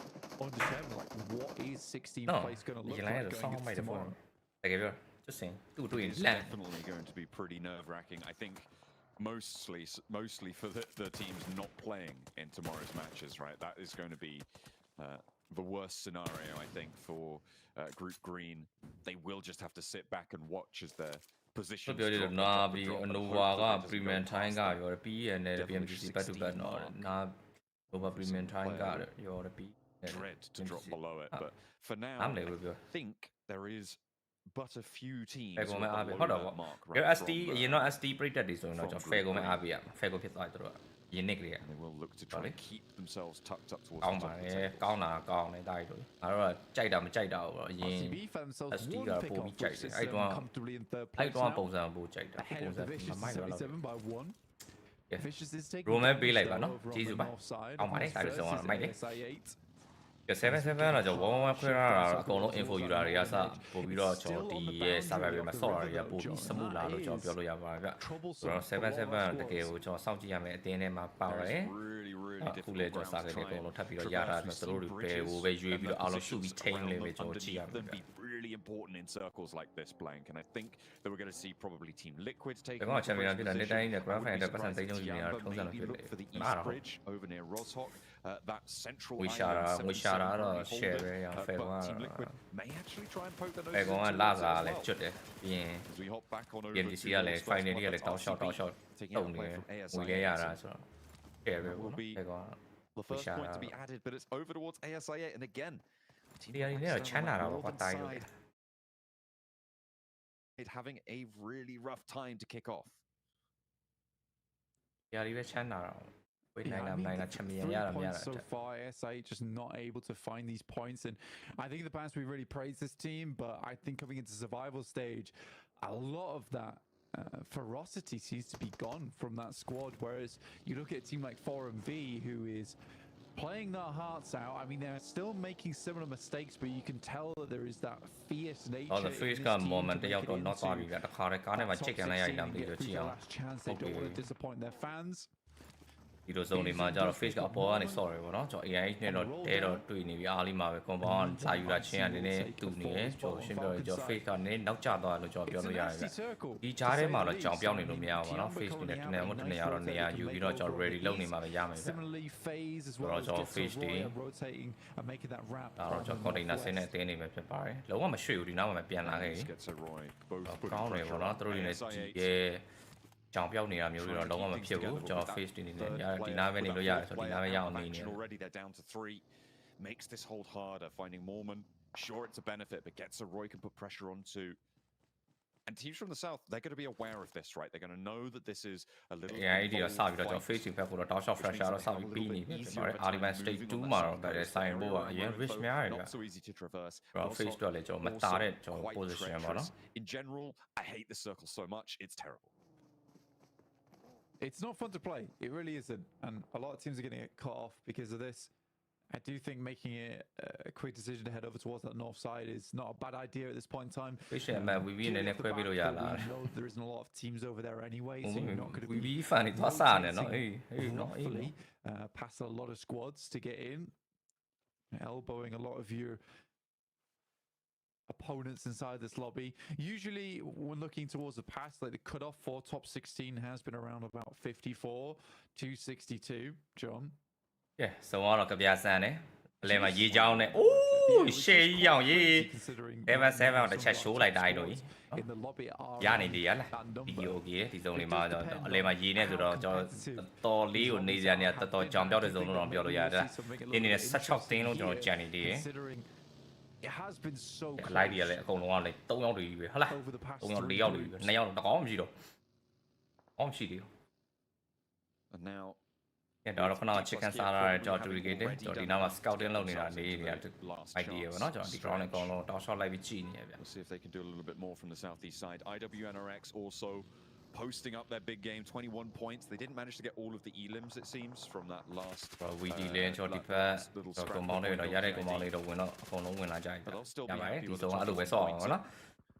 undetermined. Like, what is 16th place going to look like going into tomorrow? Just saying. It's definitely going to be pretty nerve-wracking. I think mostly for the teams not playing in tomorrow's matches, right? That is going to be the worst scenario, I think, for Group Green. They will just have to sit back and watch as their position ပြောတယ်နာပြီး Nova က premium time ကပြောတယ်ပြီးရတဲ့ PMGC back to back တော့နာ over premium time ကရော်ပြီး dread to drop below it, but for now, I think there is but a few teams. ဖဲကုန်မဲ့အားပေးဟုတ်တော့ဗော။ST အရင်တော့ ST ပြိတက်တွေဆိုရင်တော့ကျွန်တော်ဖဲကုန်မဲ့အားပေးရမှာ။ဖဲကုန်ဖြစ်သွားတယ်တို့ကရင်းနစ်ကလေးက They will look to try and keep themselves tucked up towards ကောင်းပါတယ်။ကောင်းတာကောင်းတယ်ဒါကြီးတို့။ငါတို့ကကြိုက်တာမကြိုက်တာဘူးတော့အရင် ST ကပိုပြီးကြိုက်တယ်။အဲ့တော့ပုံစံပိုကြိုက်တာ။ပုံစံမမိုက်တော့။ရိုမဲပေးလိုက်ပါနော်။ကျေးဇူးပါ။အောင်ပါတယ်ဒါလို့ဆိုတော့မိုက်တယ်။ 77တော့ကျွန်တော်111ခွဲရတာတော့အကုန်လုံး info ယူတာတွေကစပို့ပြီးတော့ကျွန်တော်ဒီရဲ့ server တွေမှာ software တွေကပို့ပြီးစမှုလာလို့ကျွန်တော်ပြောလို့ရပါတယ်ဗျဆိုတော့77တကယ်ကိုကျွန်တော်စောင့်ကြည့်ရမယ်အတင်းထဲမှာပါရတယ်အခုလေကျွန်တော်စာကြည့်အကုန်လုံးထပ်ပြီးတော့ရတာဆိုတော့သူတို့တွေပဲဟိုပဲရွေးပြီးတော့အားလုံးစုပြီး team လေးပဲကျွန်တော်ကြည့်ရမယ်ဗျ really important in circles like this blank and I think that we're going to see probably team liquid take ကျွန်တော်ချန်ပီယံဖြစ်တာလက်တိုင်းနဲ့ grand final တဲ့ပတ်စံသိန်းလုံးယူနေတာထုံးစံလို့ဖြစ်တယ် for the east bridge over near Roshok that central we shotတော့ share ပဲရအောင်ဖဲကွာ may actually try and poke the nose ဖဲကွာလာစားလဲကျွတ်တယ်ပြီးရင် PMGC ကလည်း final ကလည်းတောက် shot တုံနေငွေလဲရတာဆိုတော့ share ပဲပေါ့ဖဲကွာ the first point to be added but it's over towards ASIA and again ဒီအရင်ကချမ်းလာတာပေါ့တိုင်းလို့ it having a really rough time to kick off ဒီအရင်ပဲချမ်းလာတာ so far, SA just not able to find these points, and I think in the past we really praised this team, but I think coming into survival stage, a lot of that ferocity seems to be gone from that squad. Whereas you look at a team like 4MV, who is playing their hearts out. I mean, they're still making similar mistakes, but you can tell that there is that fierce nature. Oh, the first moment they got not sorry that the car can't even check and I am the last chance. They don't want to disappoint their fans. ဒီလိုစုံနေမှာကျတော့ face ကအပေါ်ကနေ sorry ပေါ့နော်ကျွန်တော် AI နဲ့တော့တဲတော့တွေ့နေပြီအားလေးမှာပဲ compound စာယူတာချင်းကနည်းနည်းတူနေတယ်ကျွန်တော်ရှင်းပြောရင်ကျွန်တော် face ကနည်းနောက်ကျသွားတယ်လို့ကျွန်တော်ပြောလို့ရတယ်ဒီကြားထဲမှာတော့ကြောင်ပြောင်းနေလို့မရဘူးပေါ့နော် face နဲ့တနေရာမတနေရာတော့နေရာယူပြီးတော့ကျွန်တော် ready လုပ်နေမှာပဲရမယ်ဗျတော့ကျွန်တော် face တွေတော့ကျွန်တော် container ဆင်းနဲ့တင်းနေမှာဖြစ်ပါတယ်လုံးဝမရွှေ့ဘူးဒီနောက်မှာပြန်လာခဲ့ကောင်းတယ်ပေါ့နော်သူတို့တွေလည်းကြည့်ရဲကြောင်ပြောင်းနေတာမျိုးတွေတော့လုံးဝမဖြစ်ဘူးကျွန်တော် face တွေနေတယ်ဒီနားပဲနေလို့ရတယ်ဆိုတော့ဒီနားပဲရအောင်နေနေ already they're down to 3 makes this hold harder finding Mormon sure it's a benefit but gets a Roy can put pressure onto and teams from the south they're going to be aware of this right they're going to know that this is a little yeah ဒီတော့စပြီးတော့ကျွန်တော် face တွေဖက်ဖို့တော့ top fresh တော့စပြီးပြီးနေပြီဖြစ်ပါတယ် Arliman stage 2မှာတော့ပဲဆိုင်ဖို့ကအရင် risk များတယ် not so easy to traverse face တော့လည်းကျွန်တော်မတားတဲ့ကျွန်တော် position ပေါ့နော် in general I hate the circle so much it's terrible It's not fun to play. It really isn't. And a lot of teams are going to get cut off because of this. I do think making it a quick decision to head over towards that north side is not a bad idea at this point in time. We know there isn't a lot of teams over there anyway, so you're not going to be past a lot of squads to get in, elbowing a lot of your opponents inside this lobby. Usually when looking towards the past, like the cutoff for top 16 has been around about 54 to 62. John? Yeah, so on a Kabiasan, Lema Yi Jown, oh, Shay Young Yi, Ever 7 on the chat show like I do. In the lobby are Yani Dial, Yogi, his only mother, Lema Yi, Tolly, or Nizania, the jump out is on Bioloyada. In such a thing, Johnny D. It has been so လိုက်ရလေအကုန်လုံးကလေ3ယောက်တွေပဲဟုတ်လား3ယောက်4ယောက်တွေပဲ2ယောက်တော့မရှိတော့အောင်ရှိတယ် and now တော့ခဏ chicken salad ကျွန်တော် duplicate တယ်ကျွန်တော်ဒီနားမှာ scouting လုပ်နေတာနေနေတာ idea ပဲเนาะကျွန်တော်ဒီ ground နဲ့အကုန်လုံးတောက် shot လိုက်ပြီးကြည့်နေရဗျ We'll see if they can do a little bit more from the southeast side IWNRX also posting up their big game 21 points they didn't manage to get all of the elims it seems from that last we delay ကျွန်တော်ဒီဖက်ကျွန်တော်မောင်းလေးတော့ရတဲ့ကောင်မောင်းလေးတော့ဝင်တော့အကုန်လုံးဝင်လာကြတယ်ရပါတယ်ဒီဆုံးအဲ့လိုပဲဆော့အောင်ဟုတ်လား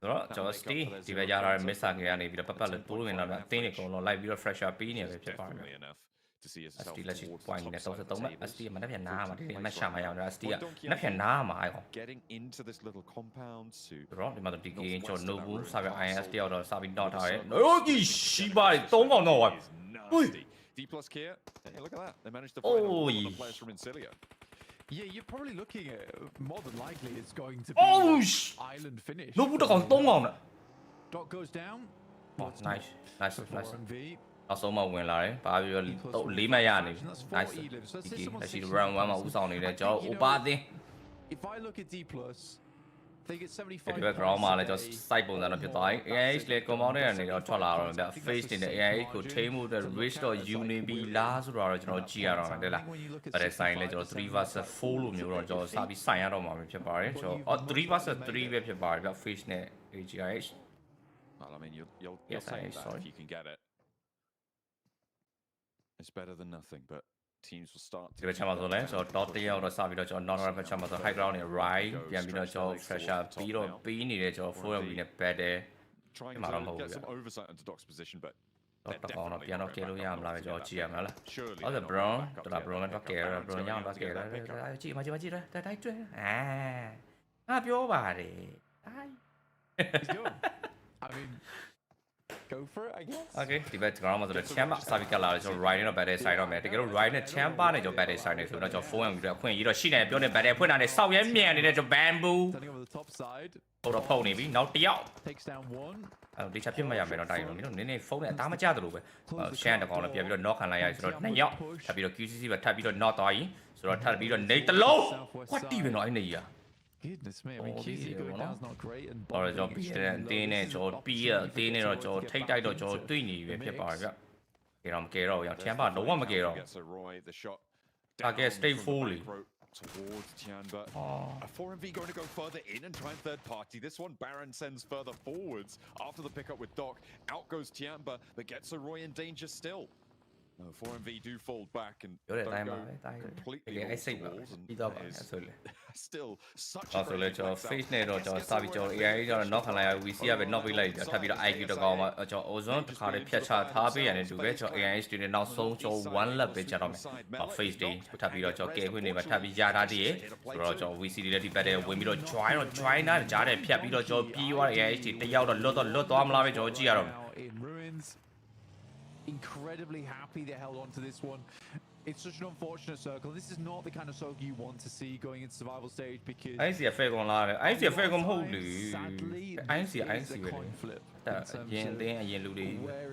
ဆိုတော့ကျွန်တော် stay ဒီပဲရတာ miss ခဲ့ရနေပြီးတော့ပတ်လက်တိုးဝင်လာတော့အသင်းတွေအကုန်လုံးလိုက်ပြီးတော့ fresher ပေးနေပဲဖြစ်ပါတယ် to see as ST လက်ရှိ point နဲ့33မှာ ST မနေ့ပြန်နားမှာဒီနေ့မရှာမရအောင် ST ကမနေ့ပြန်နားမှာအဲ့ကောင် getting into this little compound to တော့ဒီမှာဒီ game ကျွန်တော် no ဘူးစာပြ IS တယောက်တော့စာပြီးတော့ထားတယ်နော်ကြီးရှိပါတယ်3ကောင်တော့ဟို D plus Kia hey look at that they managed to find all the players from Incilia Yeah, you're probably looking at more than likely it's going to be island finish. No ဘူးတကောင်3ကောင်နဲ့ Dot goes down. Oh, nice. နောက်ဆုံးမှဝင်လာတယ်ပါပြီးတော့၄မှတ်ရနေပြီ nice ဒီလက်ရှိ round 1မှာဦးဆောင်နေတဲ့ကျွန်တော် Opa အသင်း If I look at D+, I think it's 75. ဒီဘက် ground မှာလည်းကျွန်တော် site ပုံစံတော့ဖြစ်သွားပြီ AIH လေ compound ထဲကနေတော့ထွက်လာတော့ဗျ face နေတဲ့ AIH ကိုထိန်းမှုအတွက် risk တော့ယူနေပြီလားဆိုတော့ကျွန်တော်ကြည့်ရတော့တယ်လားဗတဲ့ဆိုင်လဲကျွန်တော်3 vs 4လို့မျိုးတော့ကျွန်တော်စပြီးဆိုင်ရတော့မှာဖြစ်ပါတယ်ကျွန်တော်3 vs 3ပဲဖြစ်ပါတယ်ဗျ face နဲ့ AGIH Well, I mean, you'll Yes, say I that sorry. if you can get it. It's better than nothing, but teams will start ဒီဘက်ချမ်းမှာဆိုလဲကျွန်တော် dot တယောက်တော့စပြီးတော့ကျွန်တော် non ဘက်ချမ်းမှာဆို high ground နဲ့ right ပြန်ပြီးတော့ကျွန်တော် fresher ပြီးတော့ပြီးနေတယ်ကျွန်တော် 4MB နဲ့ battle trying Mà to get some oversight into Doc's position, but တော့တော့ပြန်တော့ကဲလို့ရမလားပဲကျွန်တော်ကြည့်ရမှာလား surely ဟုတ်တယ် brown တော်တာ brown နဲ့တော့ကဲ brown ရအောင်တော့ကဲတယ်ကြည့်မှာကြည့်တယ်တိုက်တွေ့ငါပြောပါတယ် I mean, go for it, I guess. Okay ဒီဘက် ground မှာဆိုတော့ champ စပြီးကလာတယ်ကျွန်တော် right နဲ့တော့ battle side တော့မယ်တကယ်လို့ right နဲ့ champ နဲ့ကျွန်တော် battle side နဲ့ဆိုတော့ကျွန်တော် 4MB တော့အခွင့်အရေးတော့ရှိနေပြောနေ battle ဖွင့်တာနဲ့စောက်ရဲမြန်နေတဲ့ကျွန်တော် bamboo Turning over the top side. ဟိုတော့ဖုန်နေပြီနောက်တစ်ယောက် Takes down one. အဲ့ဒီချက်ဖြစ်မှရမယ်တော့တိုင်းလို့နင်းနေဖုန်းနဲ့အသားမကျသလိုပဲရှမ်းတကောင်လည်းပြန်ပြီးတော့ knock ခံလိုက်ရဆိုတော့2ယောက်ထပ်ပြီးတော့ QCC ပဲထပ်ပြီးတော့ knock သွားရင်ဆိုတော့ထပ်ပြီးတော့နေတလုံးကွက်တီပဲတော့အဲ့နေကြီး Goodness me, I mean, QC going down is not great. And အော်ကျွန်တော်ပြီးတဲ့အတင်းနဲ့ကျွန်တော်ပြီးတဲ့အတင်းနဲ့တော့ကျွန်တော်ထိတ်တိုက်တော့ကျွန်တော်တွေ့နေပြီဖြစ်ပါတယ်ဗျ။ကဲတော့မကဲတော့ရအောင်ချမ်းပါလုံးဝမကဲတော့ target stay fully towards Tianba. A 4MV going to go further in and try and third party. This one Baron sends further forwards after the pickup with Doc. Out goes Tianba, but gets a Roy in danger still. No, 4MV do fall back and don't go completely off the walls. And still such a great face နဲ့တော့ကျွန်တော်စပြီးကျွန်တော် AI ကျတော့ knock ခံလိုက်ရ VC ကပဲ knock ပေးလိုက်တယ်ထပ်ပြီးတော့ IQ တကောင်မှာကျွန်တော် ozone တစ်ခါလေးဖြတ်ချထားပေးရတယ်တူပဲကျွန်တော် AI တွေနဲ့နောက်ဆုံးကျွန်တော်1 lap ပဲကြာတော့မယ် face တွေထပ်ပြီးတော့ကျွန်တော်ကဲခွင့်နေမှာထပ်ပြီးရထားသေးရဆိုတော့ကျွန်တော် VC တွေလည်းဒီဘက်ထဲဝင်ပြီးတော့ join နာကြားတယ်ဖြတ်ပြီးတော့ကျွန်တော်ပြီးသွား AI တွေတယောက်တော့လွတ်သွားမလားပဲကျွန်တော်ကြည့်ရတော့မယ် Incredibly happy they held on to this one. It's such an unfortunate circle. This is not the kind of circle you want to see going into survival stage because I see a fair one lar. I see a fair come hold. Sadly, I see a coin flip. Where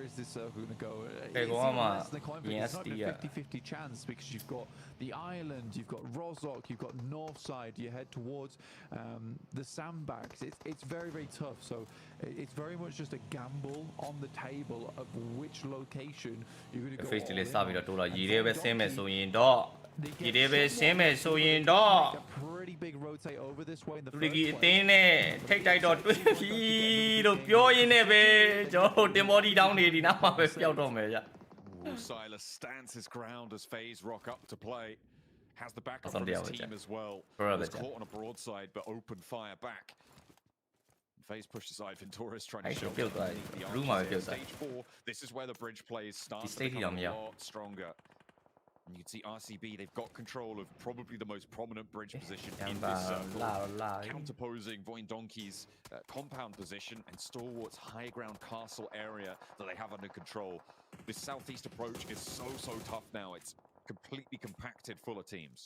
is this circle going to go? Less than a coin flip. It's not a 50-50 chance because you've got the island, you've got Rozok, you've got Northside. You head towards the sandbags. It's very, very tough. So it's very much just a gamble on the table of which location you're going to go. Face delay စပြီးတော့တိုးလာရေထဲပဲဆင်းမယ်ဆိုရင်တော့ရေထဲပဲဆင်းမယ်ဆိုရင်တော့ pretty big rotate over this way in the လူကြီးအသင်းနဲ့ထိတ်တိုက်တော့တွေ့ပြီလို့ပြောရင်းနဲ့ပဲကျွန်တော်တင်မော်ဒီတောင်းနေဒီနောက်မှာပဲပျောက်တော့မယ်ဗျ Silas stands his ground as FaZe rock up to play. Has the backup from his team as well. Was caught on a broadside but opened fire back. FaZe pushes Ivan Torres trying to show the stage 4. This is where the bridge plays start to become a lot stronger. And you can see RCB, they've got control of probably the most prominent bridge position in this circle. Counterposing Voindonkey's compound position and Stalwart's high ground castle area that they have under control. This southeast approach is so tough now. It's completely compacted full of teams.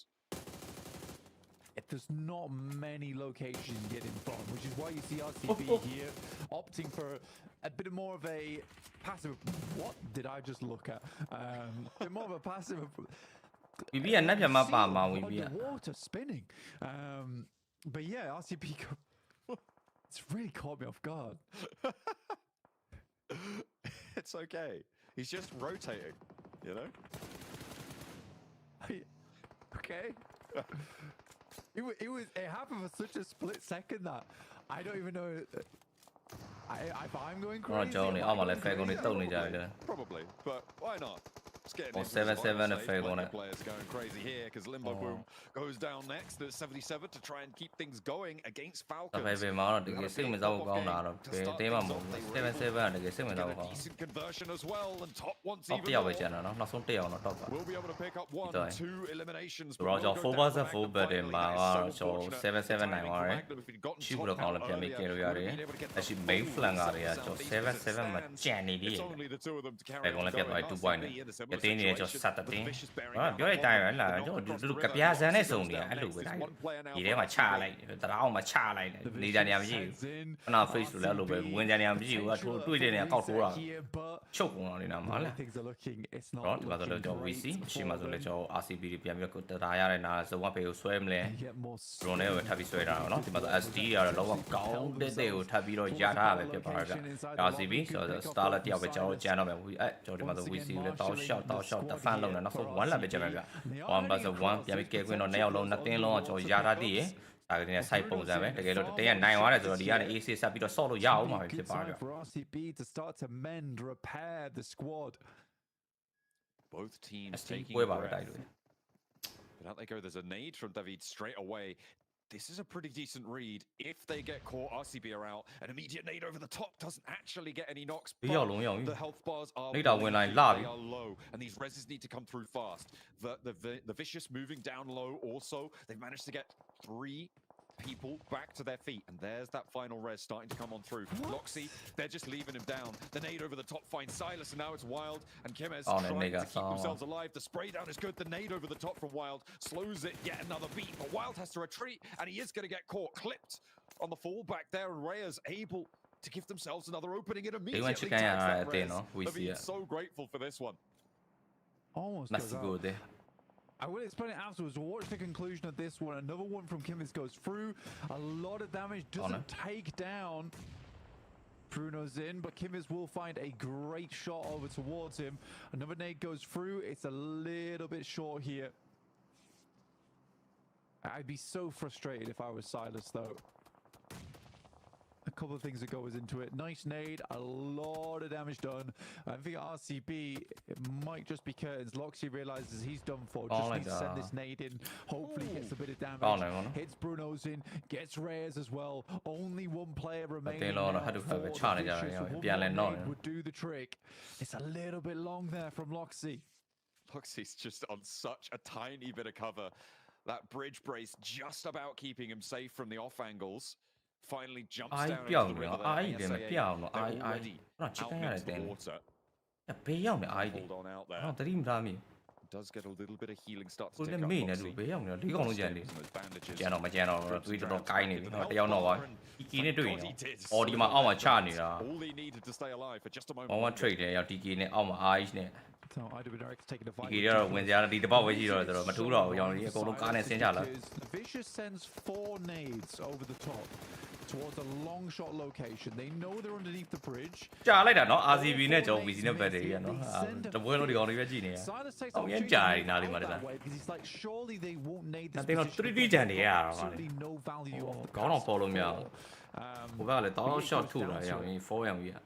There's not many locations you can get in from, which is why you see RCB here opting for a bit more of a passive. What did I just look at? A bit more of a passive. We are not your mama. We the water spinning. But yeah, RCB. It's really caught me off guard. It's okay. He's just rotating, you know. Okay. It happened for such a split second that I don't even know if I'm going crazy. Probably, but why not? Or 7-7 if they want it. Players going crazy here because Limbo Boom goes down next at 77 to try and keep things going against Falcons. Decent conversion as well, and Top wants even more. We'll be able to pick up 1-2 eliminations. Roger 4 bars of 4 but in my so 7-7 9 are she would have called a PMGC area. Actually main flank area so 7-7 but Jenny It's only the two of them to carry I only get like 2 points. the thing is just set the thing. Well, you're a time, look at Piazza and it's only a little bit. You never charlie, the Alma Charlie, Nidaniam you. And our face to level when Daniam you are to do it in a culture. Choke on in a mala. Not about the job we see. She must let your RCB Piamico the Raya and as the one pay swim lane. Don't ever have his way around, not about SD or a lower gold. They would have you Yara with the RCB, so the Starlet Yavajo gentleman. We at Jordan Mother we see the shot, the fan loan, and also one lab Jamaica. One bus of one, Yamik win on nail loan, nothing launch or Yara D. I can side pose of it. They get day and 9 hours or the other easy Sabito solo Yao. For RCB to start to mend, repair the squad. Both teams taking a breath. But out they go, there's a nade from David straight away. This is a pretty decent read. If they get caught, RCB are out. An immediate nade over the top doesn't actually get any knocks. But the health bars are low, and these reses need to come through fast. The Vicious moving down low also. They've managed to get 3 people back to their feet, and there's that final res starting to come on through. Loxy, they're just leaving him down. The nade over the top finds Silas, and now it's Wild and Kimez trying to keep themselves alive. The spray down is good. The nade over the top from Wild slows it yet another beat, but Wild has to retreat, and he is going to get caught, clipped on the fallback there, and Reyes able to give themselves another opening. It immediately tags that res. So grateful for this one. Almost good. I will explain it afterwards. Watch the conclusion of this one. Another one from Kimmis goes through. A lot of damage. Doesn't take down Bruno's in, but Kimmis will find a great shot over towards him. Another nade goes through. It's a little bit short here. I'd be so frustrated if I was Silas, though. A couple of things that goes into it. Nice nade, a lot of damage done. I think RCB, it might just be curtains. Loxy realizes he's done for. Just needs to send this nade in. Hopefully gets a bit of damage. Hits Bruno's in, gets Reyes as well. Only one player remaining. Would do the trick. It's a little bit long there from Loxy. Loxy's just on such a tiny bit of cover. That bridge brace just about keeping him safe from the off angles. Finally jumps down into the river. Already out into the water. Hold on out there. Does get a little bit of healing start to take up bandages. All he needed to stay alive for just a moment. So I'd have been taking the fight. Vicious sends 4 nades over the top towards a long shot location. They know they're underneath the bridge. Silas takes that way because he's like, surely they won't nade this position. Absolutely no value on the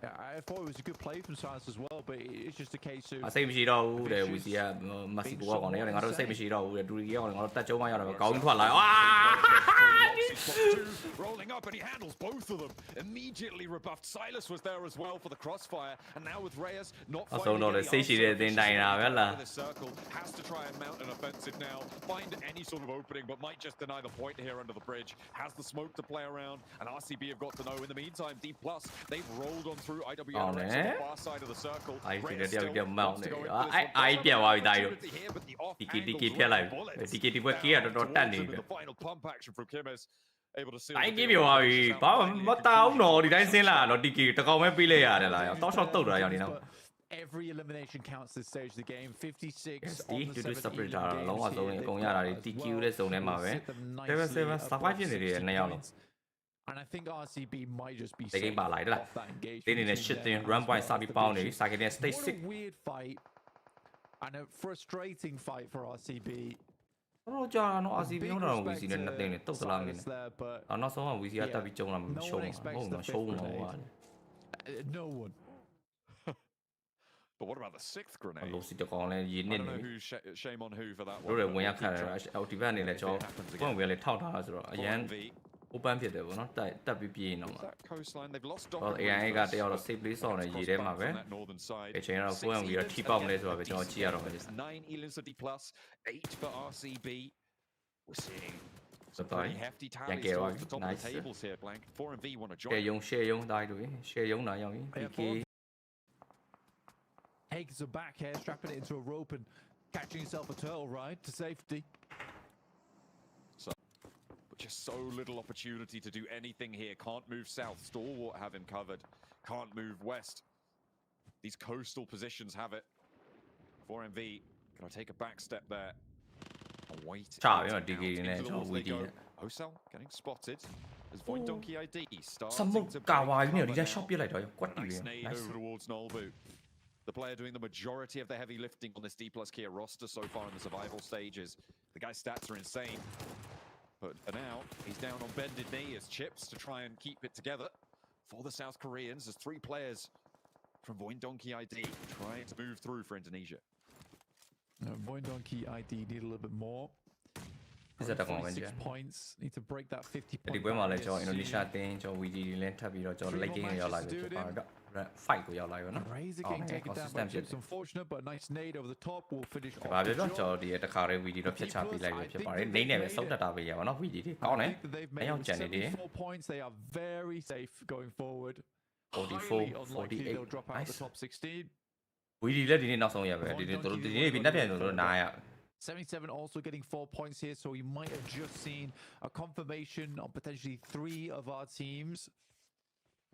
I thought it was a good play from Silas as well, but it's just a case of rolling up, and he handles both of them. Immediately rebuffed. Silas was there as well for the crossfire, and now with Reyes not finding any this circle, has to try and mount an offensive now, find any sort of opening, but might just deny the point here under the bridge. Has the smoke to play around, and RCB have got to know. In the meantime, D+, they've rolled on through IWRX on the far side of the circle. The final pump action from Kimmes. Able to seal the deal. Every elimination counts this stage of the game. 56 on the 17. And I think RCB might just be safe off that engagement. What a weird fight and a frustrating fight for RCB. No one. But what about the 6th grenade? I don't know who's shame on who for that one. Coastline, they've lost Docker. AI ကတယောက်တော့ safe place ဆောင်နေရေးထဲမှာပဲအချိန်ကတော့ကိုယ်ကပြီးတော့ ထိပေါက်နေဆိုတော့ပဲကျွန်တော်ကြည့်ရတော့မယ် 9 Elinity plus 8 for RCB. We're seeing some pretty hefty tallies towards the top of the tables here, Blank. 4MV want to join. share ရုံတိုင်းတို့ share ရုံနာရောက်ရင် PK making some back hair, strapping it into a rope and catching himself a turtle ride to safety. So, but just so little opportunity to do anything here. Can't move south. Stalwart have him covered. Can't move west. These coastal positions have it. 4MV gonna take a back step there. Wait. Hosel getting spotted as Void Donkey ID starting to break over towards Nolbu. The player doing the majority of the heavy lifting on this D+Kia roster so far in the survival stages. The guy's stats are insane. But for now, he's down on bended knee as chips to try and keep it together. For the South Koreans, there's 3 players from Void Donkey ID trying to move through for Indonesia. Void Donkey ID need a little bit more. 46 points. Need to break that 50 point. ဒီပွဲမှာလည်းကျွန်တော်အင်ဒိုနီးရှားအသင်းကျွန်တော် VD တွေလည်းထပ်ပြီးတော့ကျွန်တော် late game ကိုရောက်လာပြီဖြစ်ပါတယ်တော့ fight ကိုရောက်လာပြီပေါ့နော် Razor getting taken down by chips, unfortunate but nice nade over the top will finish off. ဘာပြောကျွန်တော်ဒီတခါလေး VD တော့ဖြတ်ချပေးလိုက်ပြီဖြစ်ပါတယ်နေနဲ့ပဲစောက်တက်တာပဲရပါတော့ VD တွေကောင်းတယ်အရောက်ကျန်နေတယ် 4 points. They are very safe going forward. 44 48 they'll drop out the top 16. VD လည်းဒီနေ့နောက်ဆုံးရပဲဒီနေ့တို့ဒီနေ့ပြီးနှစ်ပြန်တို့နားရ 77 also getting 4 points here, so we might have just seen a confirmation on potentially 3 of our teams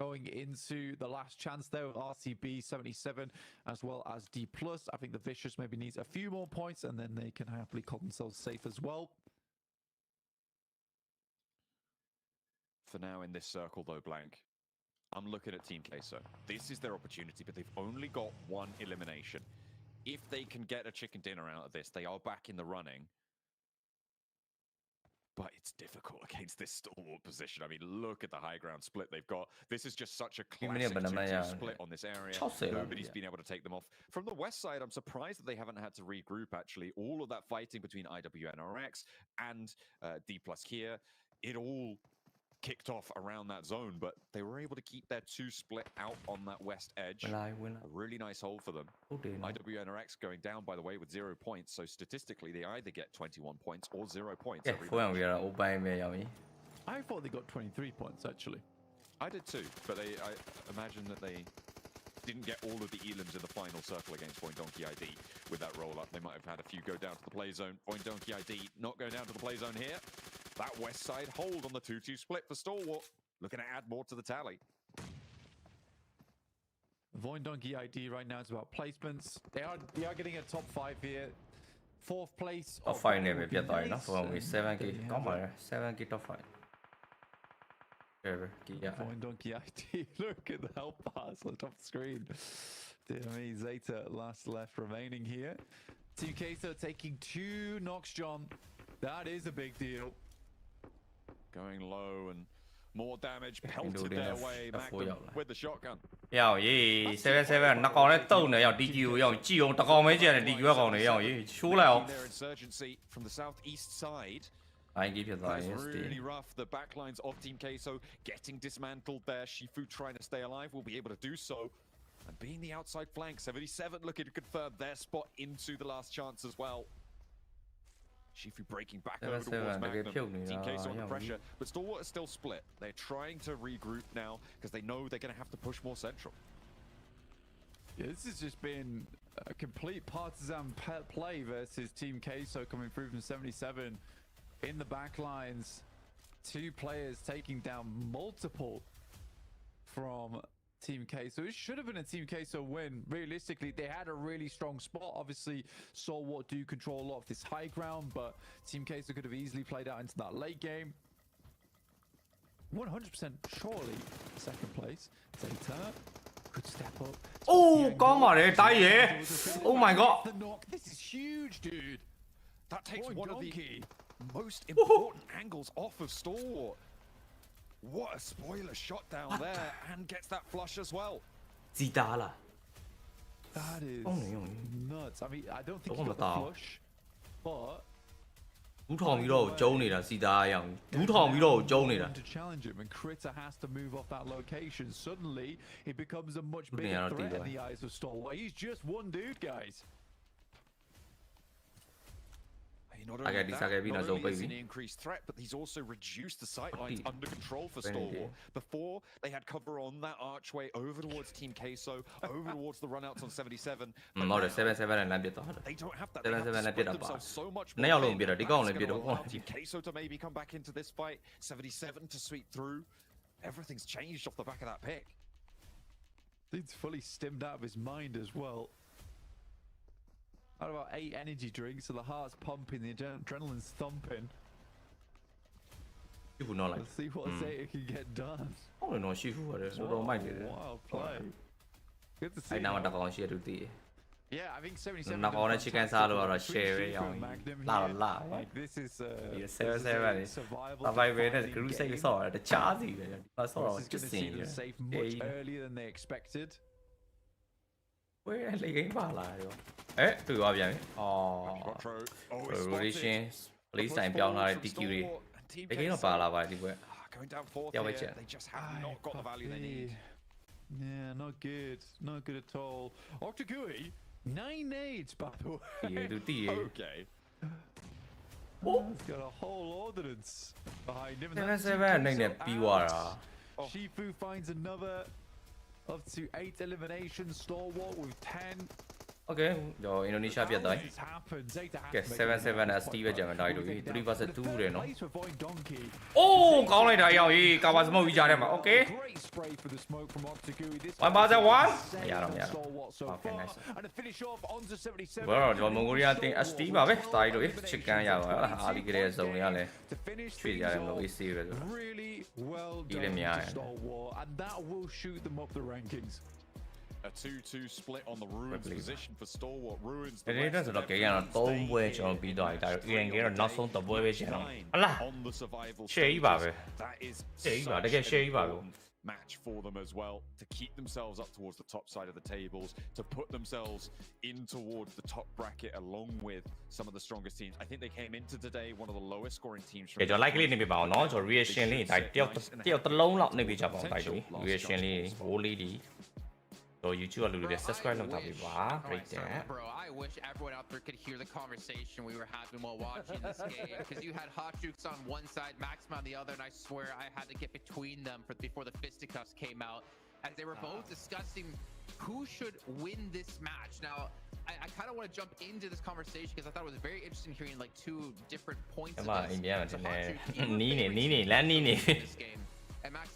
going into the last chance there with RCB 77 as well as D+. I think the Vicious maybe needs a few more points and then they can happily call themselves safe as well. For now in this circle though, Blank, I'm looking at Team Queso. This is their opportunity, but they've only got 1 elimination. If they can get a chicken dinner out of this, they are back in the running. But it's difficult against this stalwart position. I mean, look at the high ground split they've got. This is just such a classic 2-2 split on this area. Nobody's been able to take them off. From the west side, I'm surprised that they haven't had to regroup, actually. All of that fighting between IWNRX and D+Kia, it all kicked off around that zone, but they were able to keep their 2 split out on that west edge. A really nice hold for them. IWNRX going down, by the way, with 0 points, so statistically they either get 21 points or 0 points. I thought they got 23 points, actually. I did too, but I imagine that they didn't get all of the elims in the final circle against Void Donkey ID with that roll-up. They might have had a few go down to the play zone. Void Donkey ID not going down to the play zone here. That west side hold on the 2-2 split for Stalwart. Looking to add more to the tally. Void Donkey ID right now is about placements. They are getting a top 5 here. 4th place. Top 5 နေပဲပြတ်သွားပြီနော်ဆိုတော့ 7k ကောင်းပါတယ် 7k top 5 Void Donkey ID. Look at the health bars on the top screen. Dear me, Zeta last left remaining here. Team Queso taking 2 knocks, John. That is a big deal. Going low and more damage pelted their way back with the shotgun. ရောက်ရေး77နှစ်ကောင်နဲ့တုံနေရောက် DQ ကိုရောက်ကြည့်အောင်တကောင်မဲကျန်တယ် DQ ကကောင်တွေရောက်ရေးရှိုးလိုက်အောင် Their insurgency from the southeast side. IG ဖြစ်သွားရင် really rough. The backlines of Team Queso getting dismantled there. Shifu trying to stay alive will be able to do so. And being the outside flank, 77 looking to confirm their spot into the last chance as well. Shifu breaking back over towards Magnum. Team Queso under pressure, but Stalwart is still split. They're trying to regroup now because they know they're going to have to push more central. Yeah, this has just been a complete partisan play versus Team Queso coming through from 77 in the back lines. 2 players taking down multiple from Team Queso. It should have been a Team Queso win. Realistically, they had a really strong spot. Obviously, Stalwart do control a lot of this high ground, but Team Queso could have easily played out into that late game. 100% surely 2nd place. Zeta could step up. Oh, come on, oh my god. This is huge, dude. That takes one of the most important angles off of Stalwart. What a spoiler shot down there and gets that flush as well. Zidala. That is nuts. I mean, I don't think he got the flush, but ဒူးထောင်ပြီးတော့ကျုံးနေတာစီသားအ样ဒူးထောင်ပြီးတော့ကျုံးနေတာ to challenge him and Critter has to move off that location. Suddenly, he becomes a much bigger threat in the eyes of Stalwart. He's just one dude, guys. Not only that, he's an increased threat, but he's also reduced the sightlines under control for Stalwart. Before, they had cover on that archway over towards Team Queso, over towards the runouts on 77. They don't have that. They have to split themselves so much more. Team Queso to maybe come back into this fight. 77 to sweep through. Everything's changed off the back of that pick. He's fully stimmed out of his mind as well. Out about 8 energy drinks, so the heart's pumping, the adrenaline's thumping. Let's see what Zeta can get done. Wild play. Good to see. Yeah, I think 77. Chicken salad share. Like this is survival. The Chazi. That's all. Just seeing you safe much earlier than they expected. Where are they getting Police time DQ. They going down 4th here, they just have not got the value they need. Yeah, not good. Not good at all. Octagui, 9 nades, by the way. Okay. He's got a whole ordnance behind him. Shifu finds another up to 8 eliminations. Stalwart with 10. Okay, Indonesia ပြတ်သွားကဲ 7-7 ST ပဲကြံမယ်ဒါတို့ကြီး3 vs 2တယ်နော်အိုးကောင်းလိုက်တာရောက်ကြီးကာဘာစမုတ်ကြီးကြားထဲမှာ Okay 1 vs 1ရတော့မရတော့ Okay nice ဘာတော့ကျွန်တော်မွန်ဂိုလီးယားတင် ST ပါပဲဒါကြီးတို့ချစ်ကန်ရပါလားအားလီကလေးဇုံတွေကလည်းချွေရတယ်မလို့ AC ပဲဆိုဒီလည်းများတယ် and that will shoot them up the rankings. A 2-2 split on the Ruins position for Stalwart. Ruins. ဒီနေ့ဆိုတော့ကြရတော့3ပွဲကျွန်တော်ပြီးတော့ဒါတော့ EN ကတော့နောက်ဆုံးတစ်ပွဲပဲကျန်တော့ဟလား share ကြီးပါပဲ That is ရှယ်ကြီးပါတကယ် share ကြီးပါလို့ match for them as well to keep themselves up towards the top side of the tables, to put themselves in towards the top bracket along with some of the strongest teams. I think they came into today one of the lowest scoring teams. ကျွန်တော် like လေးနေပြပါအောင်เนาะကျွန်တော် reaction လေးဒါတယောက်တစ်လုံးလောက်နေပြကြပါအောင်ဒါတို့ reaction လေး whole လေးဒီ So YouTube a little bit subscribe to right there. Bro, I wish everyone out there could hear the conversation we were having while watching this game because you had Hot Jukes on one side, Maxima on the other, and I swear I had to get between them before the fisticuffs came out as they were both discussing who should win this match. Now, I kind of want to jump into this conversation because I thought it was very interesting hearing like 2 different points of this. And Max,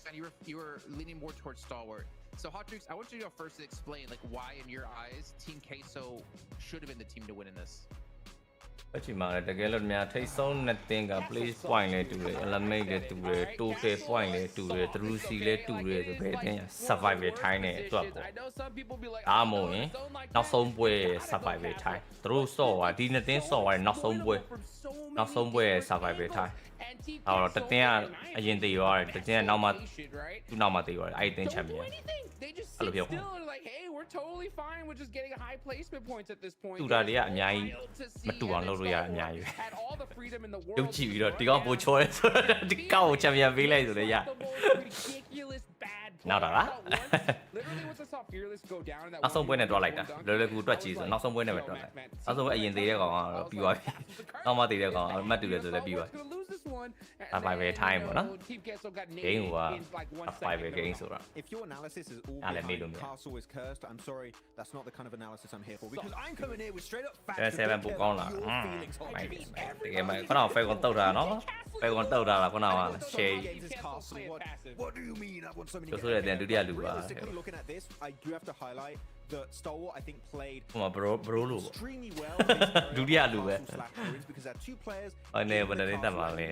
you were leaning more towards Stalwart. So Hot Jukes, I want you to go first and explain like why in your eyes Team Queso should have been the team to win in this. အချိန်မှာတကယ်လို့များထိတ်ဆုံးနဲ့တင်က place point လေးတူတယ် element လေးတူတယ် total point လေးတူတယ် through C လေးတူတယ်ဆိုပဲတင် survival time နဲ့အတွက်ပေါ့အားမို့ရင်နောက်ဆုံးပွဲ survival time သူတို့စော့သွားဒီနှစ်တင်းစော့သွားတဲ့နောက်ဆုံးပွဲ survival time အော်တတင်းကအရင်တည်သွားတယ်တတင်းကနောက်မှသူ့နောက်မှတည်သွားတယ်အဲ့တင်းချန်ပီယံ They just sit still and like, hey, we're totally fine with just getting high placement points at this point. တူတာတွေကအများကြီးမတူအောင်လုပ်လို့ရတယ်အများကြီး Had all the freedom in the world. ရုပ်ကြည့်ပြီးတော့ဒီကောင်ပိုချောတယ်ဆိုတော့ဒီကောင်ကိုချန်ပီယံပေးလိုက်ဆိုလည်းရ Ridiculous bad. နောက်တာလား Literally once I saw Fearless go down in that နောက်ဆုံးပွဲနဲ့တွားလိုက်တာလွယ်လွယ်ကူတွက်ကြည့်ဆိုနောက်ဆုံးပွဲနဲ့ပဲတွားလိုက်နောက်ဆုံးပွဲအရင်သေးတဲ့ကောင်ကတော့ပြီးသွားပြီနောက်မှသေးတဲ့ကောင်အမှတ်တူတယ်ဆိုလည်းပြီးသွားပြီ survival time ပေါ့နော် game က survival game ဆိုတာ If your analysis is all behind Castle is cursed, I'm sorry, that's not the kind of analysis I'm here for because I'm coming here with straight up facts. 7 ပိုကောင်းလာတကယ်မှခဏဖဲကွန်တုတ်တာနော်ဖဲကွန်တုတ်တာလားခဏက share What do you mean? I want so many. ဆိုရတဲ့ဒုတိယလူပါ Looking at this, I do have to highlight that Stalwart I think played ဟိုမှာ bro လို့ extremely well. ဒုတိယလူပဲ because there are 2 players အနေနဲ့ဗဒနေတက်မှာလေ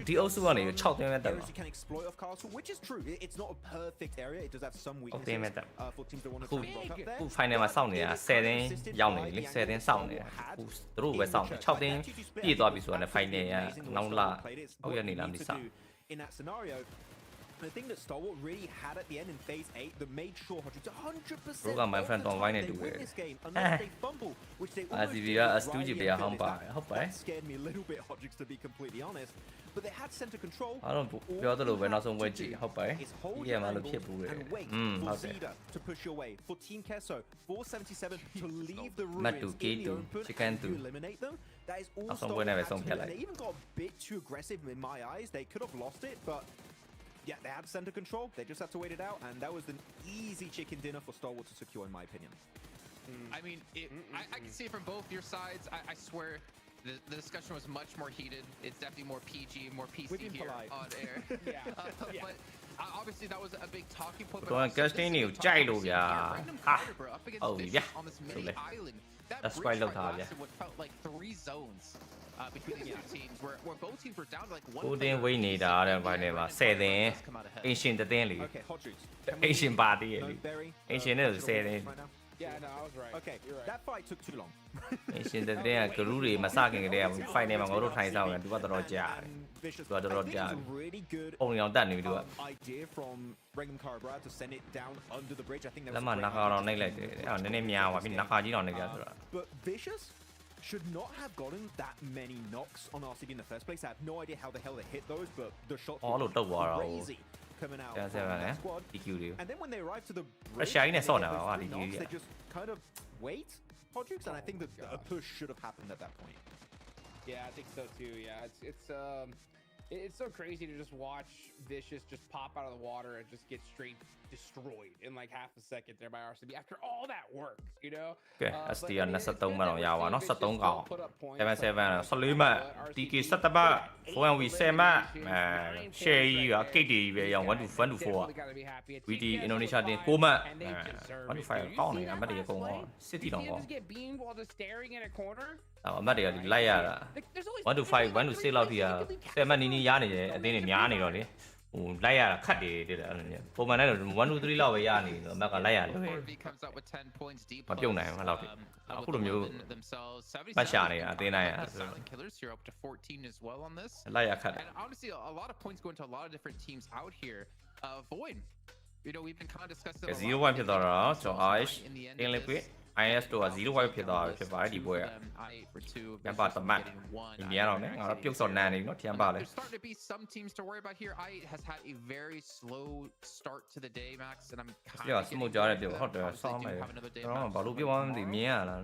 ဒီအုပ်စုကနေ6တင်းပဲတက်မှာ can exploit off Castle, which is true. It's not a perfect area. It does have some weaknesses. For teams that want to rock up there. ခု final မှာစောင့်နေတာ10တင်းရောက်နေလေ10တင်းစောင့်နေတာခုသူတို့ပဲစောင့်နေ6တင်းပြည့်သွားပြီဆိုတာနဲ့ final ကနောက်လာဟုတ်ရနေလားမသိစောင့် In that scenario, The thing that Stalwart really had at the end in phase 8 that made sure Hodgins 100% Bro, my friend don't win it. win this game unless they fumble, which they almost did RCB right Stu at the be end a of this. hump. That scared me a little bit, Hodgins, to be completely honest. But they had center control. I don't feel the loopနောက်ဆုံးဝဲကြည့်ဟုတ်ပါတယ် Is hold ဒီ your မှာလို့ angle ဖြစ်ဘူးလေ and wait for Zeta to push your way. For Team Kesso, 477 to leave the ruins in the open and you eliminate them. That is all Stalwart had to do. And they even got a bit too aggressive in my eyes. They could have lost it, but yeah, they had center control. They just had to wait it out, and that was an easy chicken dinner for Stalwart to secure, in my opinion. I mean, I can see it from both your sides. I swear, the discussion was much more heated. It's definitely more PG, more PC here on air. But obviously, that was a big talking point. But continue, ကြိုက်လို့ဗျာဟာဟုတ်ပြီဗျာ on this ဆို mini လေ island. That That's bridge quite low fight time, lasted what felt like 3 zones between these two teams, where both teams were down to like 1. ကိုတင်းဝိနေတာတဲ့ဘိုင်းထဲမှာ10သင်းအင်ရှင်တစ်သင်းလေ Okay, Hodgins. အင်ရှင်ပါသေးရဲ့ No လေ Berry. အင်ရှင်နဲ့10သင်း right now. Yeah, no, I was right. Okay, You're right. that fight took too long. အင်ရှင်တစ်သင်းကဂရူးတွေမစခင်ကတည်းက fight ထဲမှာငါတို့ထိုင်ဆောင်တယ်သူကတော်တော်ကြာတယ် Vicious. Got a lot I think it was down. a really good ပုံရောင်တက်နေပြီသူက idea from Rengam Karabra to send it down under the bridge. I think that လက် was မ a great နှခါ idea တော့ to နှိပ်လိုက်တယ်အဲ့တော့နည်းနည်းများသွားပြီနှခါကြီးတော့နှိပ်ကြဆိုတာ But Vicious should not have gotten that many knocks on RCB in the first place. I have no idea how the hell they hit those, but the shots အော်လို့တော့သွားတာ were crazy coming out ဆရာဆ from ရာနဲ့ that squad. DQ တွေ And then when they arrived to the အ bridge, ရှာကြီးနဲ့ဆော့ they နေတာ get ပါ those ဒီ three ကြီး knocks, တွေက they just kind of wait, Hodgins, and I think that a push should have happened at that point. Yeah, I think so too. Yeah, it's so crazy to just watch Vicious just pop out of the water and just get straight destroyed in like half a second there by RCB after all that work, you know. ကဲ ST က23မှတ်တော့ရပါတော့73កောင်77 14မှတ် TK 17မှတ် 4NV 10မှတ်share ကြီးက KD ကြီးပဲရောင်း1 to 4 VT Indonesia တင်9မှတ်1 to 5ကောင်းနေတာအမှတ်တွေအကုန်ကောင်း City တော့ကောင်း just get beamed while just staring in a corner. အမှတ်တွေကလိုက်ရတာ 1 to 5 1 to 6လောက်ထိက10မှတ်နီးနီးရနေတယ်အတင်းတွေများနေတော့လေဟိုလိုက်ရတာခတ်တယ်တဲ့အဲ့လိုမျိုးပုံမှန်လည်း1 to 3လောက်ပဲရနေတယ်အမှတ်ကလိုက်ရတယ်မပြုတ်နိုင်ဘူးအဲ့လောက်ထိအခုလိုမျိုးပတ်ရှာနေတာအတင်းနိုင်ရ Killers here up to 14 as well on this. လိုက်ရခတ်တယ် And honestly, a lot of points going to a lot of different teams out here. Void, you know, we've been kind of discussing. 0-1 ဖြစ်သွားတော့ကျွန်တော် Aish တင်းလေးပြ IS တို့က0-1ဖြစ်သွားဖြစ်ပါတယ်ဒီပွဲကညပါတမတ်ဒီများတော့ねငါတို့ပြုတ်စော်နန်းနေပြီเนาะထမ်းပါလေ There's starting to be some teams to worry about here. I has had a very slow start to the day, Max, and I'm ပြစမှုကြားတယ်ပြောဟုတ်တယ်ဆောင်းမယ်တော့ဘာလို့ပြောမှမသိမြင်ရလား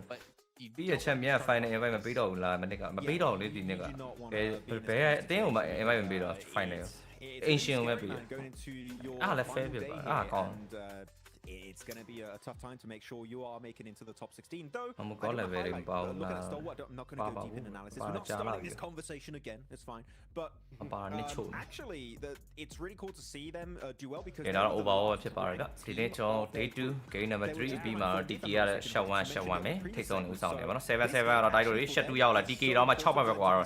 ပြီးရချက်မြန် final invite မပေးတော့ဘူးလားမနစ်ကမပေးတော့လေဒီနှစ်ကဘယ်အတင်းကိုမ invite မပေးတော့ final ancient ပဲပေးအားလည်း fair ဖြစ်ပါအားကောင်း It's going to be a tough time to make sure you are making into the top 16. Though, I'm not looking at Stalwart, I'm not going to go deep in analysis. We're not starting this conversation again. It's fine. But actually, it's really cool to see them do well because they're not overall ဖြစ်ပါတယ်ဗျဒီနေ့ကျွန်တော် day 2 game number 3ပြီးမှာ TK ရတဲ့ shot 1ပဲထိတ်ဆုံးဦးဆောင်တယ်ဗောနော်7-7ကတော့တိုက်လို့ shot 2ရောက်လာ TK တော့မှ6မှတ်ပဲကွာတော့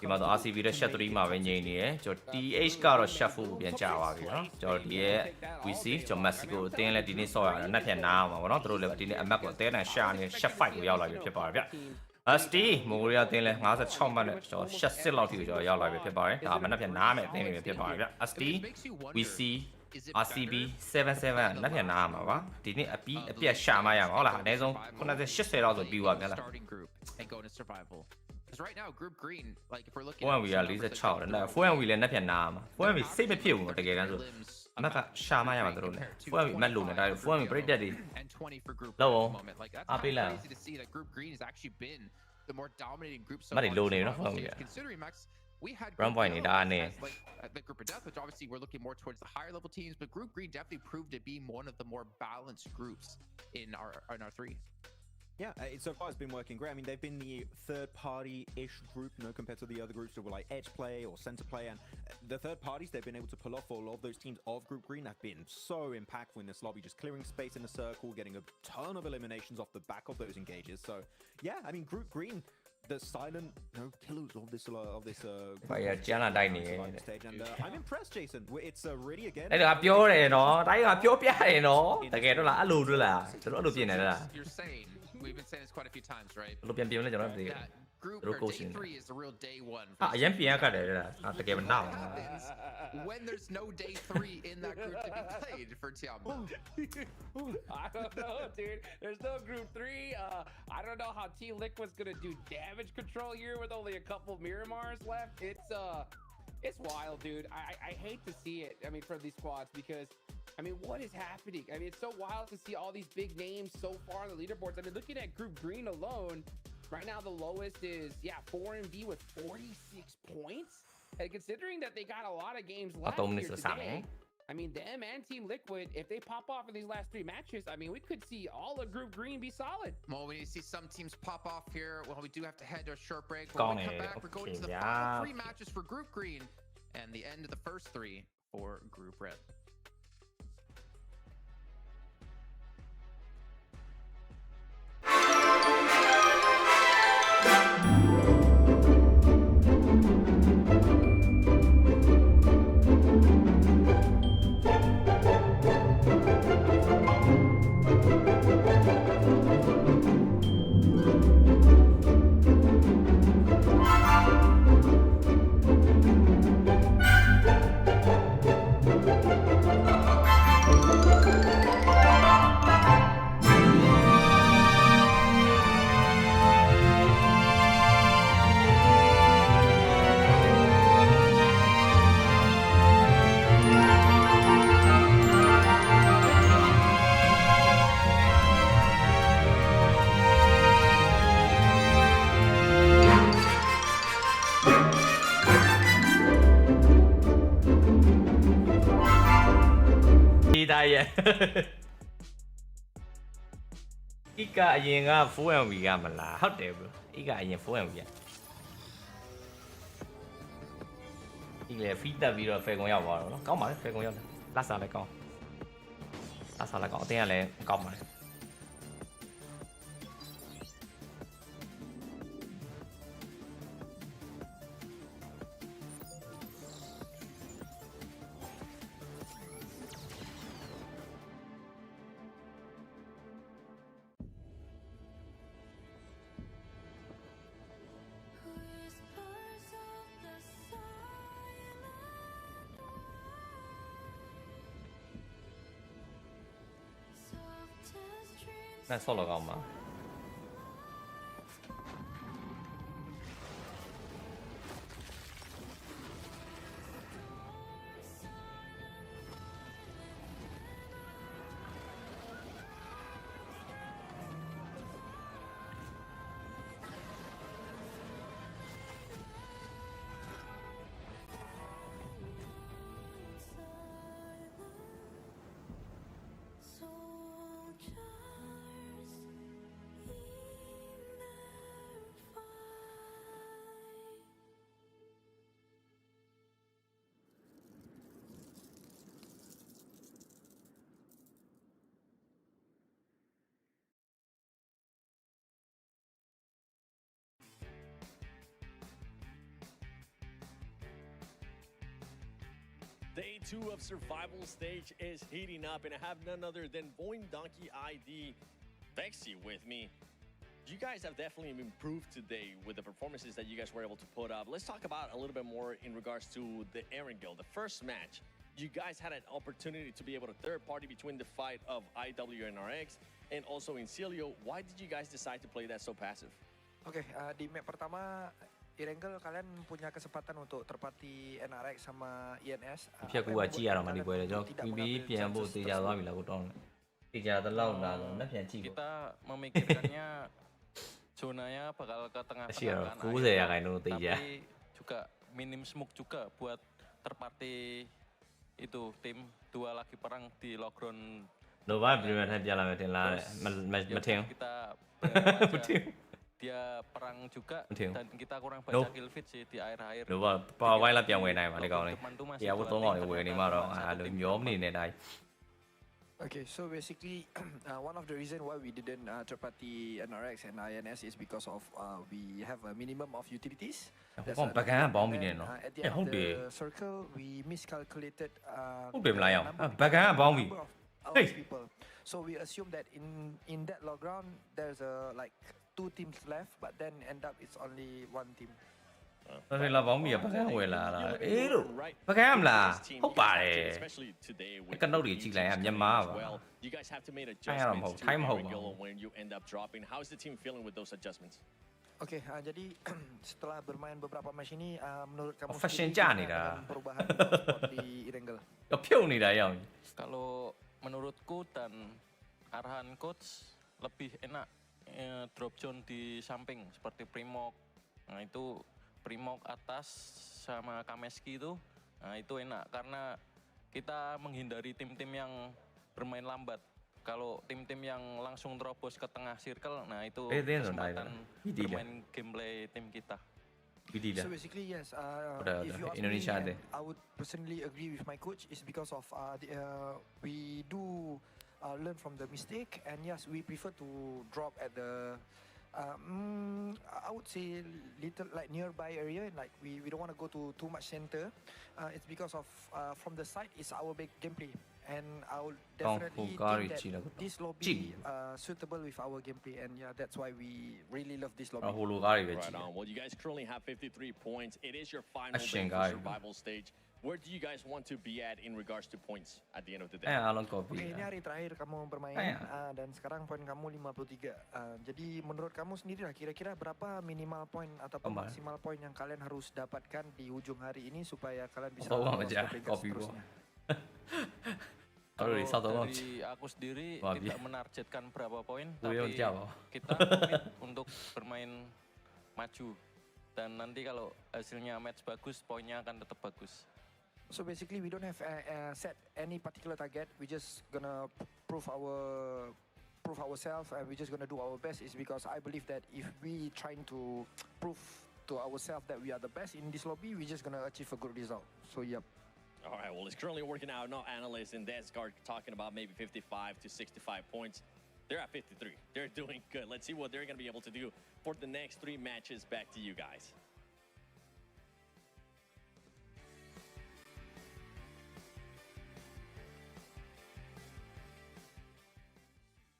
ဒီမှာဆို RCB တဲ့ shot 3မှာပဲငြိမ်နေရယ်ကျွန်တော် TH ကတော့ shot 4ကိုပြန်ကြာသွားပြီနော်ကျွန်တော်ဒီရဲ့ VC ကျွန်တော် Mexico အတင်းလည်းဒီနေ့ဆော့ရတယ်နှစ်ဖြတ်နားအောင်ပါဗောနော်သူတို့လည်းဒီနေ့အမတ်ကိုအသေးနဲ့ရှာနေ shot 5ကိုရောက်လာပြီဖြစ်ပါတယ်ဗျST မိုးရီးယားတင်းလဲ56မှတ်နဲ့ကျွန်တော်80လောက်ထိကိုကျွန်တော်ရောက်လာပြီဖြစ်ပါတယ်ဒါမှနှစ်ဖြတ်နားမယ်အတင်းတွေဖြစ်ပါတယ်ဗျ ST VC RCB 77နှစ်ဖြတ်နားမှာပါဒီနေ့အပြတ်ရှာမရမှာဟုတ်လားအနည်းဆုံး80လောက်ဆိုပြီးသွားပြန်လား Because right now, Group Green, like if we're looking 4NV က46တယ်နော် 4NV လည်းနှစ်ဖြတ်နားမှာ 4NV စိတ်မဖြစ်ဘူးတကယ်တမ်းဆိုအမက်ကရှာမရမှာတို့လည်း 4NV မတ်လို့နေတာ 4NV ပြိတက်တွေ and 20 for Group လောက် Like that's အပေးလိုက် crazy to see that Group Green has actually been the more dominating group so မတ်တွေလိုနေနော် 4NV considering Max we had run point နေတာအနေ like the group of death, which obviously we're looking more towards the higher level teams, but Group Green definitely proved to be one of the more balanced groups in our 3. Yeah, so far it's been working great. I mean, they've been the third party-ish group, you know, compared to the other groups that were like edge play or center play. And the third parties they've been able to pull off for a lot of those teams of Group Green have been so impactful in this lobby, just clearing space in the circle, getting a ton of eliminations off the back of those engages. So, yeah, I mean, Group Green, the silent killers of this stage, and I'm impressed, Jason. It's really again. အဲ့ဒါပြောတယ်နော်တိုင်းကပြောပြတယ်နော်တကယ်တော့လားအဲ့လိုတို့လားကျွန်တော်အဲ့လိုပြင်နေလား You're saying we've been saying this quite a few times, right? ဘယ်လိုပြန်ပြင်လဲကျွန်တော်မသိဘူး group or day 3 is the real day 1. အရင်ပြန်ရတယ်တကယ်မနာဘူး when there's no day 3 in that group to be played for Tiamo. I don't know, dude. There's no group 3. I don't know how Team Liquid's gonna do damage control here with only a couple Miramars left. It's wild, dude. I hate to see it. I mean, for these squads, because I mean, what is happening? I mean, it's so wild to see all these big names so far on the leaderboards. I mean, looking at Group Green alone, right now the lowest is 4MB with 46 points. And considering that they got a lot of games left here today, I mean, them and Team Liquid, if they pop off in these last 3 matches, I mean, we could see all of Group Green be solid. Well, we need to see some teams pop off here. Well, we do have to head to a short break. When we come back, we're going to the final 3 matches for Group Green and the end of the first 3 for Group Red. Ika အရင်က 4MV ကမလားဟုတ်တယ် bro Ika အရင် 4MV ကဒီလေ feed တက်ပြီးတော့ fair ကုန်ရောက်သွားတော့နော်ကောင်းပါလေ fair ကုန်ရောက်တယ်လက်စားလည်းကောင်းလက်စားလည်းကောင်းအတင်းကလည်းကောင်းပါလေ 那ဆော့လောက်အောင်ပါ Day 2 of survival stage is heating up, and I have none other than Boing Donkey ID Vexy with me. You guys have definitely improved today with the performances that you guys were able to put up. Let's talk about a little bit more in regards to the Aaron Guild. The first match, you guys had an opportunity to be able to third party between the fight of IW and RX and also Incilio. Why did you guys decide to play that so passive? Okay, di map pertama Irengel kalian punya kesempatan untuk terpati NRX sama INS. ဖြတ်ကူကကြည့်ရတော့မှဒီပွဲလေကျွန်တော် PB ပြန်ဖို့တေချာသွားပြီလားကိုတောင်းတေချာတလောက်လာတော့လက်ပြန်ကြည့် Kita memikirkannya zonanya bakal ke tengah-tengah kan. 90% တေချာ Tapi juga minim smoke juga buat terpati itu tim dua lagi perang di lockdown. တော့ဘာပြင်မဲ့ထပ်ပြလာမယ်တင်လားမထင် Kita dia perang juga dan kita kurang baca kill feed sih di akhir-akhir. တော့ပါဝိုင်းလာပြန်ဝင်နိုင်ပါလေကောင်းလေးတရားဝတ်သုံးကောင်တွေဝင်နေမှတော့အဲ့လိုမျောမနေနဲ့တိုင်း Okay, so basically one of the reasons why we didn't terpati NRX and INS is because of we have a minimum of utilities. ကောင်းပကံကပေါင်းပြီးနေနော် At the end of the circle, we miscalculated ဟုတ်တယ်မလားအောင်ပကံကပေါင်းပြီး our people. So we assume that in that log ground there's a like 2 teams left, but then end up it's only 1 team. တော်တယ်လာပေါင်းမီပကန်းဝင်လာလားအေးလို့ပကန်းမလားဟုတ်ပါတယ်ကနုတ်တွေကြည့်လိုက်ရမြန်မာပါ You guys have to make adjustments to Erangel when you end up dropping. How's the team feeling with those adjustments? Okay, jadi setelah bermain beberapa match ini, menurut kamu fashion ကြနေတာ perubahan di Erangel? ဖြုတ်နေတာရောက် Kalau menurutku dan arahan coach lebih enak drop zone di samping seperti Primok. Nah itu Primok atas sama Kameski itu, nah itu enak karena kita menghindari tim-tim yang bermain lambat. Kalau tim-tim yang langsung terobos ke tengah circle, nah itu kesempatan bermain gameplay tim kita. So basically yes, if you ask me, I would personally agree with my coach is because of we do learn from the mistake, and yes, we prefer to drop at the I would say little like nearby area, like we don't want to go to too much center. It's because of from the side is our big gameplay, and I would definitely think that this lobby suitable with our gameplay, and yeah, that's why we really love this lobby. Right on. Well, you guys currently have 53 points. It is your final day for survival stage. Where do you guys want to be at in regards to points at the end of the day? Oke, ini hari terakhir kamu bermain dan sekarang poin kamu 53. Jadi menurut kamu sendiri lah kira-kira berapa minimal poin ataupun maksimal poin yang kalian harus dapatkan di ujung hari ini supaya kalian bisa seterusnya? Kalau dari aku sendiri tidak menargetkan berapa poin, tapi kita komit untuk bermain maju. Dan nanti kalau hasilnya match bagus, poinnya akan tetap bagus. So basically we don't have set any particular target. We just gonna prove ourselves, and we just gonna do our best. Is because I believe that if we trying to prove to ourselves that we are the best in this lobby, we just gonna achieve a good result. So yep. All right, well, it's currently working out. No Analyst and Desgard talking about maybe 55 to 65 points. They're at 53. They're doing good. Let's see what they're going to be able to do for the next 3 matches. Back to you guys.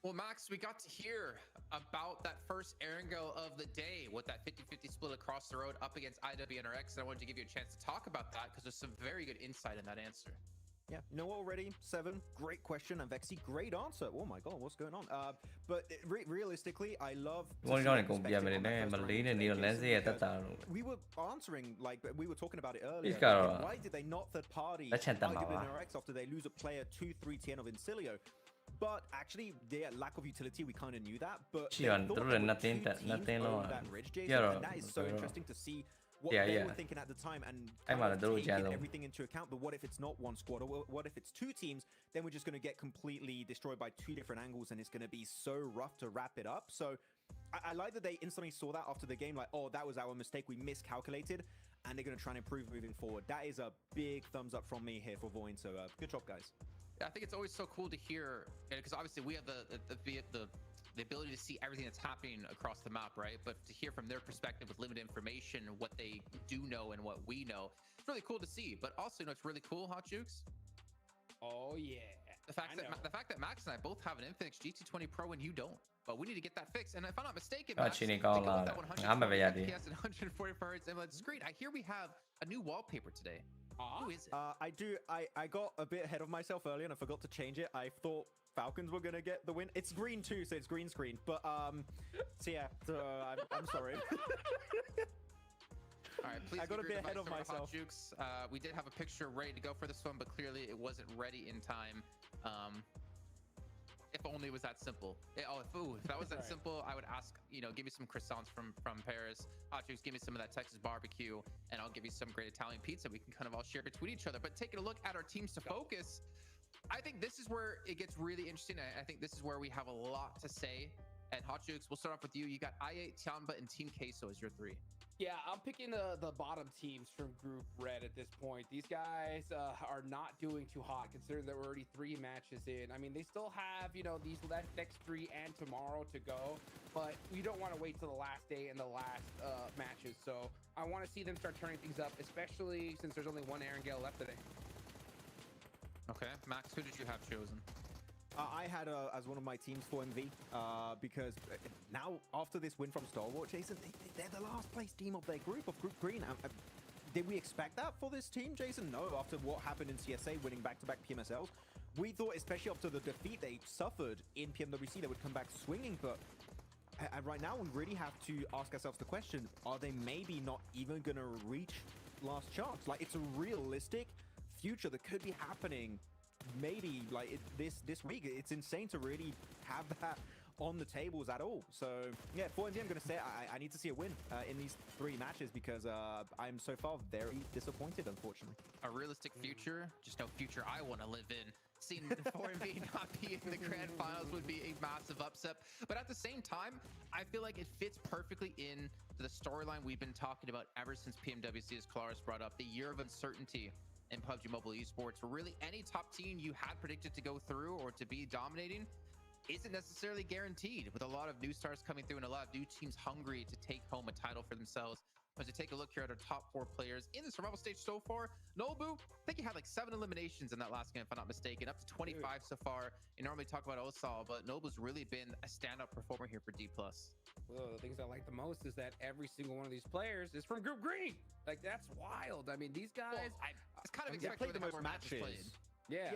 Well, Max, we got to hear about that first Erangel of the day with that 50-50 split across the road up against IWNRX, and I wanted to give you a chance to talk about that because there's some very good insight in that answer. Yeah, no already, 7, great question, and Vexy, great answer. Oh my god, what's going on? But realistically, I love... We were answering, like, we were talking about it earlier. Why did they not third party IWNRX after they lose a player 2-3-10 of Incilio? But actually, their lack of utility, we kind of knew that. But they thought that Ridge, Jason, and that is so interesting to see what they were thinking at the time and taking everything into account. But what if it's not one squad, or what if it's 2 teams? Then we're just going to get completely destroyed by 2 different angles, and it's going to be so rough to wrap it up. So I like that they instantly saw that after the game, like, oh, that was our mistake, we miscalculated, and they're going to try and improve moving forward. That is a big thumbs up from me here for Voin. So good job, guys. Yeah, I think it's always so cool to hear, because obviously we have the ability to see everything that's happening across the map, right? But to hear from their perspective with limited information, what they do know and what we know, it's really cool to see. But also, you know, it's really cool, Hot Jukes. Oh yeah. The fact that Max and I both have an Infinix GT20 Pro and you don't. But we need to get that fixed. And if I'm not mistaken, Max, take a look at that 140 FPS and 144 Hz AMOLED screen. I hear we have a new wallpaper today. Who is it? I got a bit ahead of myself earlier and I forgot to change it. I thought Falcons were gonna get the win. It's green too, so it's green screen. But so yeah, so I'm sorry. All right, please. I got a bit ahead of myself. Jukes. We did have a picture ready to go for this one, but clearly it wasn't ready in time. If only it was that simple. If that was that simple, I would ask, you know, give me some croissants from Paris. Hot Jukes, give me some of that Texas barbecue, and I'll give you some great Italian pizza we can kind of all share between each other. But taking a look at our teams to focus, I think this is where it gets really interesting. I think this is where we have a lot to say. And Hot Jukes, we'll start off with you. You got I8, Tianba, and Team Queso as your 3. Yeah, I'm picking the bottom teams from Group Red at this point. These guys are not doing too hot considering there were already 3 matches in. I mean, they still have, you know, these next 3 and tomorrow to go, but you don't want to wait till the last day and the last matches. So I want to see them start turning things up, especially since there's only 1 Erangel left today. Okay, Max, who did you have chosen? I had as one of my teams 4MV because now after this win from Stalwart, Jason, they're the last place team of their group, of Group Green. Did we expect that for this team, Jason? No, after what happened in CSA, winning back-to-back PMSLs. We thought, especially after the defeat they suffered in PMWC, they would come back swinging, but right now we really have to ask ourselves the question, are they maybe not even going to reach last chance? Like, it's a realistic future that could be happening maybe like this week. It's insane to really have that on the tables at all. So yeah, for MD, I'm going to say I need to see a win in these 3 matches because I'm so far very disappointed, unfortunately. A realistic future, just no future I want to live in. Seeing the 4MV not be in the grand finals would be a massive upset. But at the same time, I feel like it fits perfectly in to the storyline we've been talking about ever since PMWC, as Claris brought up, the year of uncertainty in PUBG Mobile Esports, where really any top team you had predicted to go through or to be dominating isn't necessarily guaranteed, with a lot of new stars coming through and a lot of new teams hungry to take home a title for themselves. As you take a look here at our top 4 players in the survival stage so far, Nobu, I think you had like 7 eliminations in that last game, if I'm not mistaken, up to 25 so far. You normally talk about Osal, but Nobu's really been a standout performer here for D+. Well, the things I like the most is that every single one of these players is from Group Green. Like, that's wild. I mean, these guys... It's kind of expected the most matches played. Yeah.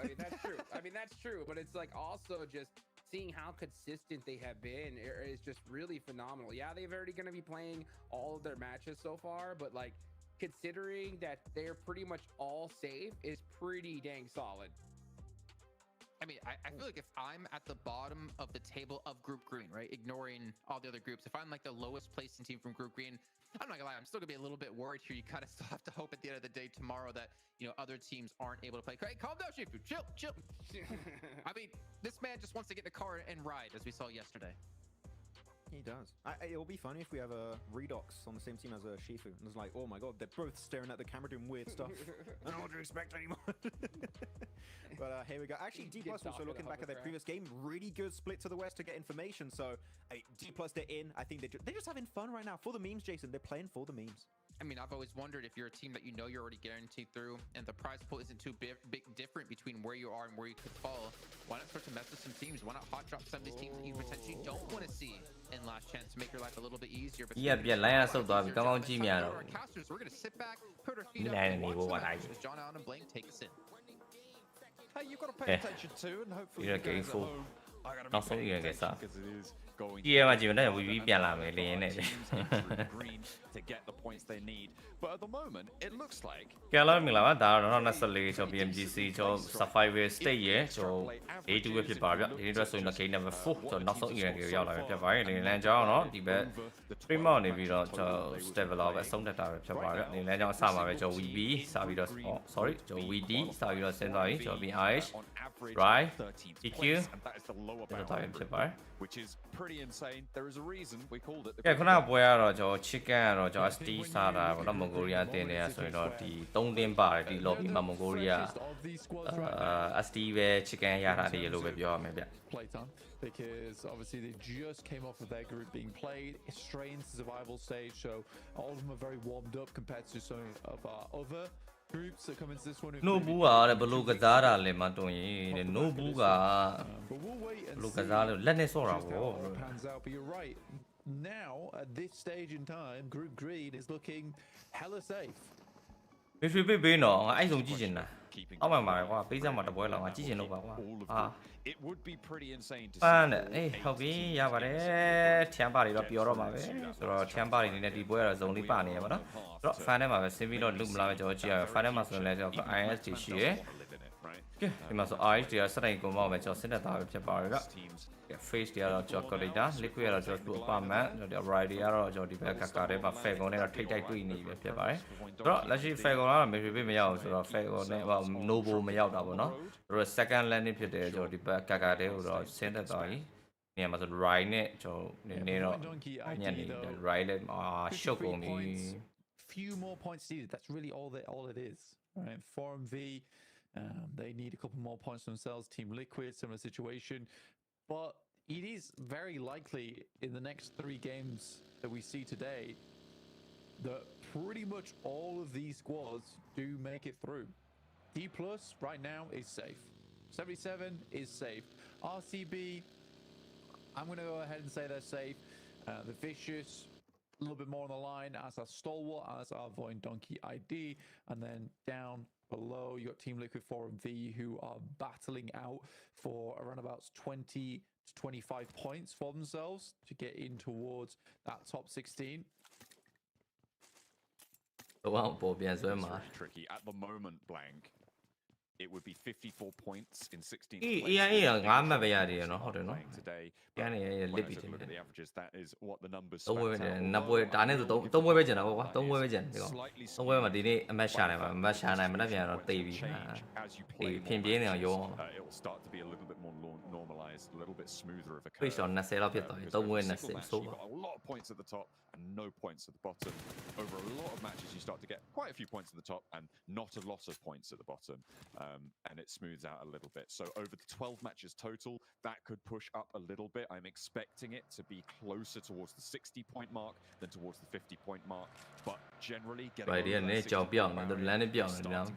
I mean, that's true. That's true. But it's like also just seeing how consistent they have been is just really phenomenal. Yeah, they've already going to be playing all of their matches so far, but like considering that they're pretty much all safe is pretty dang solid. I mean, I feel like if I'm at the bottom of the table of Group Green, right, ignoring all the other groups, if I'm like the lowest placing team from Group Green, I'm not gonna lie, I'm still gonna be a little bit worried here. You kind of still have to hope at the end of the day tomorrow that, you know, other teams aren't able to play. Hey, calm down, Shifu. Chill. I mean, this man just wants to get in the car and ride, as we saw yesterday. He does. It'll be funny if we have a Redox on the same team as a Shifu. And it's like, oh my god, they're both staring at the camera doing weird stuff. I don't know what to expect anymore. But here we go. Actually, D+ also looking back at their previous game, really good split to the west to get information. So D+, they're in. I think they're just having fun right now. For the memes, Jason. They're playing for the memes. I mean, I've always wondered if you're a team that you know you're already guaranteed through and the prize pool isn't too big different between where you are and where you could fall. Why not start to mess with some teams? Why not hot drop some of these teams that you potentially don't want to see in last chance to make your life a little bit easier? But yeah, line ရဆုပ်သွားပြီကောင်းကောင်းကြည့်မြရတော့ we're going to sit back, put our feet up, and and watch watch the as John Allen and Blaine take us in. Hey, you've got to pay attention to, and hopefully you guys at home are going to be paying attention because it is going to get the points they need. But at the moment, it looks like ကဲလာမင်္ဂလာပါဒါတော့24ကျော် PMGC ကျော် Survival State ရဲ့ကျော် A2 ပဲဖြစ်ပါဗျဒီနေ့အတွက်ဆိုရင်တော့ Game Number 4ကျော်နောက်ဆုံး event ကိုရောက်လာပြီဖြစ်ပါတယ်ဒီလမ်းကြောင်းတော့ဒီဘက် Primo နေပြီးတော့ကျော် Stable ပဲအဆုံးတက်တာပဲဖြစ်ပါတယ်ဒီလမ်းကြောင်းအစမှာပဲကျော် VB စပြီးတော့ sorry ကျော် VD စပြီးတော့ဆင်းသွားပြီကျော် BRH Right EQ and that is the lower တော် bound တော်ဖြစ်ပါတယ် which is pretty insane. There is a reason we called it the ကဲခုနကပွဲကတော့ကျော် Chicken ကတော့ကျော် ST စားတာပေါ့နော် Mongolia တင်နေတာဆိုရင်တော့ဒီ3တင်းပါတယ်ဒီ lobby မှာ Mongolia ST ပဲ Chicken ရတာတည်းလို့ပဲပြောရမယ်ဗျ Playtime because obviously they just came off of their group being played straight into survival stage, so all of them are very warmed up compared to some of our other groups that come into this one. Nobu ကလည်းဘလို့ကစားတာလဲမတွင်တဲ့ Nobu ကဘလို့ကစားလို့လက်နဲ့ဆော့တာပေါ့ pans out, but you're right. Now at this stage in time, Group Green is looking hella safe. ဖေဖေပေးပေးနော်ငါအဲ့ဆုံးကြည့်ချင်တာအောက်မှာပါကွာပေးစမ်းမှာတပွဲလောက်ငါကြည့်ချင်လို့ပါကွာအာ It would be pretty insane to ပန်းတယ်အေးဟုတ်ပြီရပါတယ်ထမ်းပါတွေတော့ပြောတော့မှာပဲဆိုတော့ထမ်းပါတွေနေနဲ့ဒီပွဲကတော့ဇုံလေးပါနေရပါတော့ဆိုတော့ fan ထဲမှာပဲဆင်းပြီးတော့လုမလားပဲကျွန်တော်ကြည့်ရအောင် fan ထဲမှာဆိုရင်လည်းကျွန်တော် ISD ရှိရယ်ကဲဒီမှာဆို ISD ကစတိုင်ကုန်မောက်ပဲကျွန်တော်စင်တက်သားပဲဖြစ်ပါတယ်ဗျ face တွေကတော့ကျွန်တော် collector liquid ကတော့ကျွန်တော် apartment ကျွန်တော် variety ကတော့ကျွန်တော်ဒီဘက်ကကာထဲမှာ fair ကုန်နဲ့တော့ထိတ်တိုက်တွေ့နေပြီဖြစ်ပါတယ်ဆိုတော့လက်ရှိ fair ကုန်ကတော့ maybe မရောက်ဘူးဆိုတော့ fair ကုန်နဲ့ noble မရောက်တာပေါ့နော်တို့ second landing ဖြစ်တယ်ကျွန်တော်ဒီဘက်ကာထဲကိုတော့ဆင်းသက်သွားပြီနေရာမှာဆို right နဲ့ကျွန်တော်နေတော့ညနေ right နဲ့ရှုပ်ကုန်ပြီ few more points needed. That's really all it is, right? 4MV, they need a couple more points themselves. Team Liquid, similar situation, but it is very likely in the next 3 games that we see today that pretty much all of these squads do make it through. D+ right now is safe. 77 is safe. RCB, I'm going to go ahead and say they're safe. The Vicious, a little bit more on the line as our Stalwart, as our Void Donkey ID. And then down below, you got Team Liquid 4MV, who are battling out for around about 20 to 25 points for themselves to get in towards that top 16. Tricky at the moment, Blank. It would be 54 points in 16th place. Today. Look at the averages, that is what the numbers spat out. 3ပွဲပဲကျန်တာပေါ့ကွာ3ပွဲပဲကျန်ဒီကောင်3ပွဲမှာဒီနေ့အမတ်ရှာနိုင်ပါအမတ်ရှာနိုင်မနေ့ပြန်တော့တေးပြီဖြင်ပြင်းနေအောင်ရော It will start to be a little bit more normalized, a little bit smoother of a curve. ဖိတ်ရှော်20လောက်ဖြစ်သွားပြီ3ပွဲ20ဆိုးပါ A lot of points at the top and no points at the bottom. Over a lot of matches you start to get quite a few points at the top and not a lot of points at the bottom. And it smooths out a little bit. So over the 12 matches total, that could push up a little bit. I'm expecting it to be closer towards the 60-point mark than towards the 50-point mark. But generally, getting starting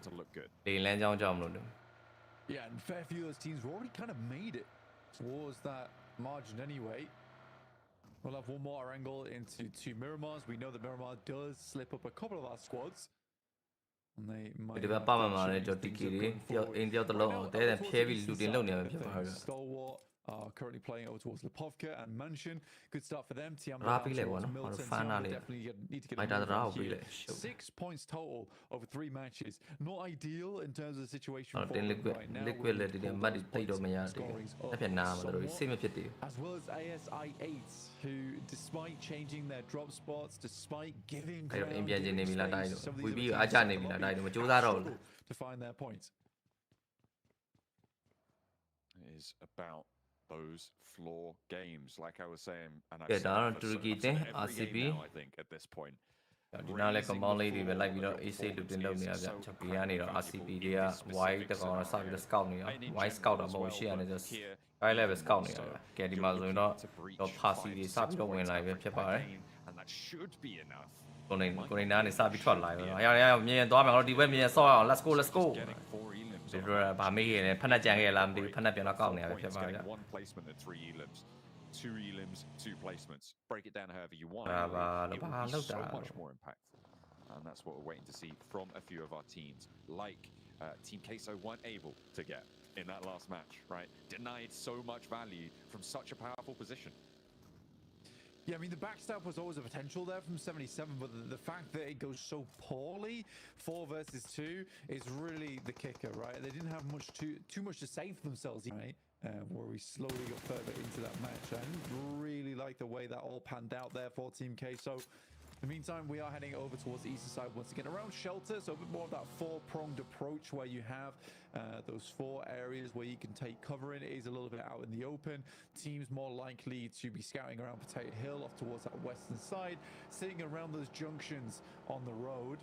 to look good. Yeah, and fair few of those teams already kind of made it towards that margin anyway. We'll have one more angle into 2 Miramars. We know that Miramar does slip up a couple of our squads. And they might have Stalwart are currently playing over towards Lipovka and Mansion. Good start for them. Tiam definitely need to get a 6 points total over 3 matches. Not ideal in terms of the situation for them right now. As well as ASI8, who despite changing their drop spots, despite giving to find their points. It is about those floor games, like I was saying, and I've RCB I think at this point. ဒီနားလဲ compound လေးတွေပဲလိုက်ပြီးတော့ AC လူတင်လုပ်နေတာဗျချက်ပြီးကနေတော့ RCB တွေက wide တကောင်တော့စပြီးတော့ scout နေတာ wide scout တော့မဟုတ်ရှေ့ကနေ just high level scout နေတာဗျကဲဒီမှာဆိုရင်တော့ passive တွေစပြီးတော့ဝင်လာပြီဖြစ်ပါတယ် And that should be enough. ကိုနေနားနေစပြီးထွက်လာပြီရမြင်သွားမယ်ငါတို့ဒီဘက်မြင်ဆော့ရအောင် let's go ဒီလိုဗာမေးရတယ်ဖက်နှက်ကြံခဲ့လားမသိဘူးဖက်နှက်ပြန်တော့ကောက်နေတာပဲဖြစ်ပါတယ်ဗျ One placement at 3 elims. 2 elims, 2 placements. Break it down however you want. It will be so much more impactful. And that's what we're waiting to see from a few of our teams. Like Team Queso weren't able to get in that last match, right? Denied so much value from such a powerful position. Yeah, I mean, the backstab was always a potential there from 77, but the fact that it goes so poorly, 4 versus 2, is really the kicker, right? They didn't have too much to say for themselves, right? Where we slowly got further into that match. I didn't really like the way that all panned out there for Team K. So, in the meantime, we are heading over towards the eastern side once again, around shelter. So a bit more of that 4-pronged approach where you have those 4 areas where you can take cover in. It is a little bit out in the open. Teams more likely to be scouting around Potato Hill off towards that western side, sitting around those junctions on the road,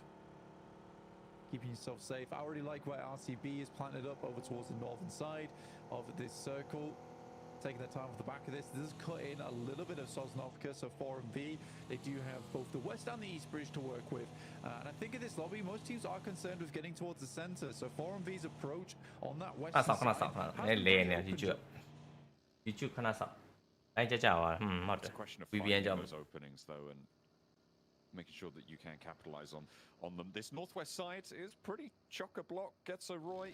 keeping yourself safe. I already like where RCB is planted up over towards the northern side of this circle. Taking their time off the back of this. This has cut in a little bit of Sosnovka, so 4MV, they do have both the west and the east bridge to work with. And I think in this lobby, most teams are concerned with getting towards the center. So 4MV's approach on that western side. ခဏဆောက်လိုက်ကြပါဟုတ်တယ် VPN ကြောင့် those openings though and making sure that you can capitalize on them. This northwest side is pretty chock-a-block. Gets a Roy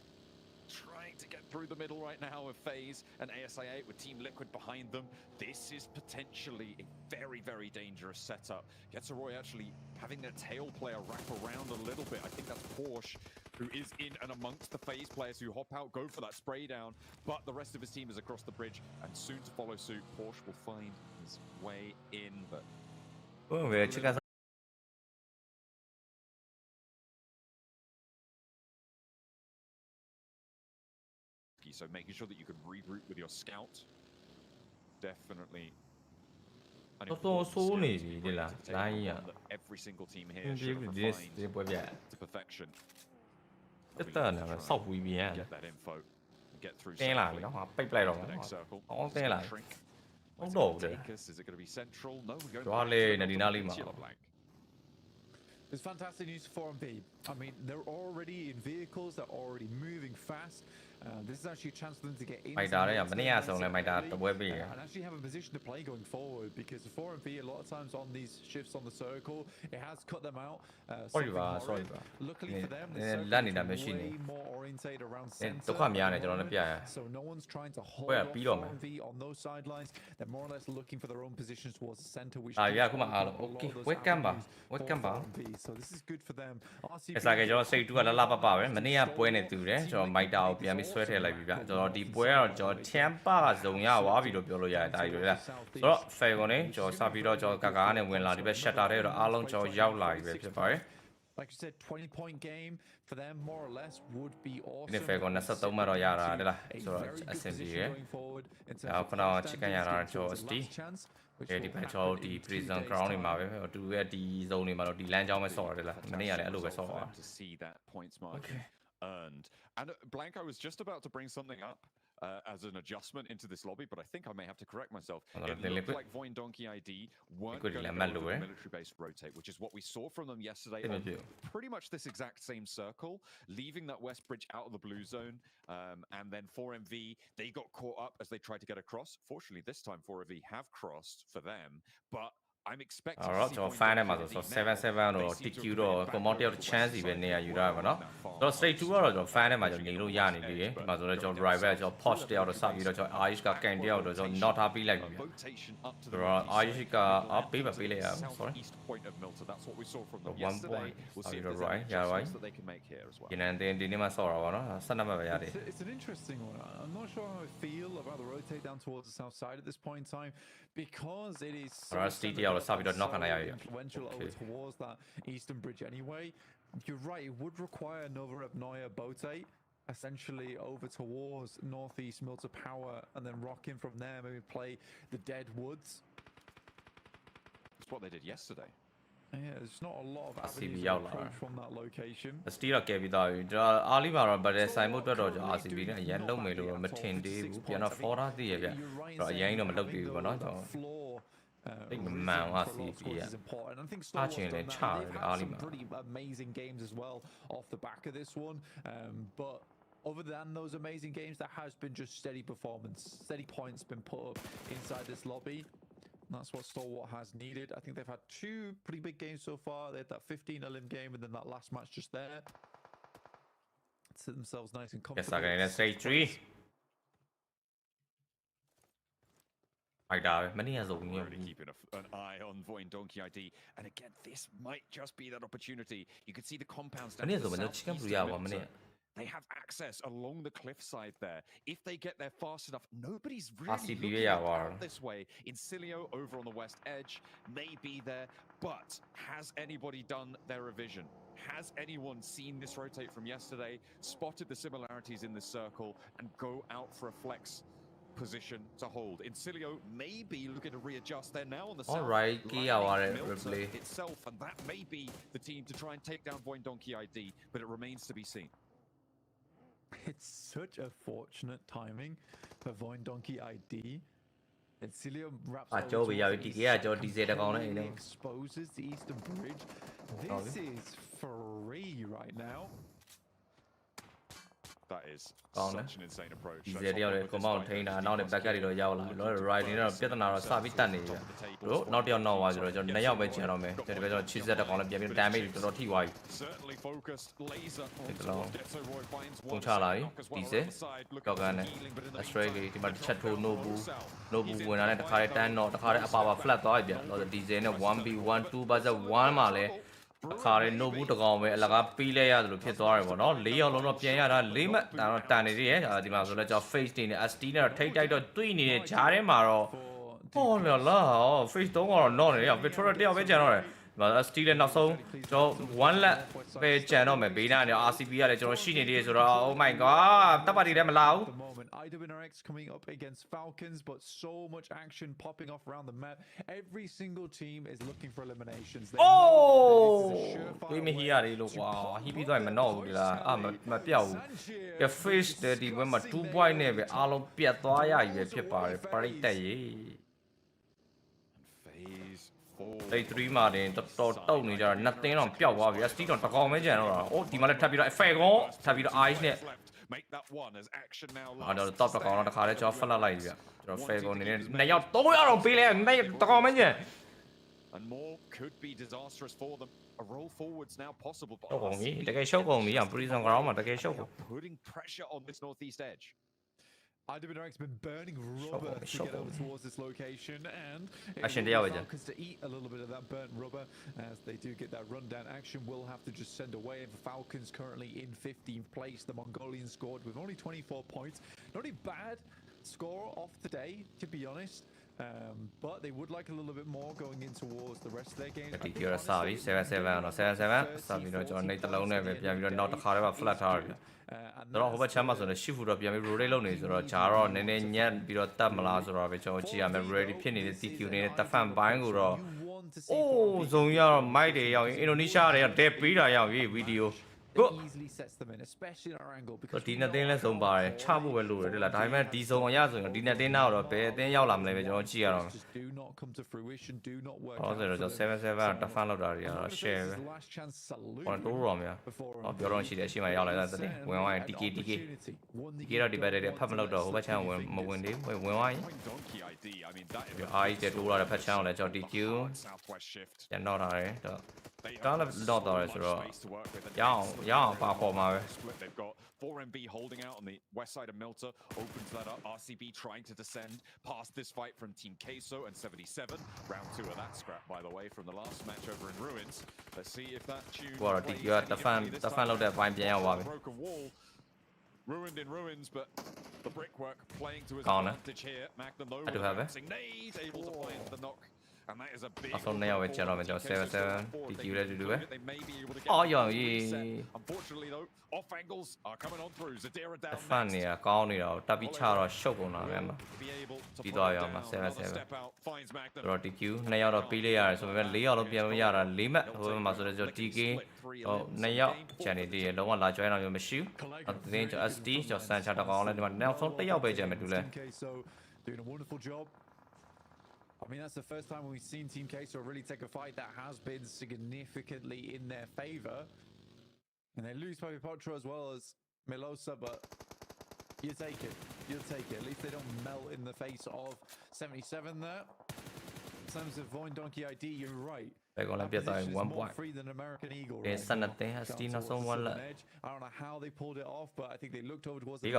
trying to get through the middle right now of FaZe and ASI8 with Team Liquid behind them. This is potentially a very, very dangerous setup. Getsaroy actually having their tail player wrap around a little bit. I think that's Porsche who is in and amongst the FaZe players who hop out, go for that spray down, but the rest of his team is across the bridge and soon to follow suit. Porsche will find his way in, but... So making sure that you can regroup with your scout, definitely. Every single team here should have refined to perfection. Get that info, get through. Is it going to be central? No, we're going to blank. It's fantastic news for 4MV. I mean, they're already in vehicles, they're already moving fast. This is actually a chance for them to get into မိုက်တာလည်းမနေ့ကဆုံးလဲမိုက်တာတပွဲပေးရ and actually have a position to play going forward because the 4 and V a lot of times on these shifts on the circle it has cut them out. Sorry ပါ Luckily for them လက်နေတာမရှိနေ way more orientated around ဒုက္ခများနေကျွန်တော်လည်းပြရ so no one's trying to hold ပွဲက off ပြီးတော့မယ် 4 and V on those sidelines. They're more or less looking for their own positions towards the center which အာရခုမှအားလုံး okay welcome ပါ welcome ပါ so this is good for them. အစားကကျွန်တော်စိတ်တူကလလပပပဲမနေ့ကပွဲနေတူတယ်ကျွန်တော်မိုက်တာကိုပြန်ပြီးဆွဲထည့်လိုက်ပြီဗျကျွန်တော်ဒီပွဲကတော့ကျွန်တော်ချမ်ပါဇုံရသွားပြီလို့ပြောလို့ရတယ်ဒါကြီးပဲလားဆိုတော့ fair ကိုနေကျွန်တော်စပြီးတော့ကျွန်တော်ကာကာနဲ့ဝင်လာဒီဘက် shutter တဲ့တော့အားလုံးကျွန်တော်ရောက်လာပြီပဲဖြစ်ပါတယ် Like you said, 20-point game for them, more or less, would be awesome. ဒီ fair ကို23မှတော့ရတာတဲ့လားဆိုတော့အဆင်ပြေတယ်အခုတော့ chicken ရတာကျွန်တော် ST ဒီဘက်ကျွန်တော်ဒီ prison ground တွေမှာပဲတူရဲ့ဒီ zone တွေမှာတော့ဒီ land ကြောင်းပဲဆော့ရတယ်လားမနေ့ကလည်းအဲ့လိုပဲဆော့သွား to see that points margin earned. And Blanco was just about to bring something up as an adjustment into this lobby, but I think I may have to correct myself. It looked like Voin Donkey ID weren't going to go with the military-based rotate, which is what we saw from them yesterday on pretty much this exact same circle, leaving that west bridge out of the blue zone, and then 4MV, they got caught up as they tried to get across. Fortunately, this time 4MV have crossed for them, but I'm expecting to see ကျွန်တော် fan ထဲမှာဆို77တော့ TQ တော့ command တယောက် chance ပဲနေရယူရပါတော့ကျွန်တော် straight 2ကတော့ကျွန်တော် fan ထဲမှာကျွန်တော်နေလို့ရနေပြီဒီမှာဆိုတော့ကျွန်တော် driver ကျွန်တော် post တယောက်တော့စပြီးတော့ကျွန်တော် Irish က can တယောက်တော့ကျွန်တော် not ထားပေးလိုက်ပြီဆိုတော့ Irish က ပေးပါပေးလိုက်ရအောင် sorry that's what we saw from them yesterday. We'll see if there's any adjustments that they can make here as well. ဒီနေ့မှာဆော့တာပါနော်12မှတ်ပဲရတယ် It's an interesting one. I'm not sure how I feel about the rotate down towards the south side at this point in time because it is influential over towards that eastern bridge anyway. You're right, it would require another Abnoya rotate essentially over towards northeast Milter Power and then rock in from there, maybe play the Dead Woods. That's what they did yesterday. Yeah, there's not a lot of avenues approach from that location. Still ကပြီးသားပြီကျွန်တော်အားလေးမှာတော့ဗတ်ဆိုင်မှုအတွက်တော့ကျွန်တော် RCB နဲ့အရင်လုံးမယ်လို့မထင်သေးဘူးပြန်တော့ for ထားသေးရဗျတော့အရင်တော့မလုပ်သေးဘူးပေါ့နော်ကျွန်တော်တိတ်မမှန်ပါစီပြီးရအားချင်းလည်းချတယ်အားလေးမှာ pretty amazing games as well off the back of this one but other than those amazing games there has been just steady performance, steady points been put up inside this lobby. That's what Stalwart has needed. I think they've had 2 pretty big games so far. They had that 15 elim game and then that last match just there. Set themselves nice and comfortable. Yes, I'm going to say 3. Really keeping an eye on Voin Donkey ID. And again, this might just be that opportunity. You can see the compounds down to the southeast. They have access along the cliffside there. If they get there fast enough, nobody's really looking out this way. Incilio over on the west edge may be there, but has anybody done their revision? Has anyone seen this rotate from yesterday, spotted the similarities in this circle, and go out for a flex position to hold? Incilio may be looking to readjust. They're now on the south itself, and that may be the team to try and take down Voin Donkey ID, but it remains to be seen. It's such a fortunate timing for Voin Donkey ID. And Cilio wraps exposes the eastern bridge. This is free right now. That is such an insane approach. ဒီတယောက်လည်း compound ထိန်းတာနောက်နဲ့ back တွေတော့ရောက်လာပြီ။ riding တော့ပြဿနာတော့စပြီးတက်နေပြီ။တို့နောက်တစ်ယောက်နောက်သွားဆိုတော့ကျွန်တော်2ယောက်ပဲကျန်တော့မယ်။ဒီဘက်ကျွန်တော်ချစ်ဆက်တဲ့ကောင်လည်းပြန်ပြီး damage တော်တော်ထိသွားပြီ။ Certainly focused laser on Roy finds ပုံချလာပြီ။ဒီစေကြောက်ကန်နဲ့ Australia ဒီမှာတစ်ချက်ထိုး no boo ဝင်လာတဲ့တခါတည်းတန်းတော့တခါတည်းအပါပါ flat သွားပြီဗျ။တော့ဒီစေနဲ့ 1v1 2v1 မှာလည်းအခါရဲ no ဘူးတကောင်ပဲအလကားပြီးလဲရတယ်လို့ဖြစ်သွားတယ်ပေါ့နော်၄ယောက်လုံးတော့ပြန်ရတာ၄မှတ်ဒါတော့တန်နေသေးရဲ့ဒီမှာဆိုတော့ကျွန်တော် face တင်နေ ST နဲ့တော့ထိတ်တိုက်တော့တွေ့နေတဲ့ဂျားထဲမှာတော့ဟောလာလာ face 3ကတော့ not နေရ Petrol တယောက်ပဲကျန်တော့တယ်ဒီမှာ ST လည်းနောက်ဆုံးကျွန်တော်1 lap ပဲကျန်တော့မယ်ဘေးနားနေ RCB ကလည်းကျွန်တော်ရှိနေသေးတယ်ဆိုတော့ oh my god တပ်ပါတီလည်းမလာဘူး IWNRX coming up against Falcons, but so much action popping off around the map. Every single team is looking for eliminations. We me here look wow. He be doing no la. Ma ပြောက်ဘူး။ The face တဲ့ဒီဘက်မှာ2 point နဲ့ပဲအားလုံးပြတ်သွားရပြီဖြစ်ပါတယ်ပရိသတ်ရေ။ Phase 3မှာတင်တော်တုတ်နေကြတော့နှစ်သင်းတော့ပျောက်သွားပြီ။ ST တော့တကောင်ပဲကျန်တော့တာ။အိုးဒီမှာလည်းထပ်ပြီးတော့ effect ကောထပ်ပြီးတော့ eyes နဲ့ make that one as action now အော်တော့ lasts. top တစ်ကောင်တော့တစ်ခါလဲကျွန်တော် flat လိုက်ပြီဗျကျွန်တော် fair ကိုနေနေ2ယောက်3ယောက်တော့ပေးလဲ2တစ်ကောင်မင်းကျန် And more could be disastrous for them. A roll forwards now possible. ရှုပ်ကုန်ပြီတကယ်ရှုပ်ကုန်ပြီအောင် prison ground မှာတကယ်ရှုပ်ကုန် Putting pressure on this northeast edge. IW's been burning rubber to get over towards this location, and Falcons to eat a little bit of that burnt rubber as they do get that rundown. Action will have to just send away. And the Falcons currently in 15th place. The Mongolians scored with only 24 points. Not a bad score off the day, to be honest. But they would like a little bit more going in towards the rest of their games. ဒီပြောစာပြီ77တော့77စာပြီးတော့ကျွန်တော်နေတလုံးနဲ့ပဲပြန်ပြီးတော့နောက်တစ်ခါတည်းပါ flat ထားရတယ်တော့ဟိုဘက်ချမ်းမှာဆိုတော့ shift တော့ပြန်ပြီး rotate လုပ်နေဆိုတော့ဂျာတော့နည်းနည်းညက်ပြီးတော့တတ်မလားဆိုတော့ပဲကျွန်တော်ကြည့်ရမယ် ready ဖြစ်နေတဲ့ TQ နေတဲ့တဖန်ပိုင်းကိုတော့အိုးဇုံရတော့ mic တွေရောက်ရင်အင်ဒိုနီးရှားတွေကတက်ပြီးတာရောက်ပြီဗီဒီယို easily sets them in, especially in our angle, because ဒီနှစ်တင်းလဲစုံပါတယ်ချဖို့ပဲလို့ရတယ်လားဒါပေမဲ့ဒီစုံအောင်ရဆိုရင်ဒီနှစ်တင်းနောက်တော့ဘယ်အတင်းရောက်လာမလဲပဲကျွန်တော်ကြည့်ရတော့ do not come to fruition, do not work ဟောဆိုတော့ကျွန်တော်77တဖန်လောက်တာတွေကတော့ share ပဲဟောတိုးရောများဟောပြောတော့ရှိတယ်အရှိမရောက်လာတဲ့တင်းဝင်သွားရင် TK တော့ဒီဘက်တည်းဖတ်မလို့တော့ဟိုဘက်ချမ်းဝင်မဝင်သေးဝင်သွားရင်အားကြီးတိုးလာတဲ့ဖက်ချမ်းကိုလည်းကျွန်တော် TQ ပြန်တော့ထားတယ်တော့ဒါလည်းတော့တော့ဆိုတော့ရအောင်ပါပေါ်မှာပဲ They've got 4MB holding out on the west side of Milta, opens that up. RCB trying to descend past this fight from Team Queso and 77. Round 2 of that scrap, by the way, from the last match over in Ruins. Let's see if that tune plays. The fan looked at fine broken wall. Ruined in ruins, but the brickwork playing to his advantage here. Magnum though, nade, able to play into the knock. And that is a big အဆုံးနေရောက်ပဲကျွန်တော်မကျွန်တော်77 TQ လည်းတူတူပဲ အော်ရော Unfortunately though, off angles are coming on through. Zadira down. ဖန်နေတာကောင်းနေတာတပ်ပြီးချတော့ရှုပ်ကုန်တာပဲမှာပြီးတော့ရအောင်77တော့ TQ 2ယောက်တော့ပြီးလိုက်ရတယ်ဆိုပေမဲ့4ယောက်လုံးပြန်မရတာ4မှတ်ဟိုမှာဆိုတော့ကျွန်တော် TK ဟို2ယောက်ချန်နေတည်းလုံးဝလာ join အောင်မျိုးမရှိဘူးအတင်းကျွန်တော် ST ကျွန်တော်စန်ချတာကောင်းလဲဒီမှာနောက်ဆုံး1ယောက်ပဲချန်မယ်တူလဲ doing a wonderful job. I mean, that's the first time we've seen Team Queso really take a fight that has been significantly in their favor. And they lose Papi Potro as well as Milosa, but you take it. You'll take it. At least they don't melt in the face of 77 there. In terms of Voin Donkey ID, you're right. They're going to be at 1 point. Free than American Eagle. Right now. I don't know how they pulled it off, but I think they looked over towards the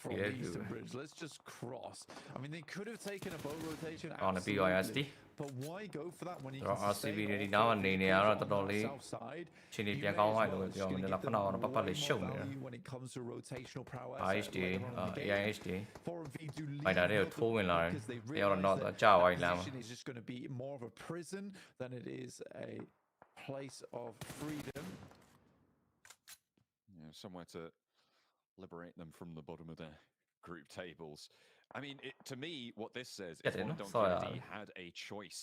from Eastern Bridge. Let's just cross. I mean, they could have taken a boat rotation on a BYSD, but why go for that when you can RCB đi now andနေရတော့တော်တော်လေးချင်းနေပြန်ကောင်းသွားလို့ပြောတယ်လားခဏတော့ပတ်ပတ်လေးရှုပ်နေတယ် when it comes to rotational prowess. IHD AIHD အဲ့ဒါတွေကိုထိုးဝင်လာတယ်အဲ့တော့တော့ကြာဝိုင်းလာမှာ is just going to be more of a prison than it is a place of freedom. Yeah, somewhere to liberate them from the bottom of their group tables. I mean, to me, what this says is Donkey had a choice,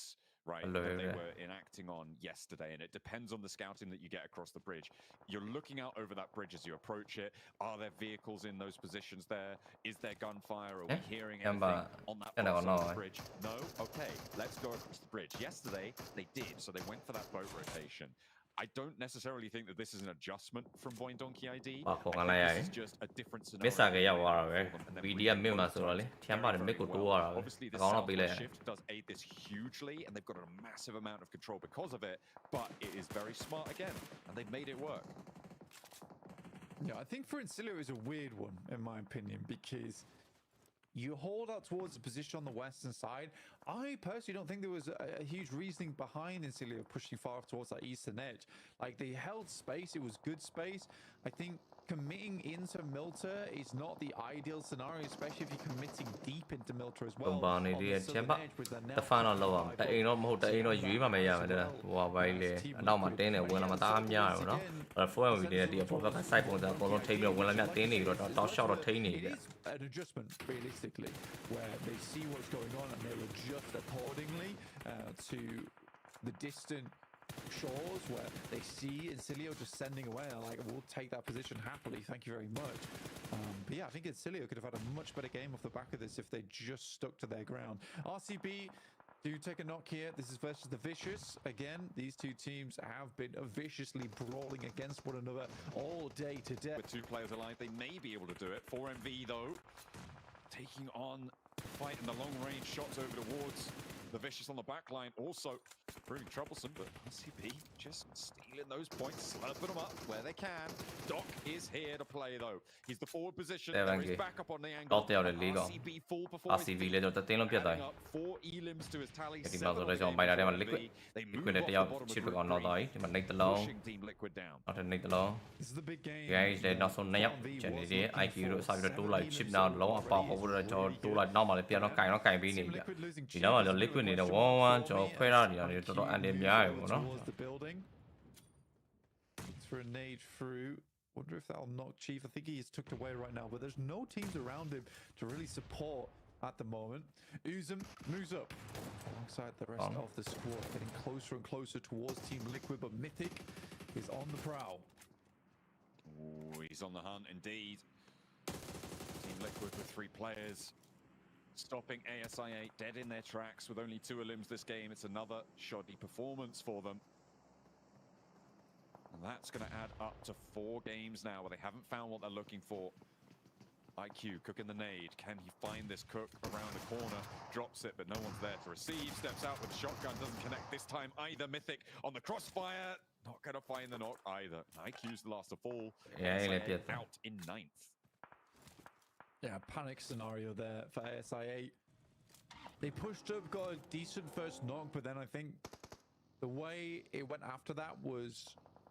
right, that they were enacting on yesterday, and it depends on the scouting that you get across the bridge. You're looking out over that bridge as you approach it. Are there vehicles in those positions there? Is there gunfire? Are we hearing anything on that part of the bridge? No? Okay, let's go across the bridge. Yesterday, they did, so they went for that boat rotation. I don't necessarily think that this is an adjustment from Voin Donkey ID. I think this is just a different scenario. Obviously, the southwest shift does aid this hugely, and they've got a massive amount of control because of it, but it is very smart again, and they've made it work. Yeah, I think for Incilio is a weird one, in my opinion, because you hold out towards the position on the western side. I personally don't think there was a huge reasoning behind Incilio pushing far towards that eastern edge. Like, they held space, it was good space. I think committing into Milta is not the ideal scenario, especially if you're committing deep into Milta as well. The final low up. The ain't no you ma me ya me wa bai le. Now ma tin ne win la ma ta mya ro no. For we did the for the side point ko lo thai pi win la mya tin ni ro to shot ro thai ni ya. An adjustment realistically where they see what's going on and they'll adjust accordingly to the distant shores where they see Incilio just sending away and like, we'll take that position happily, thank you very much. But yeah, I think Incilio could have had a much better game off the back of this if they just stuck to their ground. RCB Do take a knock here. This is versus the Vicious. Again, these two teams have been viciously brawling against one another all day today. With two players alive, they may be able to do it. 4MV, though, taking on fight in the long-range shots over towards the Vicious on the back line. Also proving troublesome, but RCB just stealing those points, slurping them up where they can. Doc is here to play, though. He's the forward position. There is backup on the angle. RCB full before RCB 咧就特登咯ပြ低。4 elims to his tally. ဒီမှာဆိုတော့ကျွန်တော်မိုက်တာထဲမှာ liquid 咧တယောက် chip ကောင်တော့တော့ဒီမှာ Nate တလုံးနောက်ထပ် Nate တလုံး guys လည်းနောက်ဆုံး2ယောက်ကျန်နေတယ် IQ တို့စပြီးတော့တိုးလိုက် chip နောက်လုံးအပေါက်ဟိုဘက်တော့ကျွန်တော်တိုးလိုက်နောက်မှလည်းပြန်တော့ကင်ပေးနေပြီဒီနောက်မှာတော့ liquid နေတော့1-1ကျွန်တော်ခွဲထားနေတာတွေတော်တော်အန်တယ်များတယ်ပေါ့နော် for a nade through. Wonder if that'll knock Chief. I think he is tucked away right now, but there's no teams around him to really support at the moment. Uzum moves up alongside the rest of the squad, getting closer and closer towards Team Liquid, but Mythic is on the prowl. Ooh, he's on the hunt indeed. Team Liquid with 3 players. Stopping ASIA dead in their tracks with only 2 elims this game. It's another shoddy performance for them. And that's going to add up to 4 games now where they haven't found what they're looking for. IQ cooking the nade. Can he find this cook around the corner? Drops it, but no one's there to receive. Steps out with the shotgun. Doesn't connect this time either. Mythic on the crossfire. Not going to find the knock either. IQ's the last to fall. Yeah, out in 9th. Yeah, panic scenario there for ASIA. They pushed up, got a decent first knock, but then I think the way it went after that was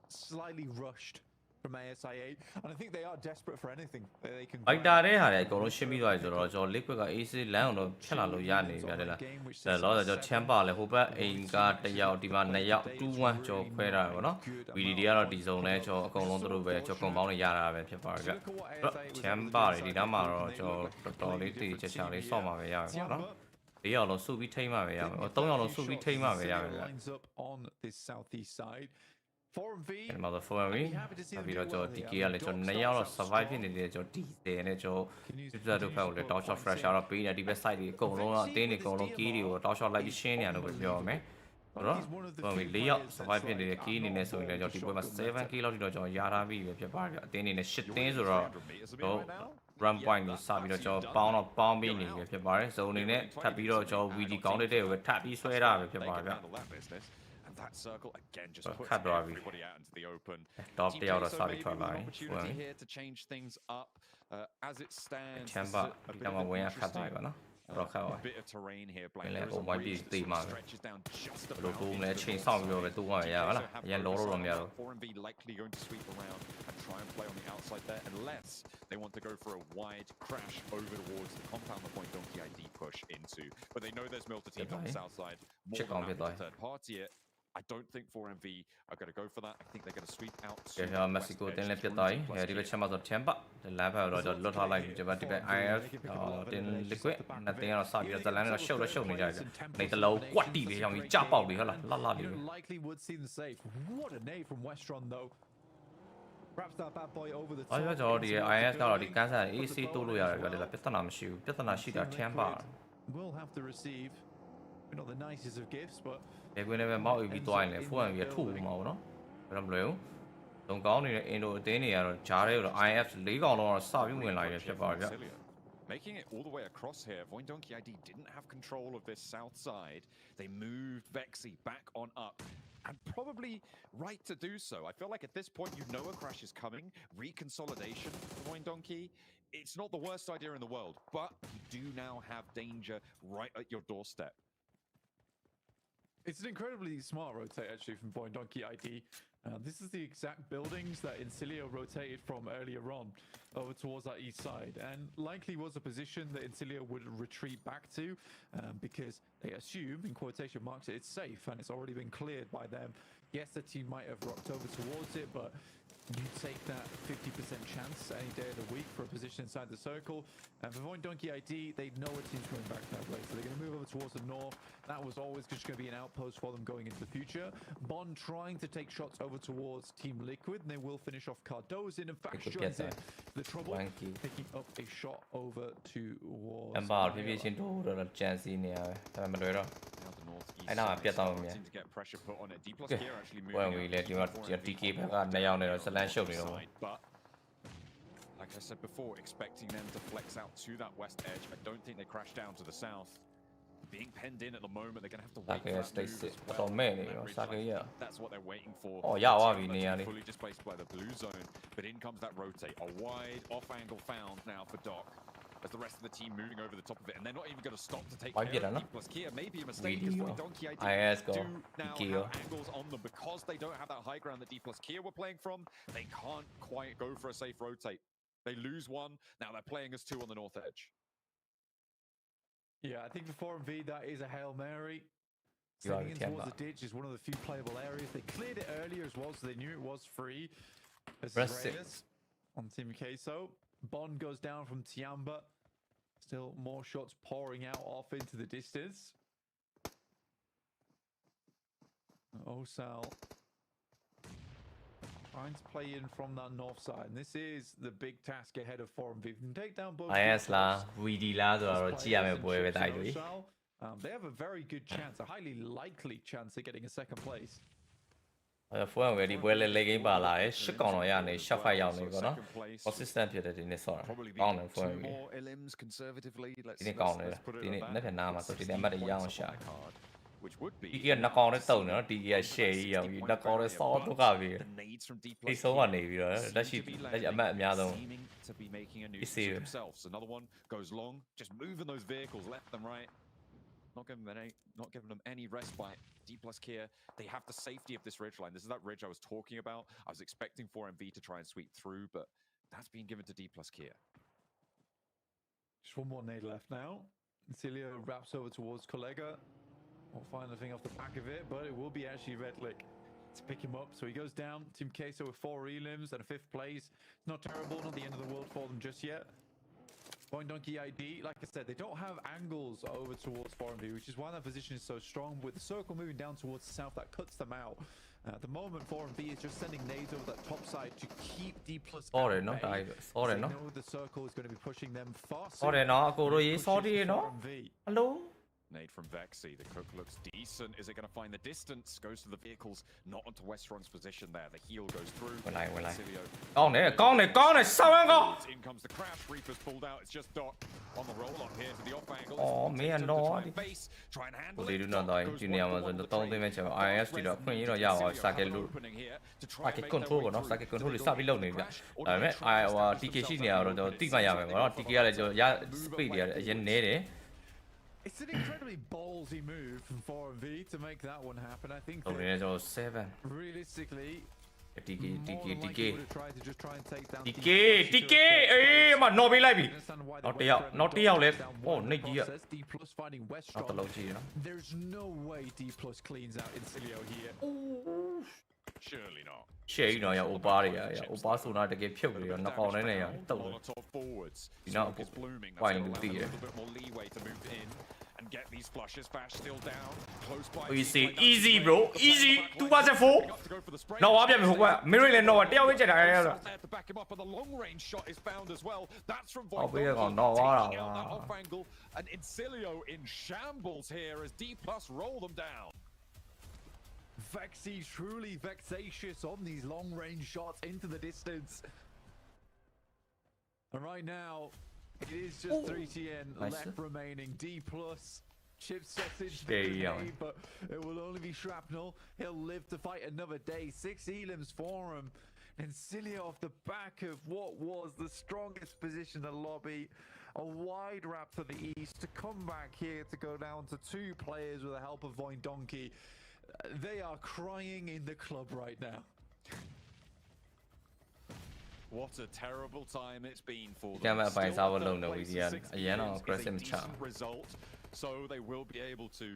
slightly rushed from ASIA, and I think they are desperate for anything that they can. အိုက်တာတဲ့ဟာတွေအကုန်လုံးရှင်းပြီးသွားပြီဆိုတော့ကျွန်တော် liquid က AC လမ်းအောင်တော့ဖြတ်လာလို့ရနေပြီဗျာလား။လောဆိုကျွန်တော် champ ပါလေဟိုဘက်အိမ်က1ယောက်ဒီမှာ2ယောက်2-1ကျွန်တော်ခွဲထားတယ်ပေါ့နော်။ VDD ကတော့ဒီစုံလဲကျွန်တော်အကုန်လုံးတို့ပဲကျွန်တော် compound တွေရတာပဲဖြစ်ပါတယ်ဗျ။ champ ပါလေဒီနားမှာတော့ကျွန်တော်တော်တော်လေးတည်ချာလေးစော့မှာပဲရမယ်ပေါ့နော်။4ယောက်လုံးစုပြီးထိမှပဲရမယ်။3ယောက်လုံးစုပြီးထိမှပဲရမယ်ဗျ။ on this southeast side. 4MV ဒီမှာတော့ 4MV ပြီးတော့ကျွန်တော် DK ကလည်းကျွန်တော်2ယောက်တော့ survive ဖြစ်နေတယ်ကျွန်တော် diesel နဲ့ကျွန်တော် user တို့ဖက်ကိုလည်း down shot fresh တော့ပေးနေဒီဘက် side တွေအကုန်လုံးတော့အတင်းတွေအကုန်လုံး key တွေကို down shot လိုက်ပြီးရှင်းနေရတယ်လို့ပဲပြောရမယ်ဟုတ်တော့ 4MV 4ယောက် survive ဖြစ်နေတဲ့ key အနေနဲ့ဆိုရင်လည်းကျွန်တော်ဒီပွဲမှာ 7k လောက်ထိတော့ကျွန်တော်ရထားပြီးပဲဖြစ်ပါတယ်ဗျအတင်းအနေနဲ့8တင်းဆိုတော့တော့ run point ကိုစပြီးတော့ကျွန်တော်ပေါင်းပြီးနေပြီဖြစ်ပါတယ် zone အနေနဲ့ထပ်ပြီးတော့ကျွန်တော် VD ကောင်းတဲ့ကိုပဲထပ်ပြီးဆွဲတာပဲဖြစ်ပါတယ်ဗျThat circle again just puts everybody out into the open. Top the outer side try line. Opportunity here to change things up as it stands. Chamber ဒီမှာဝင်ရခတ်တိုင်းပါနော်တော့ခါပါ bit of terrain here black လည်းဟိုမိုက်ပြီးတီးမှာဘယ်လိုကိုလည်းချိန်ဆောင်ပြီးတော့ပဲတူမှာရပါလားအရင်လောတော့မရတော့ 4MV likely going to sweep around and try and play on the outside there unless they want to go for a wide crash over towards the compound the point Donkey ID push into but they know there's Milta teams on the south side more than the third party it I don't think 4MV are going to go for that. I think they're going to sweep out. Yeah, Mexico တင်လည်းပြတ်သွားပြီ။ဒီဘက်ချက်မှာဆို chamber လမ်းဖက်တော့လွတ်ထားလိုက်ပြီဒီဘက် IF တင် liquid နဲ့တင်တော့စပြီးတော့ဇလန်နဲ့ရှုပ်နေကြတယ်။နေတလုံးကွက်တီလေးရောင်ကြီးကြပေါက်ပြီဟုတ်လားလှလှလေးပဲ likely would see the save. What a nade from Westron though. Wraps that bad boy over the top. အဲ့တော့ကျွန်တော်ဒီ IF ကတော့ဒီကန်းဆန် AC တိုးလို့ရတယ်ဗျာဒီလားပြဿနာမရှိဘူးပြဿနာရှိတာ chamber will have to receive not the nicest of gifts but ဒီကွင်းနဲ့ပဲမောက်ပြီးသွားရင်လည်း 4MV ကထုတ်မှာပေါ့နော်ဘယ်တော့မလွယ်ဘူးတုံကောင်းနေတဲ့အင်ဒိုအတင်းတွေကတော့ဂျားတွေကို IF 4ကောင်လုံးတော့စပြီးဝင်လာရဖြစ်ပါဗျာ Making it all the way across here, Donkey ID didn't have control of this south side. They moved Vexy back on up, and probably right to do so. I feel like at this point you know a crash is coming. Reconsolidation for Donkey. It's not the worst idea in the world, but you do now have danger right at your doorstep. It's an incredibly smart rotate actually from Donkey ID. This is the exact buildings that Incilio rotated from earlier on over towards that east side and likely was a position that Incilio would retreat back to because they assume in quotation marks that it's safe and it's already been cleared by them. Yes, the team might have rocked over towards it, but you take that 50% chance any day of the week for a position inside the circle. And for Donkey ID, they know a team's coming back that way. So they're going to move over towards the north. That was always just going to be an outpost for them going into the future. Bond trying to take shots over towards Team Liquid. And they will finish off Cardozo. In fact, joins in the trouble. Picking up a shot over towards... And Ball, maybe it's into the chance in here. northeast. I know, Seem to get pressure put on it. D+ here actually moving well, we let you DK back down there, so let's show you. But like I said before, expecting them to flex out to that west edge. I don't think they crash down to the south. Being penned in at the moment, they're going to have to wait for that move as well. That's what they're waiting for. Oh, yeah, Fully displaced by the blue zone, but in comes that rotate. A wide off angle found now for Doc. As the rest of the team moving over the top of it, and they're not even going to stop to take care of D+Kia. Maybe a mistake, because Donkey ID do now have angles on them because they don't have that high ground that D+Kia were playing from. They can't quite go for a safe rotate. They lose one, now they're playing as 2 on the north edge. Yeah, I think for 4MV, that is a Hail Mary. Sending in towards the ditch is one of the few playable areas. They cleared it earlier as well, so they knew it was free. Reyes on Team Queso. Bond goes down from Tiamba. Still more shots pouring out off into the distance. Osal trying to play in from that north side. And this is the big task ahead of 4MV. If you can take down both. They have a very good chance, a highly likely chance of getting a second place. 4 ရယ်ဒီပွဲလေးဂိမ်းပါလာတယ်8កောင်တော့ရနေshot fight ရောက်နေပေါ့နော် consistent ဖြစ်တယ်ဒီနေ့ဆော့တာကောင်းတယ်4ရယ်ဒီနေ့ကောင်းတယ်ဒီနေ့နှစ်ထနာမှာဆိုဒီနေ့အမှတ်တွေရအောင်ရှာဒီကနှစ်ကောင်နဲ့တုံနော်ဒီက share ကြီးရောက်ပြီးနှစ်ကောင်နဲ့ဆော့တော့ကပြီးဒီဆုံးကနေပြီးတော့လက်ရှိအမှတ်အများဆုံး Another one goes long, just moving those vehicles left and right. Not giving them any respite. D+Kia, they have the safety of this ridge line. This is that ridge I was talking about. I was expecting 4MV to try and sweep through, but that's been given to D+Kia. Just one more nade left now. Cilio wraps over towards Kollega. Won't find anything off the back of it, but it will be actually Redlick to pick him up. So he goes down. Team Queso with 4 elims and a 5th place. It's not terrible, not the end of the world for them just yet. Donkey ID, like I said, they don't have angles over towards 4MV, which is why that position is so strong. With the circle moving down towards the south, that cuts them out. At the moment, 4MV is just sending nades over that top side to keep D+ Sorry, no. They know the circle is going to be pushing them faster. Sorry, no. Hello? Nade from Vexy. The cook looks decent. Is it going to find the distance? Goes to the vehicles, not onto Westrong's position there. The heel goes through. In comes the crash. Reaper's pulled out. It's just Doc on the roll up here to the off angle. Oh, man, no. Try and handle it. It's an incredibly ballsy move from 4MV to make that one happen. I think realistically, DK မနော်ပေးလိုက်ပြီနောက်တစ်ယောက်လဲဟိုနေကြီးอ่ะနောက်တစ်လုံးကြည့်နော် There's no way D+ cleans out Incilio here. Surely not. ရှယ်ကြီးနော်ရအိုပါတွေရအိုပါဆိုတာတကယ်ဖြုတ်ပြီးတော့နှစ်ကောင်နဲ့နေရတုတ်တယ်ဒီနောက်ဝိုင်းလူတည်ရ And get these flushes. Bash still down. Close by. Easy bro. Easy. 2/4. No, ဝါပြမယ်ဟိုက mirror လည်း no တယောက်ဝင်းချက်တာရရ to back him up, and the long range shot is found as well. That's from Void. Off angle, and Incilio in shambles here as D+ roll them down. Vexy truly vexatious on these long range shots into the distance. And right now, it is just 3TN left remaining. D+ chipsets into the grenade, but it will only be shrapnel. He'll live to fight another day. 6 elims for him. And Cilio off the back of what was the strongest position in the lobby. A wide wrap to the east to come back here to go down to 2 players with the help of Donkey. They are crying in the club right now. What a terrible time it's been for them. Decent result, so they will be able to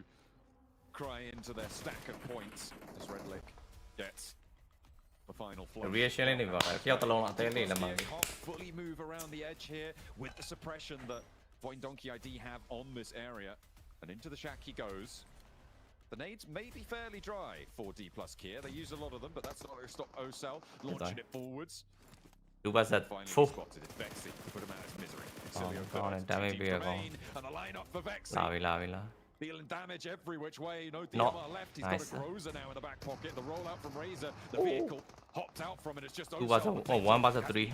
cry into their stack of points as Redlick gets the final flow. Can't fully move around the edge here with the suppression that Donkey ID have on this area, and into the shack he goes. The nades may be fairly dry for D+Kia. They use a lot of them, but that's not going to stop Osal launching it forwards. Full. Spotted it. Vexy put him out of his misery. And the lineup for Vexy. Dealing damage every which way. No DMR left. He's got a Groza now in the back pocket. The rollout from Razor. The vehicle hopped out from it. It's just one buzzer 3.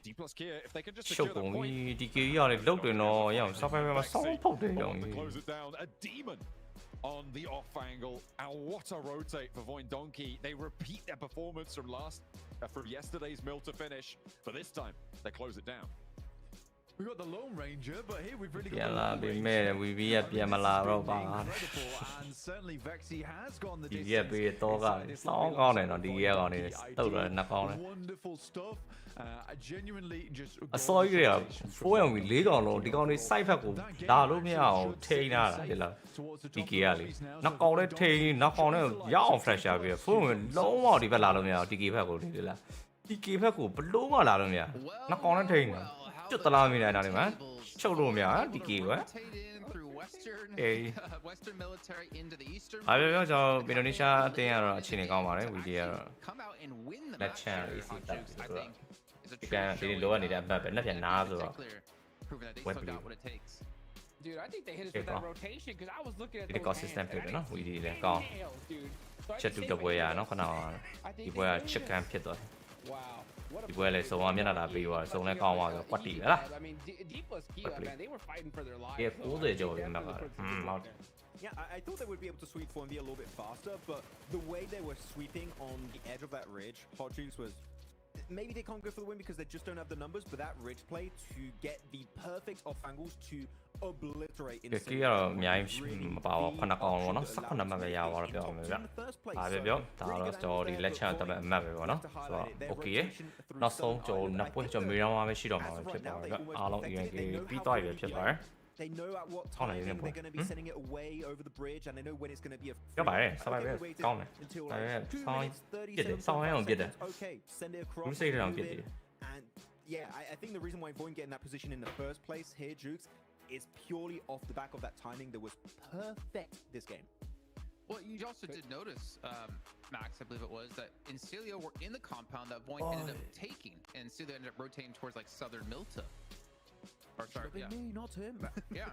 D plus Kia, if they can just secure that point. DK ရတယ်လုတ်တယ်နော်ရအောင်စပိုင်မှာဆောင်းဖုတ်တယ်ရော Close it down. A demon on the off angle. And what a rotate for Voin Donkey. They repeat their performance from yesterday's mill to finish. But this time, they close it down. We got the Lone Ranger, but here we've really got the Lone Ranger. And certainly Vexy has gone the distance. Wonderful stuff. Genuinely just အစောကြီးတွေက4ရောင်ပြီး4ကောင်လုံးဒီကောင်တွေ side ဘက်ကိုလာလို့မရအောင်ထိန်းထားတာလေလား DK ကလေနောက်ကောင်လည်းထိန်းနောက်ကောင်လည်းရအောင် flash ရပြီး4ရောင်လုံးဝဒီဘက်လာလို့မရအောင် DK ဘက်ကိုလေလား DK ဘက်ကိုဘလို့မှလာလို့မရနောက်ကောင်လည်းထိန်းတယ်ကျွတ်တလားမိနေတာလေမှာချုပ်လို့မရ DK ပဲ Western military into the eastern အားပြောကျွန်တော်အင်ဒိုနီးရှားအသင်းကတော့အခြေအနေကောင်းပါတယ် VD ကတော့လက်ချန် AC တက်ပြီးဆိုတော့ဒီကဒီလိုကနေတဲ့အပတ်ပဲနှစ်ပြန်နားဆိုတော့ Dude, I think they hit us with that rotation because I was looking at the consistent ဖြစ်တယ်နော် VD လည်းကောင်းချက်တူတပွဲရနော်ခဏဒီပွဲကချစ်ကန်ဖြစ်သွားတယ် Wow. ဒီပွဲလည်းစုံအောင်မျက်နှာသာပေးသွားတယ်စုံလည်းကောင်းသွားဆိုကွက်တီပဲလား I mean, D plus Kia, man, they were fighting for their lives. Yeah, 90ကျော်တယ်မှာက Yeah, I thought they would be able to sweep 4B a little bit faster, but the way they were sweeping on the edge of that ridge, Hot Juice was... Maybe they can't go for the win because they just don't have the numbers, but that ridge play to get the perfect off angles to obliterate in ဒီကတော့အများကြီးမပါဘူးခုနကောင်ပေါ့နော်18မှတ်ပဲရသွားတော့ပြောမယ်ဗျ။အားပြောဒါတော့ကျွန်တော်ဒီလက်ချန်တက်မဲ့အမှတ်ပဲပေါ့နော်။ဆိုတော့ okay နောက်ဆုံးကျွန်တော်နှစ်ပွဲကျွန်တော်မေးတော့မှပဲရှိတော့မှာပဲဖြစ်ပါတယ်ဗျ။အားလုံး ENK ပြီးသွားပြီဖြစ်ပါတယ်။ They know at what time they're going to be sending it away over the bridge, and they know when it's going to be a. ပြောပါရဲ့စပါပဲကောင်းတယ်။ဒါပေမဲ့ဆောင်းပြစ်တယ်ဆောင်းအောင်ပြစ်တယ် Okay, send it across. ဘူးစိတ်တောင်ပြစ်တယ် And yeah, I think the reason why Voin get in that position in the first place here, Jukes, is purely off the back of that timing that was perfect this game. Well, you also did notice, Max, I believe it was, that Incilio were in the compound that Voin ended up taking, and Incilio ended up rotating towards like southern Milta. Or sorry, me, not him. Yeah.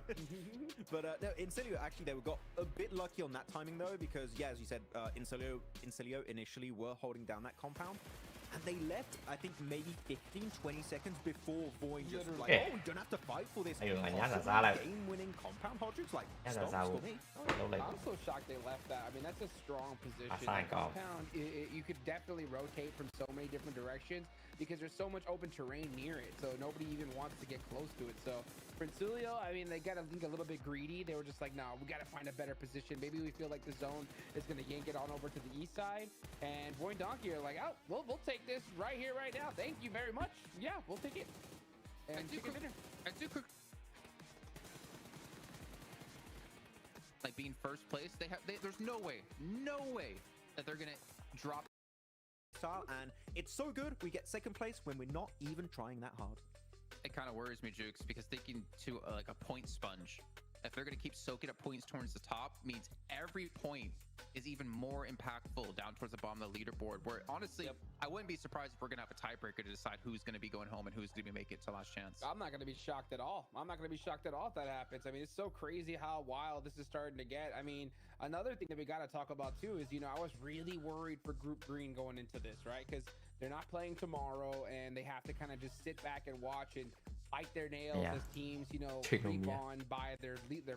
But no, Incilio actually they got a bit lucky on that timing though, because yeah, as you said, Incilio initially were holding down that compound. And they left, I think, maybe 15-20 seconds before Voin just like, oh, we don't have to fight for this game-winning compound. Hodrick's like, stop me. I'm so shocked they left that. I mean, that's a strong position. Compound, you could definitely rotate from so many different directions because there's so much open terrain near it, so nobody even wants to get close to it. So Princilio, I mean, they got to think a little bit greedy. They were just like, no, we got to find a better position. Maybe we feel like the zone is going to yank it on over to the east side. And Voin Donkey are like, oh, we'll take this right here, right now. Thank you very much. Yeah, we'll take it. And like being first place, there's no way that they're going to drop. And it's so good, we get second place when we're not even trying that hard. It kind of worries me, Jukes, because thinking to like a point sponge, if they're going to keep soaking up points towards the top, means every point is even more impactful down towards the bottom of the leaderboard, where honestly, I wouldn't be surprised if we're going to have a tiebreaker to decide who's going to be going home and who's going to be making it to last chance. I'm not going to be shocked at all. I'm not going to be shocked at all if that happens. I mean, it's so crazy how wild this is starting to get. I mean, another thing that we got to talk about too is, you know, I was really worried for Group Green going into this, right? Because they're not playing tomorrow and they have to kind of just sit back and watch and bite their nails as teams, you know, creep on by their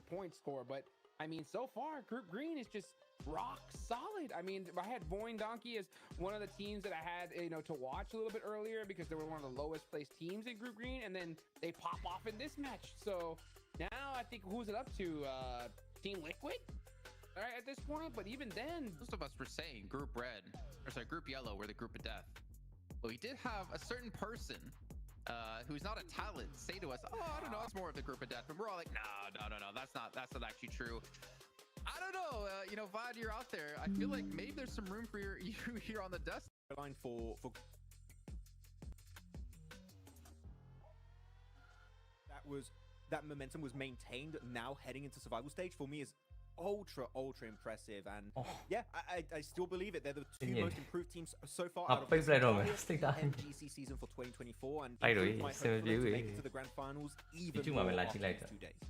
point score. But I mean, so far, Group Green is just rock solid. I mean, I had Voin Donkey as one of the teams that I had, you know, to watch a little bit earlier because they were one of the lowest placed teams in Group Green, and then they pop off in this match. So now I think who's it up to? Team Liquid? All right, at this point, but even then, most of us were saying Group Red, or sorry, Group Yellow were the group of death. But we did have a certain person who's not a talent say to us, oh, I don't know, it's more of the group of death. And we're all like, no, that's not actually true. I don't know, you know, Vod, you're out there. I feel like maybe there's some room for you here on the desk. Line for that momentum was maintained now heading into survival stage for me is ultra impressive, and yeah, I still believe it. They're the two most improved teams so far out of the PMGC season for 2024, and my hope to make it to the grand finals even more after 2 days.